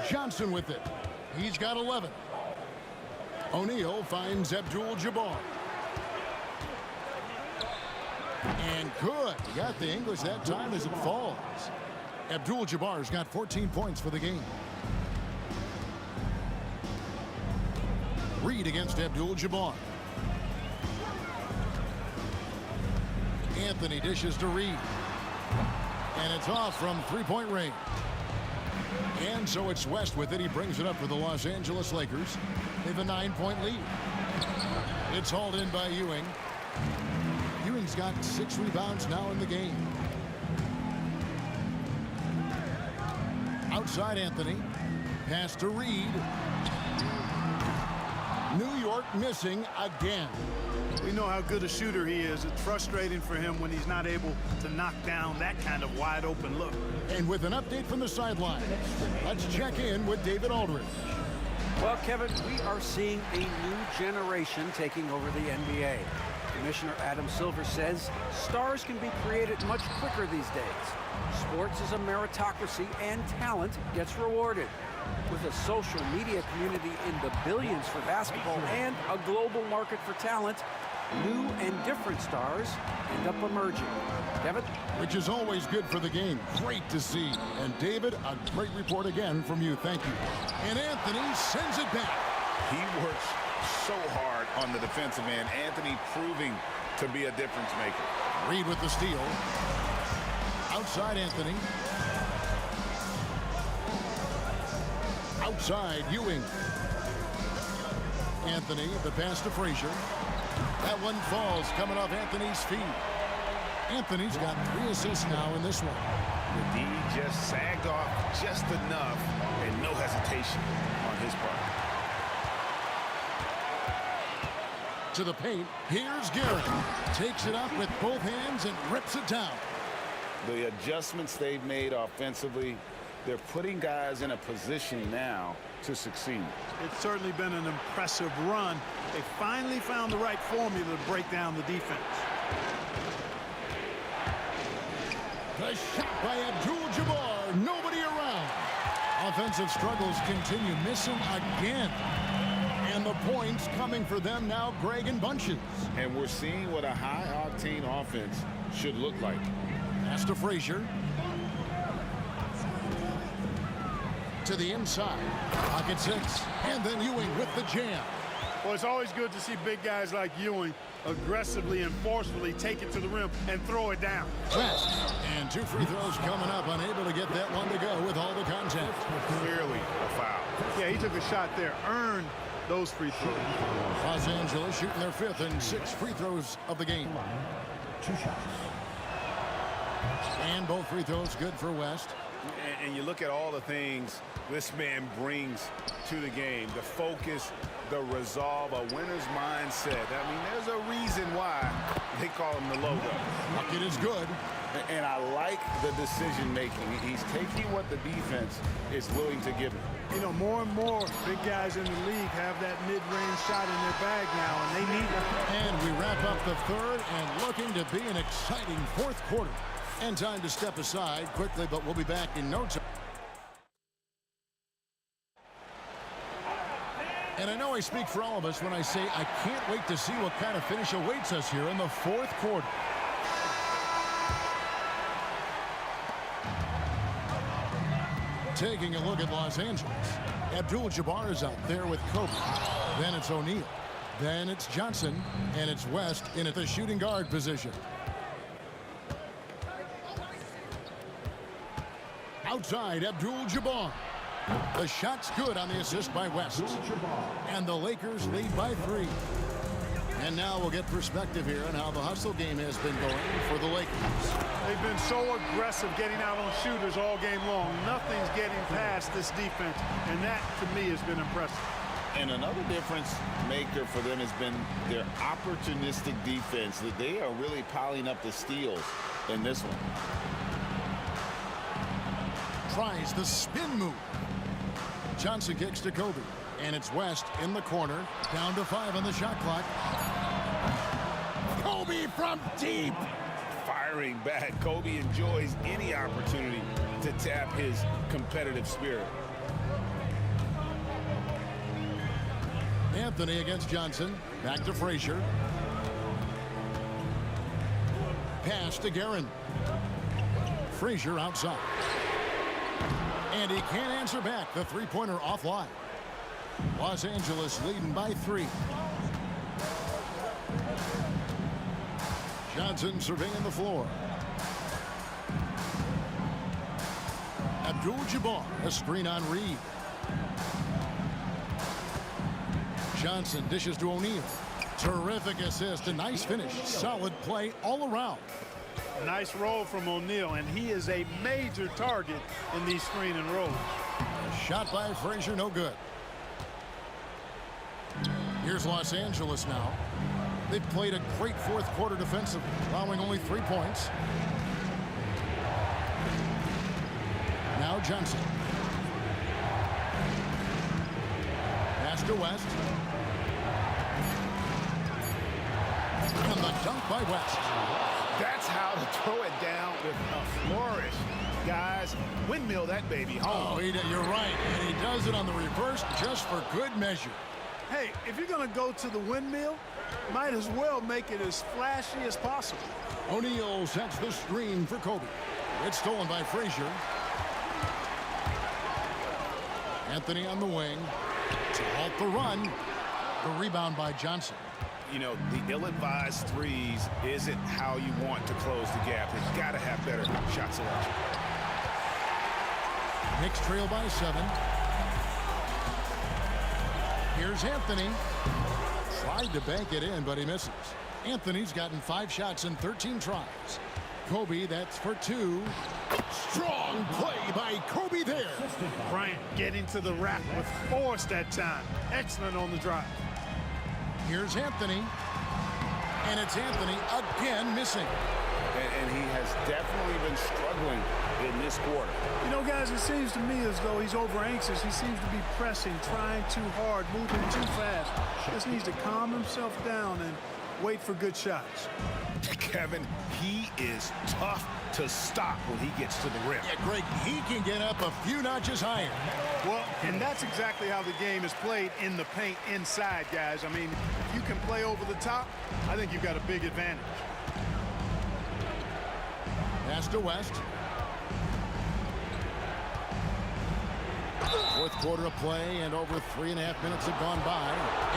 Johnson with it. He's got 11. O'Neal finds Abdul-Jabbar. And good. He got the English that time as it falls. Abdul-Jabbar's got 14 points for the game. Reed against Abdul-Jabbar. Anthony dishes to Reed. And it's off from three-point range. And so it's West with it. He brings it up for the Los Angeles Lakers. They have a 9-point lead. It's hauled in by Ewing. Ewing's got 6 rebounds now in the game. Outside Anthony. Pass to Reed. New York missing again. We know how good a shooter he is. It's frustrating for him when he's not able to knock down that kind of wide open look. And with an update from the sideline, let's check in with David Aldridge. Well, Kevin, we are seeing a new generation taking over the NBA. Commissioner Adam Silver says stars can be created much quicker these days. Sports is a meritocracy and talent gets rewarded. With a social media community in the billions for basketball and a global market for talent, new and different stars end up emerging. Kevin? Which is always good for the game. Great to see. And David, a great report again from you. Thank you. And Anthony sends it back. He works so hard on the defensive end. Anthony proving to be a difference maker. Reed with the steal. Outside Anthony. Outside Ewing. Anthony, the pass to Frazier. That one falls coming off Anthony's feet. Anthony's got 3 assists now in this one. The D just sagged off just enough and no hesitation on his part. To the paint, here's Garrett. Takes it up with both hands and rips it down. The adjustments they've made offensively, they're putting guys in a position now to succeed. It's certainly been an impressive run. They finally found the right formula to break down the defense. The shot by Abdul-Jabbar. Nobody around. Offensive struggles continue. Missing again. And the points coming for them now, Greg, in bunches. And we're seeing what a high-octane offense should look like. Pass to Frazier. To the inside. Pocket 6. And then Ewing with the jam. Well, it's always good to see big guys like Ewing aggressively and forcefully take it to the rim and throw it down. West. And 2 free throws coming up. Unable to get that one to go with all the contact. Clearly a foul. Yeah, he took a shot there. Earned those free throws. Los Angeles shooting their 5th and 6th free throws of the game. 2 shots. And both free throws good for West. And you look at all the things this man brings to the game. The focus, the resolve, a winner's mindset. I mean, there's a reason why they call him the logo. Bucket is good. And I like the decision-making. He's taking what the defense is willing to give him. You know, more and more big guys in the league have that mid-range shot in their bag now, and they need it. And we wrap up the 3rd and looking to be an exciting 4th quarter. And time to step aside quickly, but we'll be back in no time. And I know I speak for all of us when I say I can't wait to see what kind of finish awaits us here in the 4th quarter. Taking a look at Los Angeles. Abdul-Jabbar is out there with Kobe. Then it's O'Neal. Then it's Johnson. And it's West in at the shooting guard position. Outside, Abdul-Jabbar. The shot's good on the assist by West. And the Lakers lead by 3. And now we'll get perspective here on how the hustle game has been going for the Lakers. They've been so aggressive getting out on shooters all game long. Nothing's getting past this defense, and that, to me, has been impressive. And another difference maker for them has been their opportunistic defense. That they are really piling up the steals in this one. Tries the spin move. Johnson kicks to Kobe. And it's West in the corner. Down to 5 on the shot clock. Kobe from deep. Firing back. Kobe enjoys any opportunity to tap his competitive spirit. Anthony against Johnson. Back to Frazier. Pass to Guerin. Frazier outside. And he can't answer back. The three-pointer offline. Los Angeles leading by 3. Johnson surveying the floor. Abdul-Jabbar, a screen on Reed. Johnson dishes to O'Neal. Terrific assist, a nice finish. Solid play all around. Nice roll from O'Neal, and he is a major target in these screen and rolls. Shot by Frazier, no good. Here's Los Angeles now. They've played a great fourth quarter defensively, allowing only 3 points. Now Johnson. Pass to West. And the dunk by West. That's how to throw it down with a flourish. Guys, windmill that baby home. Oh, you're right. And he does it on the reverse just for good measure. Hey, if you're going to go to the windmill, might as well make it as flashy as possible. O'Neal sets the screen for Kobe. It's stolen by Frazier. Anthony on the wing to halt the run. The rebound by Johnson. You know, the ill-advised threes isn't how you want to close the gap. They've got to have better shot selection. Knicks trail by 7. Here's Anthony. Tried to bank it in, but he misses. Anthony's gotten 5 shots in 13 tries. Kobe, that's for 2. Strong play by Kobe there. Bryant getting to the rack with force that time. Excellent on the drive. Here's Anthony. And it's Anthony again missing. And he has definitely been struggling in this quarter. You know, guys, it seems to me as though he's over anxious. He seems to be pressing, trying too hard, moving too fast. Just needs to calm himself down and wait for good shots. Kevin, he is tough to stop when he gets to the rim. Yeah, Greg, he can get up a few notches higher. Well, and that's exactly how the game is played in the paint inside, guys. I mean, if you can play over the top, I think you've got a big advantage. Pass to West. Fourth quarter of play, and over 3.5 minutes have gone by.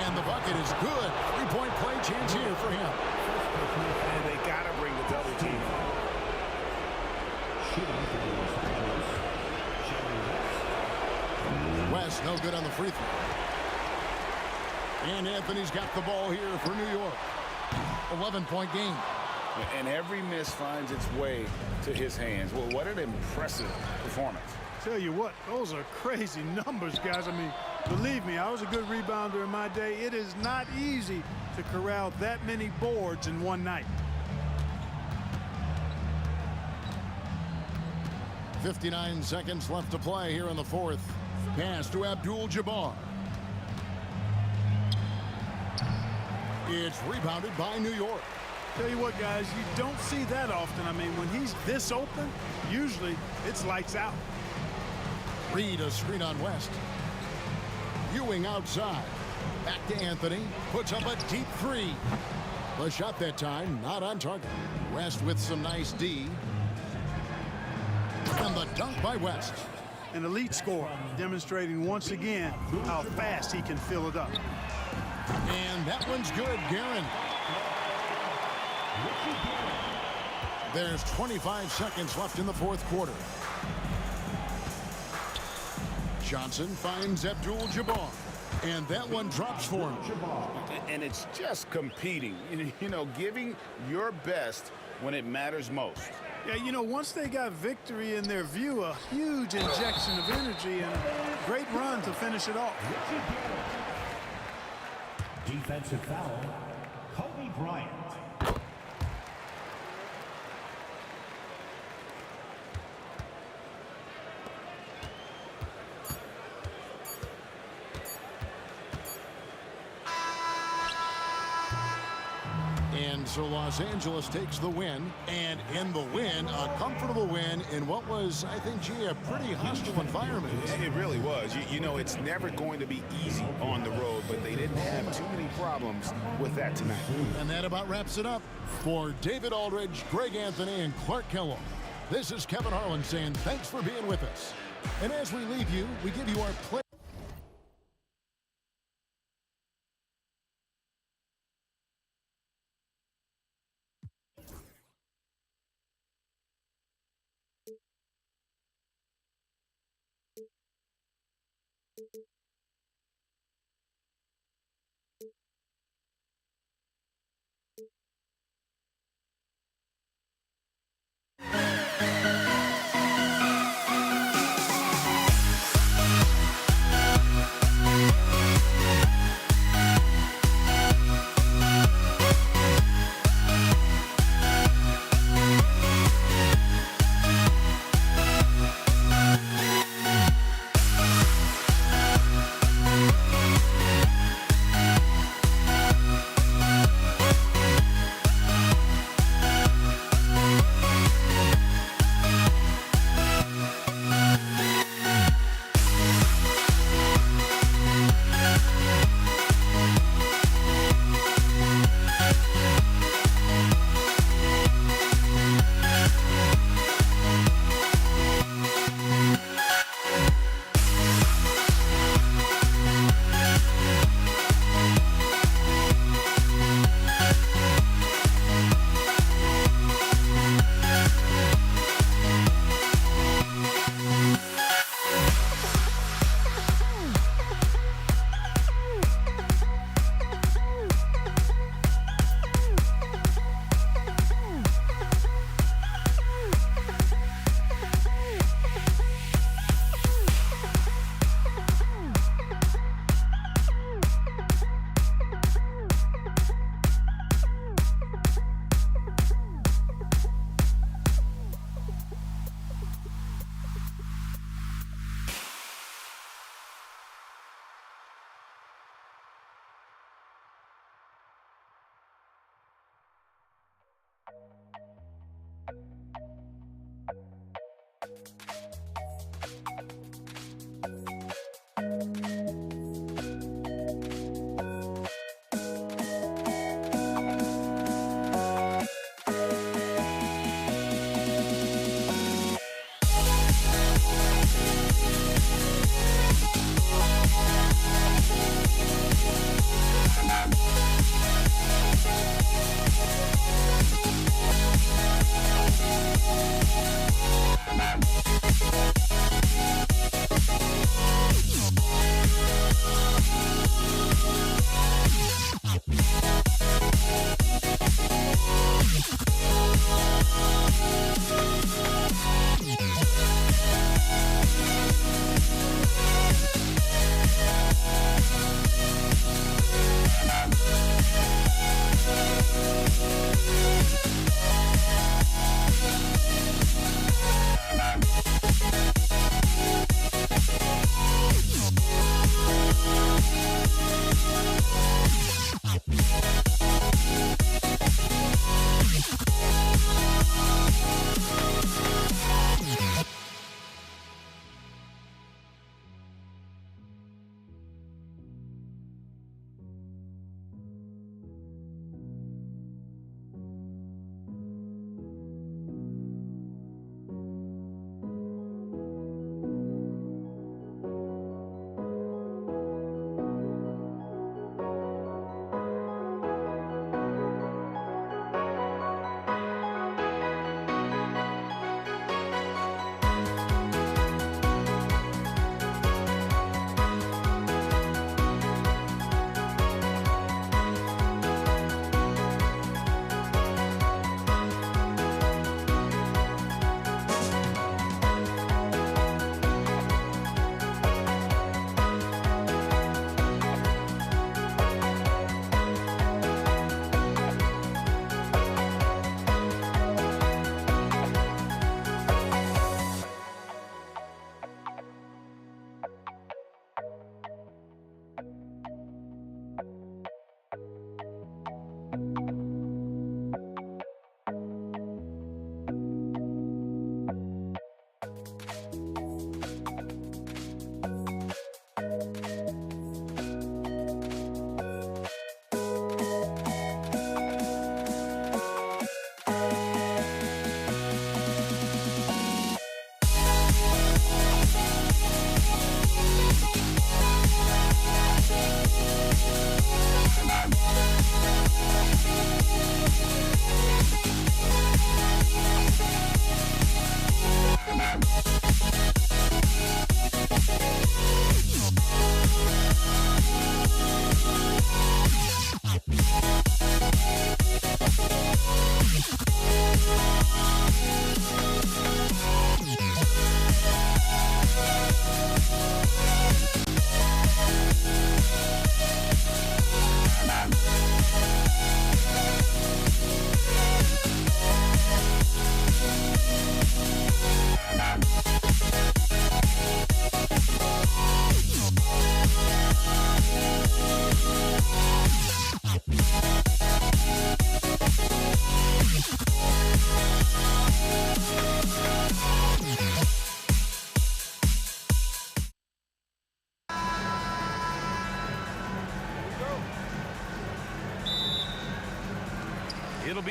And the bucket is good. 3-point play chance here for him. And they got to bring the double team. West no good on the free throw. And Anthony's got the ball here for New York. 11-point game. And every miss finds its way to his hands. Well, what an impressive performance. Tell you what, those are crazy numbers, guys. I mean, believe me, I was a good rebounder in my day. It is not easy to corral that many boards in one night. 59 seconds left to play here in the fourth. Pass to Abdul-Jabbar. It's rebounded by New York. Tell you what, guys, you don't see that often. I mean, when he's this open, usually it's lights out. Reed a screen on West. Ewing outside. Back to Anthony. Puts up a deep 3. The shot that time not on target. West with some nice D. And the dunk by West. An elite scorer, demonstrating once again how fast he can fill it up. And that one's good, Guerin. There's 25 seconds left in the fourth quarter. Johnson finds Abdul-Jabbar. And that one drops for him. And it's just competing. You know, giving your best when it matters most. Yeah, you know, once they got victory in their view, a huge injection of energy and a great run to finish it off. Defensive foul, Kobe Bryant. And so Los Angeles takes the win, and in the win, a comfortable win in what was, I think, gee, a pretty hostile environment. It really was. You know, it's never going to be easy on the road, but they didn't have too many problems with that tonight. And that about wraps it up. For David Aldridge, Greg Anthony, and Clark Kellogg, this is Kevin Harlan saying thanks for being with us. And as we leave you, we give you our play.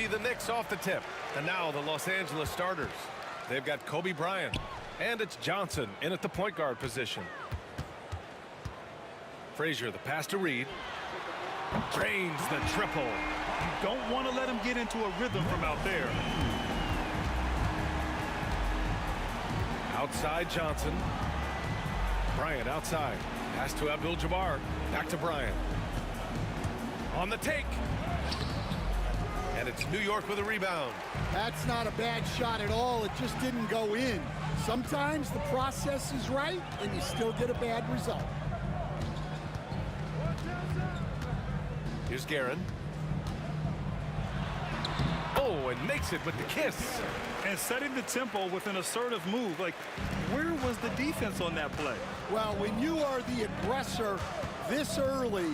be the Knicks off the tip. And now the Los Angeles starters. They've got Kobe Bryant. And it's Johnson in at the point guard position. Frazier, the pass to Reed. Drains the triple. You don't want to let him get into a rhythm from out there. Outside Johnson. Bryant outside. Pass to Abdul-Jabbar. Back to Bryant. On the take. And it's New York with a rebound. That's not a bad shot at all. It just didn't go in. Sometimes the process is right, and you still get a bad result. Here's Guerin. Oh, and makes it with the kiss. And setting the tempo with an assertive move. Like, where was the defense on that play? Well, when you are the aggressor this early,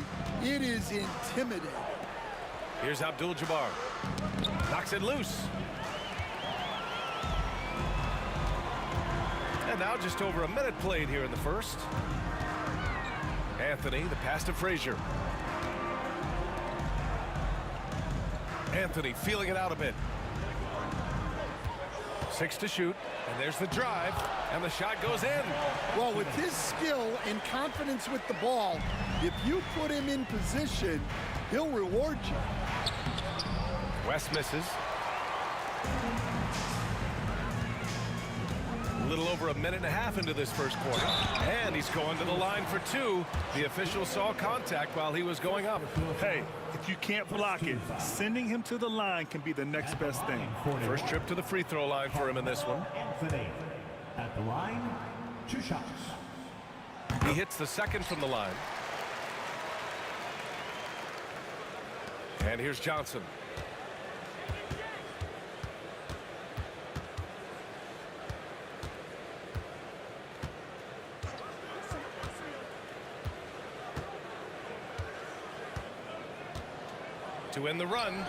it is intimidating. Here's Abdul-Jabbar. Knocks it loose. And now just over a minute played here in the first. Anthony, the pass to Frazier. Anthony feeling it out a bit. 6 to shoot, and there's the drive, and the shot goes in. Well, with his skill and confidence with the ball, if you put him in position, he'll reward you. West misses. A little over a minute and a half into this first quarter. And he's going to the line for 2. The official saw contact while he was going up. Hey, if you can't block it, sending him to the line can be the next best thing. First trip to the free throw line for him in this one. Anthony at the line, 2 shots. He hits the second from the line. And here's Johnson. To win the run.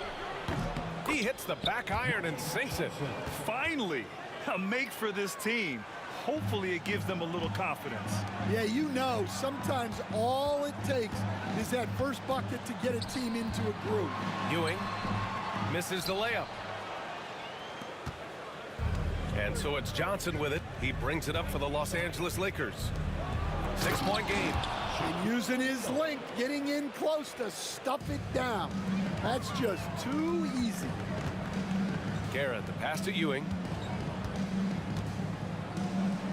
He hits the back iron and sinks it. Finally, a make for this team. Hopefully it gives them a little confidence. Yeah, you know, sometimes all it takes is that first bucket to get a team into a groove. Ewing misses the layup. And so it's Johnson with it. He brings it up for the Los Angeles Lakers. 6-point game. And using his length, getting in close to stuff it down. That's just too easy. Guerin, the pass to Ewing.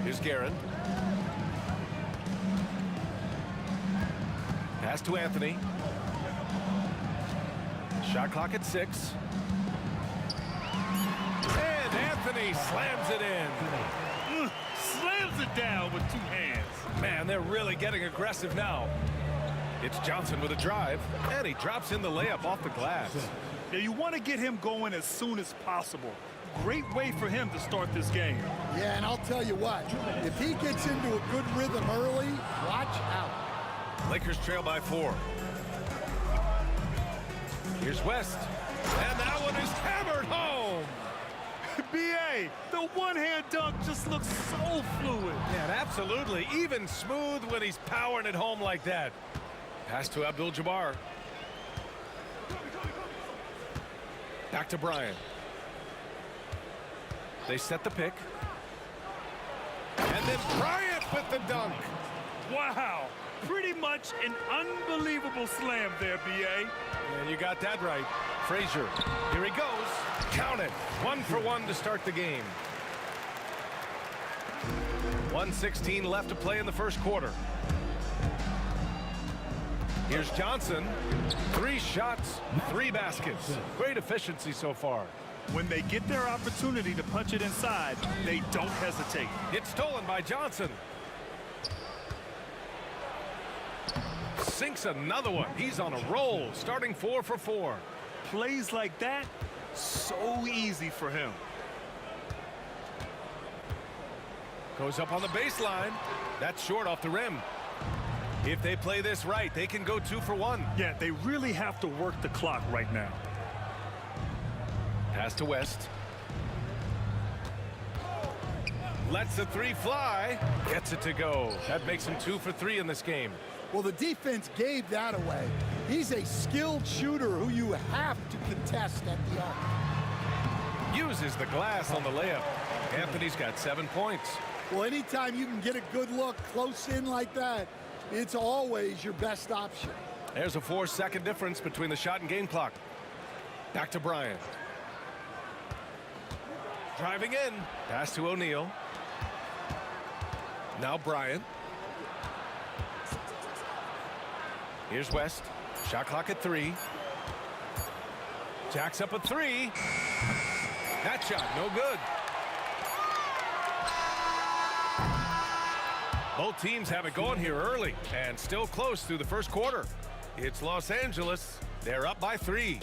Here's Guerin. Pass to Anthony. Shot clock at 6. And Anthony slams it in. Slams it down with 2 hands. Man, they're really getting aggressive now. It's Johnson with a drive, and he drops in the layup off the glass. Yeah, you want to get him going as soon as possible. Great way for him to start this game. Yeah, and I'll tell you what, if he gets into a good rhythm early, watch out. Lakers trail by 4. Here's West, and that one is hammered home. B.A., the one-hand dunk just looks so fluid. Yeah, absolutely. Even smooth when he's powering it home like that. Pass to Abdul-Jabbar. Back to Bryant. They set the pick. And then Bryant with the dunk. Wow. Pretty much an unbelievable slam there, B.A. And you got that right. Frazier, here he goes. Count it. 1 for 1 to start the game. 1:16 left to play in the first quarter. Here's Johnson. 3 shots, 3 baskets. Great efficiency so far. When they get their opportunity to punch it inside, they don't hesitate. It's stolen by Johnson. Sinks another one. He's on a roll, starting 4 for 4. Plays like that, so easy for him. Goes up on the baseline. That's short off the rim. If they play this right, they can go 2 for 1. Yeah, they really have to work the clock right now. Pass to West. Lets the 3 fly. Gets it to go. That makes him 2 for 3 in this game. Well, the defense gave that away. He's a skilled shooter who you have to contest at the arc. uses the glass on the layup. Anthony's got 7 points. Well, anytime you can get a good look close in like that, it's always your best option. There's a 4-second difference between the shot and game clock. Back to Bryant. Driving in. Pass to O'Neal. Now Bryant. Here's West. Shot clock at 3. Jacks up a 3. That shot, no good. Both teams have it going here early and still close through the first quarter. It's Los Angeles. They're up by 3.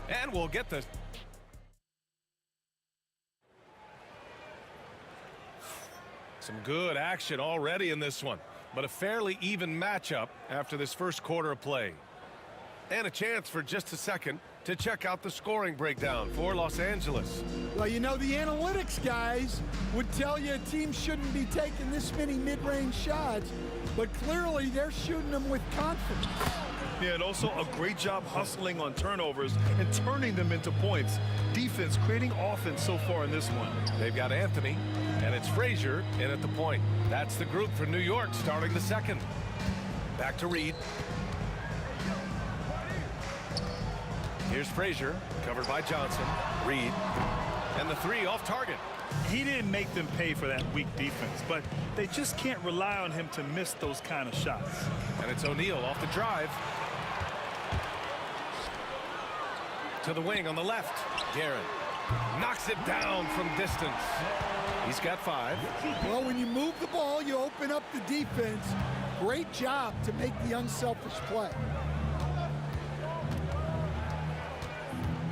And we'll get the... Some good action already in this one, but a fairly even matchup after this first quarter of play. And a chance for just a second to check out the scoring breakdown for Los Angeles. Well, you know, the analytics guys would tell you a team shouldn't be taking this many mid-range shots, but clearly they're shooting them with confidence. Yeah, and also a great job hustling on turnovers and turning them into points. Defense creating offense so far in this one. They've got Anthony, and it's Frazier in at the point. That's the group for New York starting the second. Back to Reed. Here's Frazier, covered by Johnson. Reed, and the 3 off target. He didn't make them pay for that weak defense, but they just can't rely on him to miss those kind of shots. And it's O'Neal off the drive. To the wing on the left. Garrett knocks it down from distance. He's got 5. Well, when you move the ball, you open up the defense. Great job to make the unselfish play.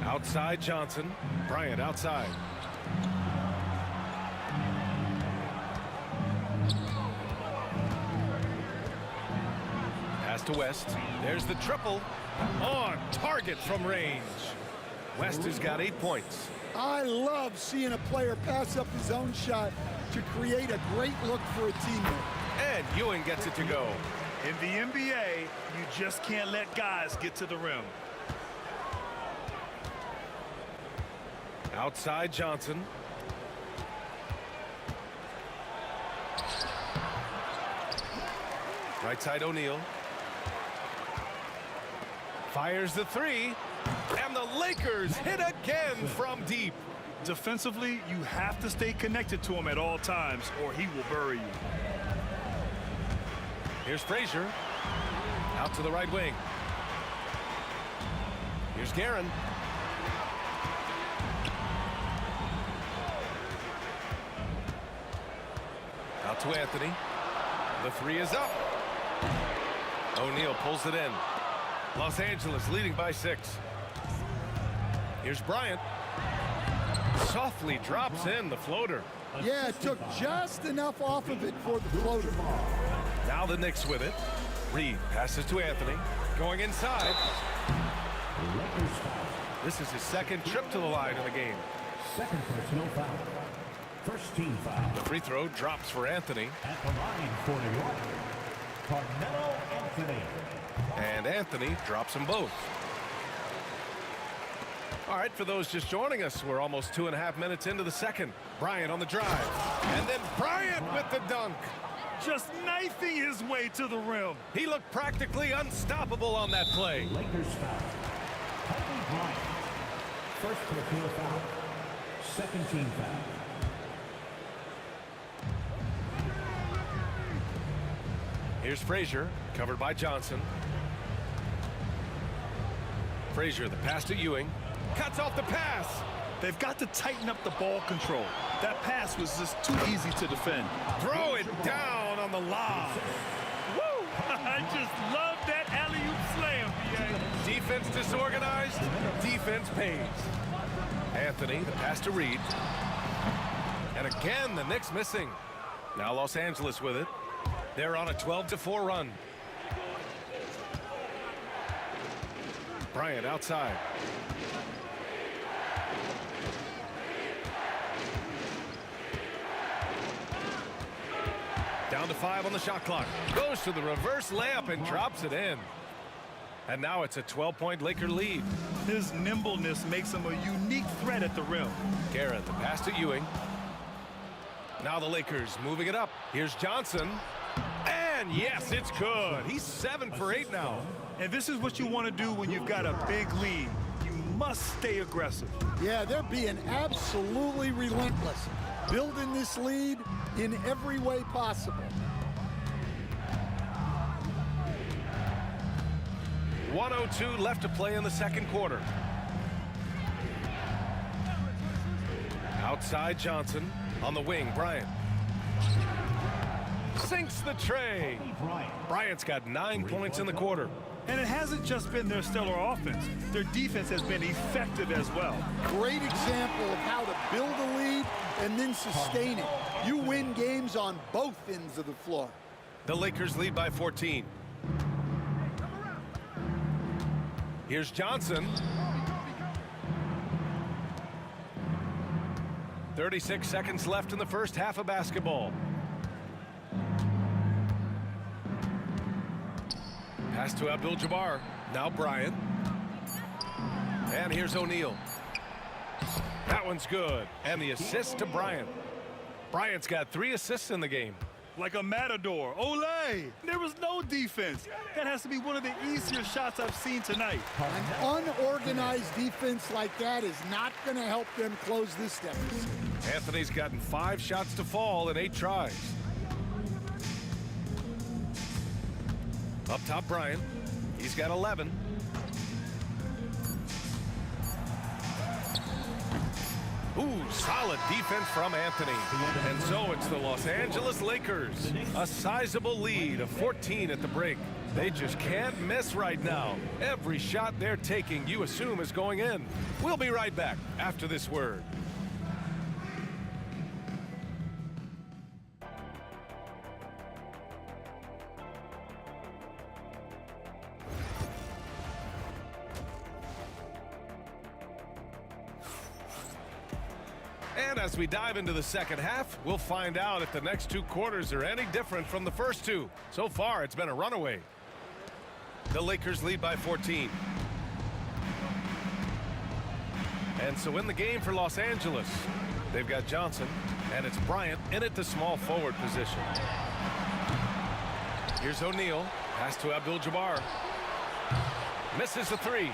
Outside Johnson. Bryant outside. Pass to West. There's the triple. On target from range. West has got 8 points. I love seeing a player pass up his own shot to create a great look for a teammate. And Ewing gets it to go. In the NBA, you just can't let guys get to the rim. Outside Johnson. Right side O'Neal. Fires the 3. And the Lakers hit again from deep. Defensively, you have to stay connected to him at all times or he will bury you. Here's Frazier. Out to the right wing. Here's Guerin. Out to Anthony. The 3 is up. O'Neal pulls it in. Los Angeles leading by 6. Here's Bryant. Softly drops in the floater. Yeah, it took just enough off of it for the floater. Now the Knicks with it. Reed passes to Anthony. Going inside. This is his second trip to the line in the game. Second personal foul. First team foul. The free throw drops for Anthony. At the line for New York, Carmelo Anthony. And Anthony drops them both. All right, for those just joining us, we're almost 2.5 minutes into the second. Bryant on the drive. And then Bryant with the dunk. Just knifing his way to the rim. He looked practically unstoppable on that play. Lakers foul. Kobe Bryant. First personal foul. Second team foul. Here's Frazier, covered by Johnson. Frazier, the pass to Ewing. Cuts off the pass. They've got to tighten up the ball control. That pass was just too easy to defend. Throw it down on the lob. Woo! I just love that alley-oop slam, BA. Defense disorganized, defense pays. Anthony, the pass to Reed. And again, the Knicks missing. Now Los Angeles with it. They're on a 12-4 run. Bryant outside. Down to 5 on the shot clock. Goes to the reverse layup and drops it in. And now it's a 12-point Laker lead. His nimbleness makes him a unique threat at the rim. Garrett, the pass to Ewing. Now the Lakers moving it up. Here's Johnson. And yes, it's good. He's 7 for 8 now. And this is what you want to do when you've got a big lead. You must stay aggressive. Yeah, they're being absolutely relentless, building this lead in every way possible. 1:02 left to play in the second quarter. Outside Johnson. On the wing, Bryant. Sinks the tray. Bryant's got 9 points in the quarter. And it hasn't just been their stellar offense. Their defense has been effective as well. Great example of how to build a lead and then sustain it. You win games on both ends of the floor. The Lakers lead by 14. Here's Johnson. 36 seconds left in the first half of basketball. Pass to Abdul-Jabbar. Now Bryant. And here's O'Neal. That one's good. And the assist to Bryant. Bryant's got 3 assists in the game. Like a matador. Olay! There was no defense. That has to be one of the easier shots I've seen tonight. An unorganized defense like that is not going to help them close this deficit. Anthony's gotten 5 shots to fall in 8 tries. Up top, Bryant. He's got 11. Ooh, solid defense from Anthony. And so it's the Los Angeles Lakers. A sizable lead of 14 at the break. They just can't miss right now. Every shot they're taking, you assume, is going in. We'll be right back after this word. And as we dive into the second half, we'll find out if the next 2 quarters are any different from the first 2. So far, it's been a runaway. The Lakers lead by 14. And so in the game for Los Angeles, they've got Johnson, and it's Bryant in at the small forward position. Here's O'Neal. Pass to Abdul-Jabbar. Misses the 3.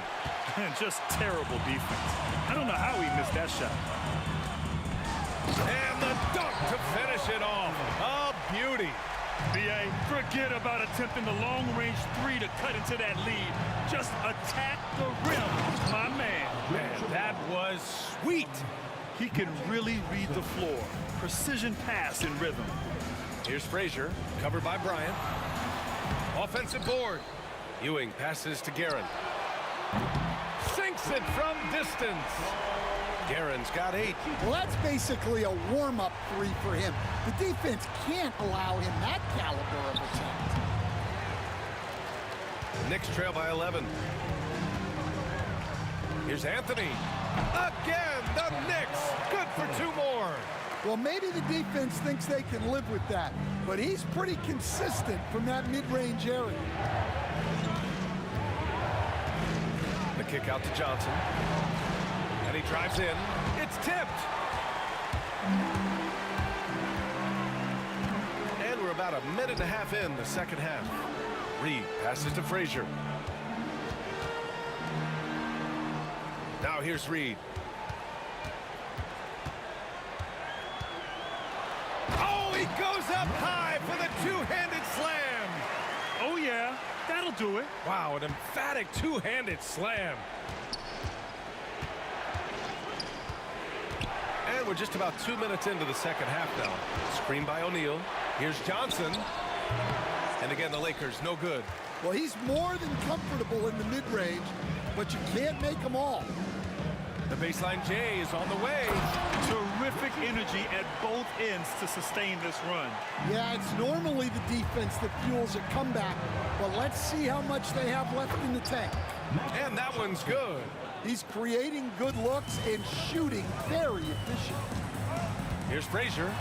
And just terrible defense. I don't know how he missed that shot. And the dunk to finish it off. A beauty. B.A., forget about attempting the long-range 3 to cut into that lead. Just attack the rim, my man. Man, that was sweet. He can really read the floor. Precision pass in rhythm. Here's Frazier, covered by Bryant. Offensive board. Ewing passes to Guerin. Sinks it from distance. Guerin's got 8. Well, that's basically a warm-up 3 for him. The defense can't allow him that caliber of attempt. Knicks trail by 11. Here's Anthony. Again, the Knicks. Good for 2 more. Well, maybe the defense thinks they can live with that, but he's pretty consistent from that mid-range area. The kick out to Johnson. And he drives in. It's tipped. And we're about a minute and a half in the second half. Reed passes to Frazier. Now here's Reed. Oh, he goes up high for the 2-handed slam. Oh, yeah. That'll do it. Wow, an emphatic 2-handed slam. And we're just about 2 minutes into the second half now. Screen by O'Neal. Here's Johnson. And again, the Lakers, no good. Well, he's more than comfortable in the mid-range, but you can't make them all. The baseline J is on the way. Terrific energy at both ends to sustain this run. Yeah, it's normally the defense that fuels a comeback, but let's see how much they have left in the tank. And that one's good. He's creating good looks and shooting very efficient. Here's Frazier.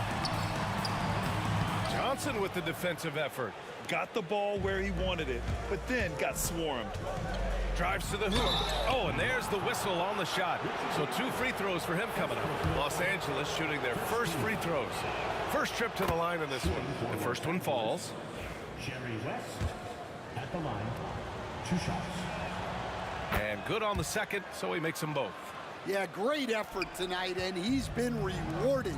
Johnson with the defensive effort. got the ball where he wanted it, but then got swarmed. Drives to the hoop. Oh, and there's the whistle on the shot. So 2 free throws for him coming up. Los Angeles shooting their first free throws. First trip to the line in this one. The first one falls. Jerry West at the line. 2 shots. And good on the second, so he makes them both. Yeah, great effort tonight, and he's been rewarded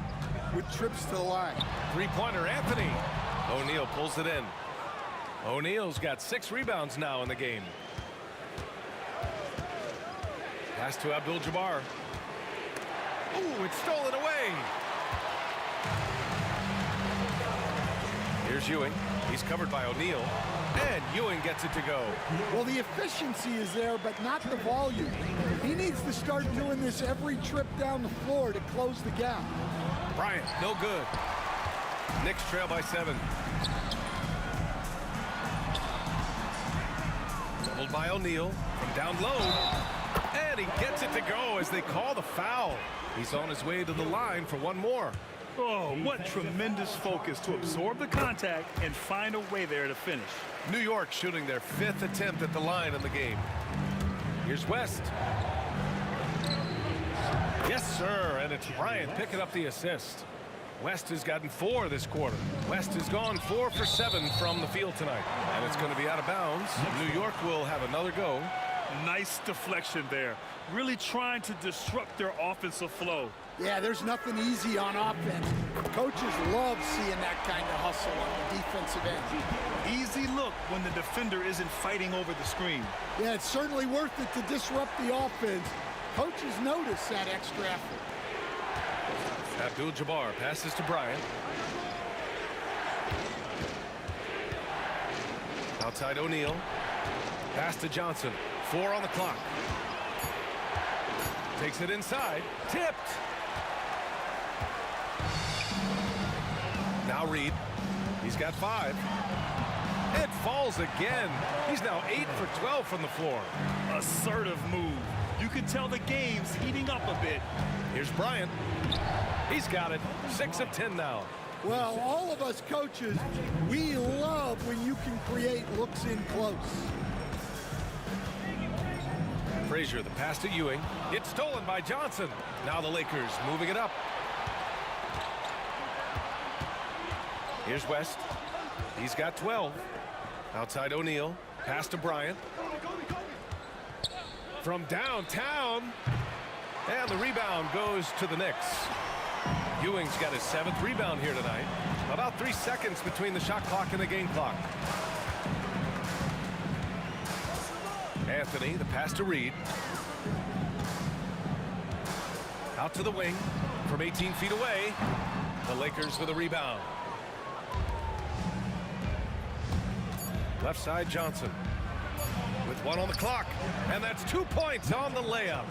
with trips to the line. Three-pointer, Anthony. O'Neal pulls it in. O'Neal's got 6 rebounds now in the game. Pass to Abdul-Jabbar. Ooh, it's stolen away. Here's Ewing. He's covered by O'Neal. And Ewing gets it to go. Well, the efficiency is there, but not the volume. He needs to start doing this every trip down the floor to close the gap. Bryant, no good. Knicks trail by 7. Doubled by O'Neal from down low. And he gets it to go as they call the foul. He's on his way to the line for one more. Oh, what tremendous focus to absorb the contact and find a way there to finish. New York shooting their 5th attempt at the line in the game. Here's West. Yes, sir, and it's Bryant picking up the assist. West has gotten 4 this quarter. West has gone 4 for 7 from the field tonight. And it's going to be out of bounds. New York will have another go. Nice deflection there. Really trying to disrupt their offensive flow. Yeah, there's nothing easy on offense. Coaches love seeing that kind of hustle on the defensive end. Easy look when the defender isn't fighting over the screen. Yeah, it's certainly worth it to disrupt the offense. Coaches notice that extra effort. Abdul-Jabbar passes to Bryant. Outside O'Neal. Pass to Johnson. 4 on the clock. Takes it inside. Tipped. Now Reed. He's got 5. It falls again. He's now 8 for 12 from the floor. Assertive move. You can tell the game's heating up a bit. Here's Bryant. He's got it. 6 of 10 now. Well, all of us coaches, we love when you can create looks in close. Frazier, the pass to Ewing. It's stolen by Johnson. Now the Lakers moving it up. Here's West. He's got 12. Outside O'Neal. Pass to Bryant. From downtown. And the rebound goes to the Knicks. Ewing's got his 7th rebound here tonight. About 3 seconds between the shot clock and the game clock. Anthony, the pass to Reed. Out to the wing from 18 feet away. The Lakers with a rebound. Left side Johnson with 1 on the clock. And that's 2 points on the layup.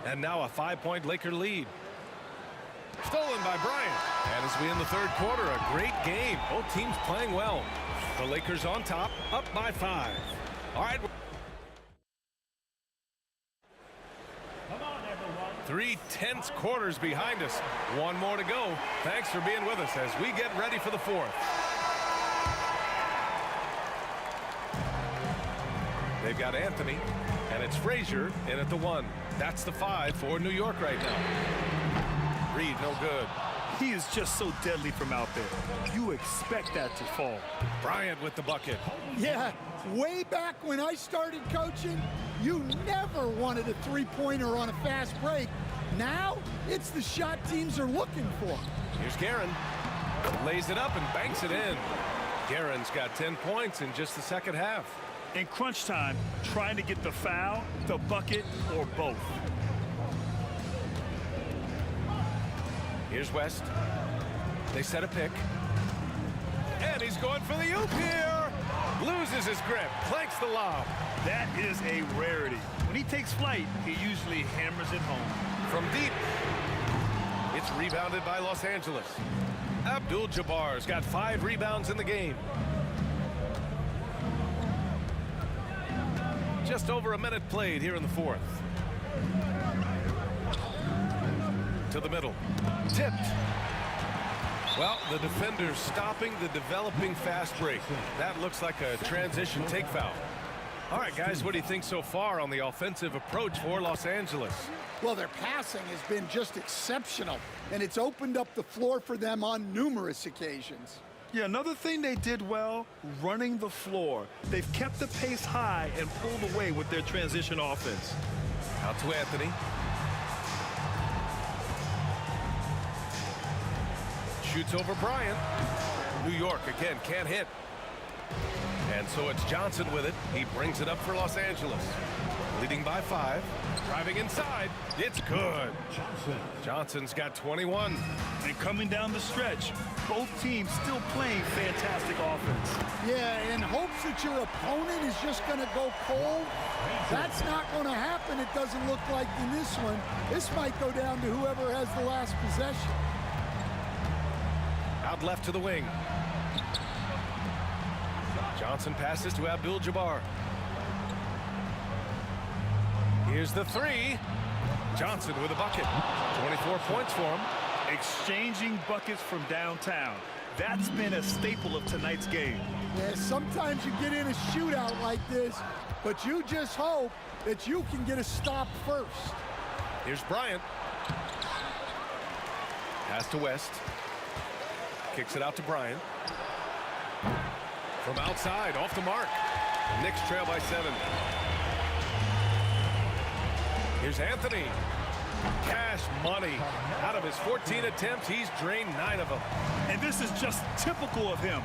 And now a 5-point Laker lead. Stolen by Bryant. And as we end the 3rd quarter, a great game. Both teams playing well. The Lakers on top, up by 5. All right. 3 tense quarters behind us. 1 more to go. Thanks for being with us as we get ready for the 4th. They've got Anthony, and it's Frazier in at the 1. That's the 5 for New York right now. Reed, no good. He is just so deadly from out there. You expect that to fall. Bryant with the bucket. Yeah, way back when I started coaching, you never wanted a 3-pointer on a fast break. Now, it's the shot teams are looking for. Here's Guerin. Lays it up and banks it in. Guerin's got 10 points in just the second half. In crunch time, trying to get the foul, the bucket, or both. Here's West. They set a pick. And he's going for the oop here. Loses his grip. Clanks the lob. That is a rarity. When he takes flight, he usually hammers it home. From deep. It's rebounded by Los Angeles. Abdul-Jabbar's got 5 rebounds in the game. Just over a minute played here in the 4th. To the middle. Tipped. Well, the defender's stopping the developing fast break. That looks like a transition take foul. All right, guys, what do you think so far on the offensive approach for Los Angeles? Well, their passing has been just exceptional, and it's opened up the floor for them on numerous occasions. Yeah, another thing they did well, running the floor. They've kept the pace high and pulled away with their transition offense. Out to Anthony. Shoots over Bryant. New York again can't hit. And so it's Johnson with it. He brings it up for Los Angeles. Leading by 5. Driving inside. It's good. Johnson's got 21. And coming down the stretch, both teams still playing fantastic offense. Yeah, in hopes that your opponent is just going to go cold. That's not going to happen, it doesn't look like in this one. This might go down to whoever has the last possession. Out left to the wing. Johnson passes to Abdul-Jabbar. Here's the 3. Johnson with a bucket. 24 points for him. Exchanging buckets from downtown. That's been a staple of tonight's game. Yeah, sometimes you get in a shootout like this, but you just hope that you can get a stop first. Here's Bryant. Pass to West. Kicks it out to Bryant. From outside, off the mark. Knicks trail by 7. Here's Anthony. Cash money. Out of his 14 attempts, he's drained 9 of them. And this is just typical of him.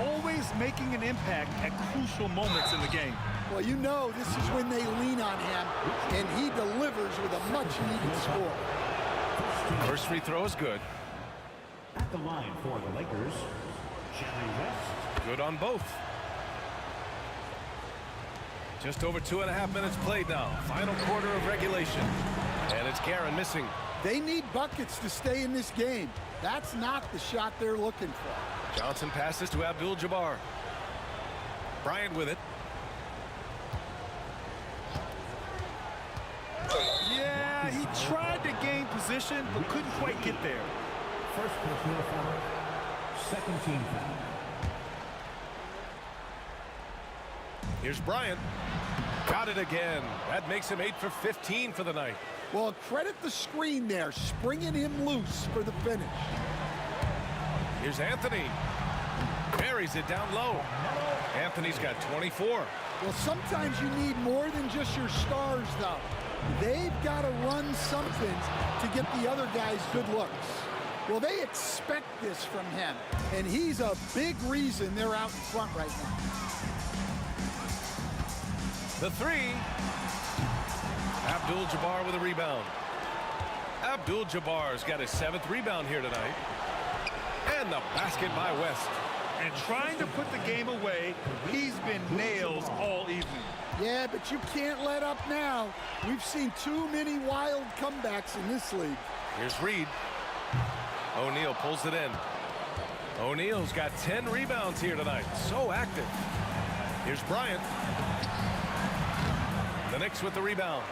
Always making an impact at crucial moments in the game. Well, you know this is when they lean on him, and he delivers with a much-needed score. First free throw is good. At the line for the Lakers, Jerry West. Good on both. Just over 2.5 minutes played now. Final quarter of regulation. And it's Guerin missing. They need buckets to stay in this game. That's not the shot they're looking for. Johnson passes to Abdul-Jabbar. Bryant with it. Yeah, he tried to gain position, but couldn't quite get there. First personal foul, second team foul. Here's Bryant. Got it again. That makes him 8 for 15 for the night. Well, credit the screen there, springing him loose for the finish. Here's Anthony. Buries it down low. Anthony's got 24. Well, sometimes you need more than just your stars, though. They've got to run something to get the other guys good looks. Well, they expect this from him, and he's a big reason they're out in front right now. The 3. Abdul-Jabbar with a rebound. Abdul-Jabbar's got his 7th rebound here tonight. And the basket by West. And trying to put the game away, he's been nails all evening. Yeah, but you can't let up now. We've seen too many wild comebacks in this league. Here's Reed. O'Neal pulls it in. O'Neal's got 10 rebounds here tonight. So active. Here's Bryant. The Knicks with the rebound.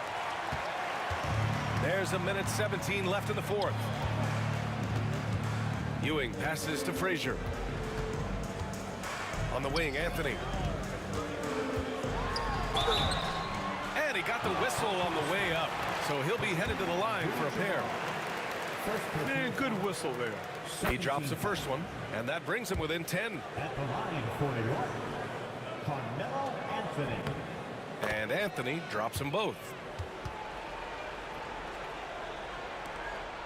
There's 1:17 left in the 4th. Ewing passes to Frazier. On the wing, Anthony. And he got the whistle on the way up. So he'll be headed to the line for a pair. Man, good whistle there. He drops the first one, and that brings him within 10. At the line for New York, Carmelo Anthony. And Anthony drops them both.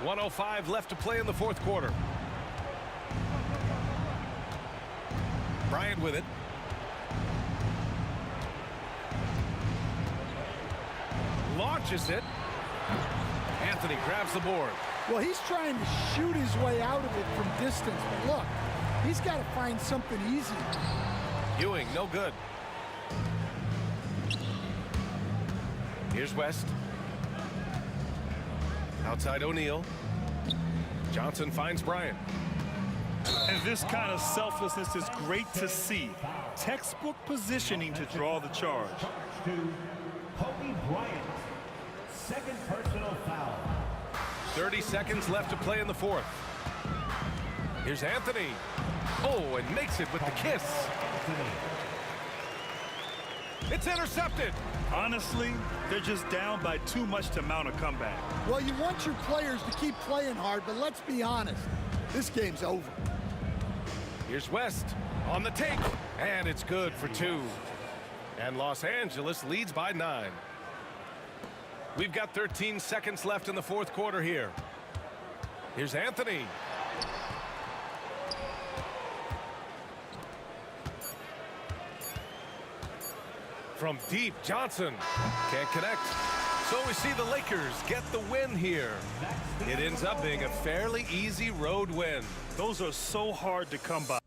1:05 left to play in the 4th quarter. Bryant with it. Launches it. Anthony grabs the board. Well, he's trying to shoot his way out of it from distance, but look, he's got to find something easy. Ewing, no good. Here's West. Outside O'Neal. Johnson finds Bryant. And this kind of selflessness is great to see. Textbook positioning to draw the charge. To Kobe Bryant, second personal foul. 30 seconds left to play in the 4th. Here's Anthony. Oh, and makes it with the kiss. It's intercepted. Honestly, they're just down by too much to mount a comeback. Well, you want your players to keep playing hard, but let's be honest. This game's over. Here's West on the take, and it's good for 2. And Los Angeles leads by 9. We've got 13 seconds left in the fourth quarter here. Here's Anthony. From deep, Johnson can't connect. So we see the Lakers get the win here. It ends up being a fairly easy road win. Those are so hard to come by.